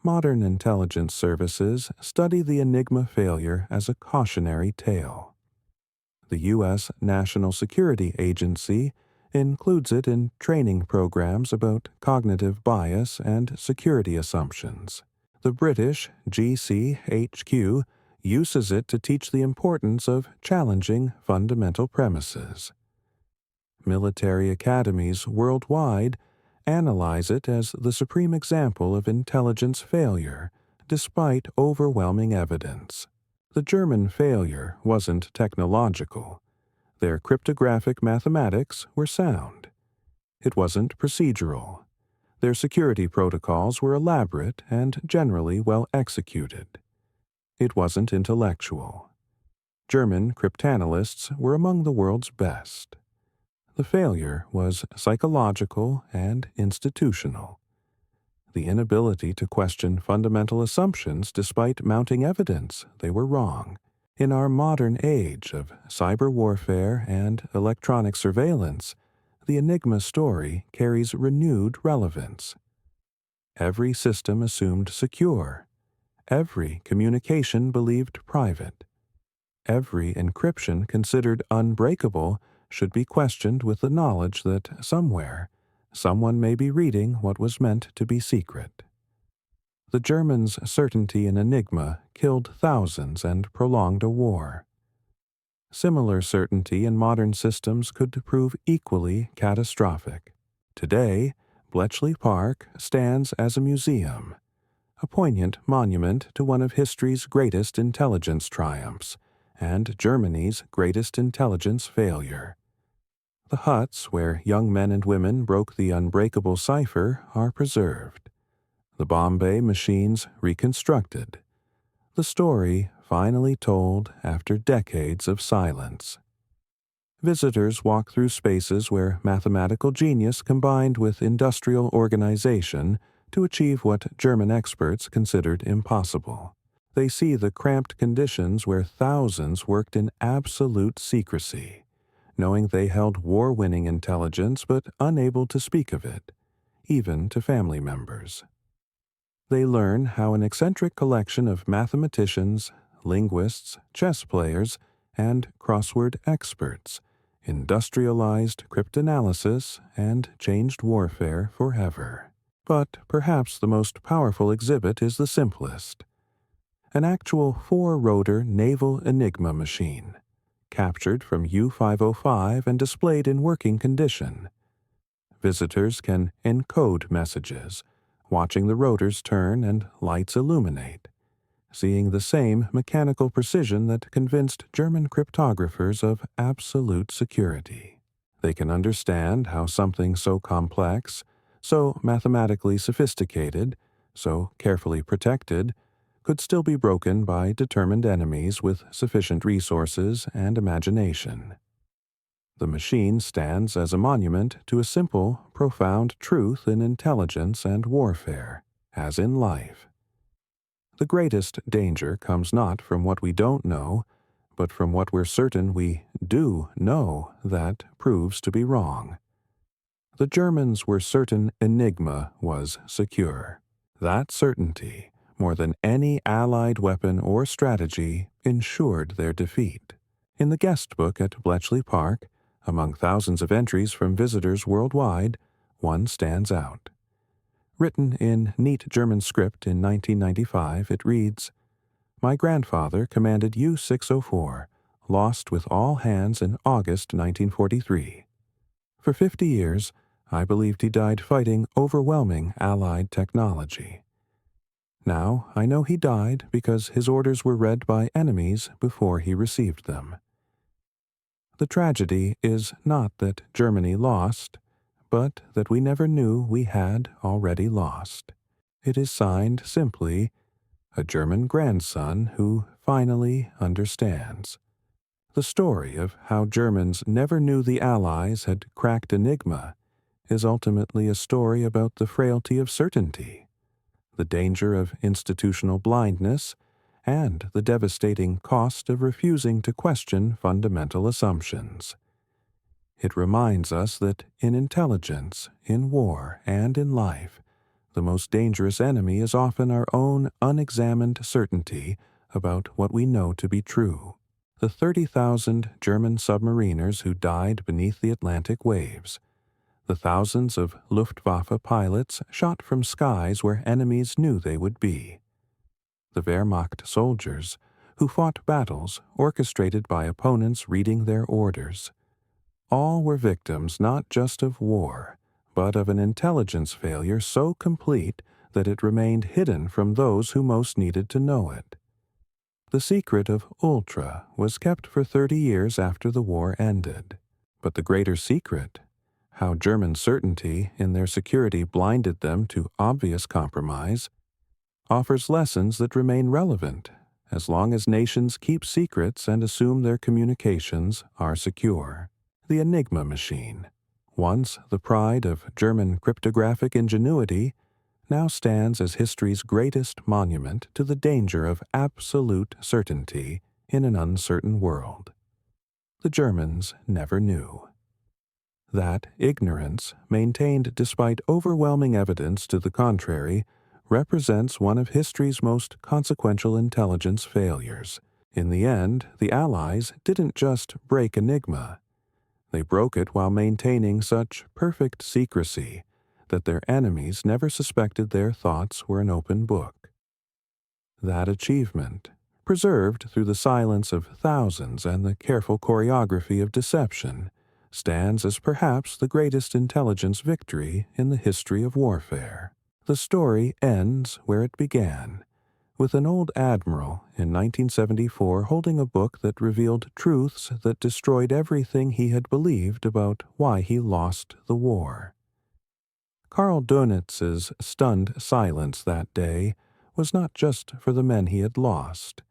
Modern intelligence services study the Enigma failure as a cautionary tale. The U.S. National Security Agency includes it in training programs about cognitive bias and security assumptions. The British GCHQ uses it to teach the importance of challenging fundamental premises. Military academies worldwide analyze it as the supreme example of intelligence failure, despite overwhelming evidence. The German failure wasn't technological. Their cryptographic mathematics were sound. It wasn't procedural. Their security protocols were elaborate and generally well executed. It wasn't intellectual. German cryptanalysts were among the world's best. The failure was psychological and institutional. The inability to question fundamental assumptions despite mounting evidence they were wrong. In our modern age of cyber warfare and electronic surveillance, the Enigma story carries renewed relevance. Every system assumed secure. Every communication believed private. Every encryption considered unbreakable should be questioned with the knowledge that somewhere, someone may be reading what was meant to be secret. The Germans' certainty in Enigma killed thousands and prolonged a war. Similar certainty in modern systems could prove equally catastrophic. Today, Bletchley Park stands as a museum, a poignant monument to one of history's greatest intelligence triumphs, and Germany's greatest intelligence failure. The huts where young men and women broke the unbreakable cipher are preserved. The Bombay machines reconstructed. The story finally told after decades of silence. Visitors walk through spaces where mathematical genius combined with industrial organization to achieve what German experts considered impossible. They see the cramped conditions where thousands worked in absolute secrecy, knowing they held war-winning intelligence but unable to speak of it, even to family members. They learn how an eccentric collection of mathematicians, linguists, chess players, and crossword experts industrialized cryptanalysis and changed warfare forever. But perhaps the most powerful exhibit is the simplest. An actual four-rotor naval Enigma machine, captured from U-505 and displayed in working condition. Visitors can encode messages, watching the rotors turn and lights illuminate, seeing the same mechanical precision that convinced German cryptographers of absolute security. They can understand how something so complex, so mathematically sophisticated, so carefully protected, could still be broken by determined enemies with sufficient resources and imagination. The machine stands as a monument to a simple, profound truth in intelligence and warfare, as in life. The greatest danger comes not from what we don't know, but from what we're certain we do know that proves to be wrong. The Germans were certain Enigma was secure. That certainty, more than any Allied weapon or strategy, ensured their defeat. In the guest book at Bletchley Park, among thousands of entries from visitors worldwide, one stands out. Written in neat German script in 1995, it reads, "My grandfather commanded U-604, lost with all hands in August 1943. For 50 years, I believed he died fighting overwhelming Allied technology. Now I know he died because his orders were read by enemies before he received them." The tragedy is not that Germany lost, but that we never knew we had already lost. It is signed simply, "A German grandson who finally understands." The story of how Germans never knew the Allies had cracked Enigma is ultimately a story about the frailty of certainty, the danger of institutional blindness, and the devastating cost of refusing to question fundamental assumptions. It reminds us that in intelligence, in war, and in life, the most dangerous enemy is often our own unexamined certainty about what we know to be true. The 30,000 German submariners who died beneath the Atlantic waves, the thousands of Luftwaffe pilots shot from skies where enemies knew they would be, the Wehrmacht soldiers who fought battles orchestrated by opponents reading their orders. All were victims not just of war, but of an intelligence failure so complete that it remained hidden from those who most needed to know it. The secret of Ultra was kept for 30 years after the war ended. But the greater secret, how German certainty in their security blinded them to obvious compromise, offers lessons that remain relevant as long as nations keep secrets and assume their communications are secure. The Enigma machine, once the pride of German cryptographic ingenuity, now stands as history's greatest monument to the danger of absolute certainty in an uncertain world. The Germans never knew. That ignorance, maintained despite overwhelming evidence to the contrary, represents one of history's most consequential intelligence failures. In the end, the Allies didn't just break Enigma. They broke it while maintaining such perfect secrecy that their enemies never suspected their thoughts were an open book. That achievement, preserved through the silence of thousands and the careful choreography of deception, stands as perhaps the greatest intelligence victory in the history of warfare. The story ends where it began, with an old admiral in 1974 holding a book that revealed truths that destroyed everything he had believed about why he lost the war. Karl Dönitz's stunned silence that day was not just for the men he had lost,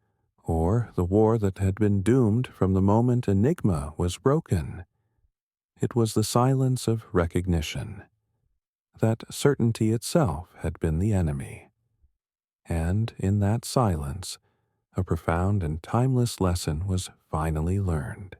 or the war that had been doomed from the moment Enigma was broken. It was the silence of recognition, that certainty itself had been the enemy. And in that silence, a profound and timeless lesson was finally learned.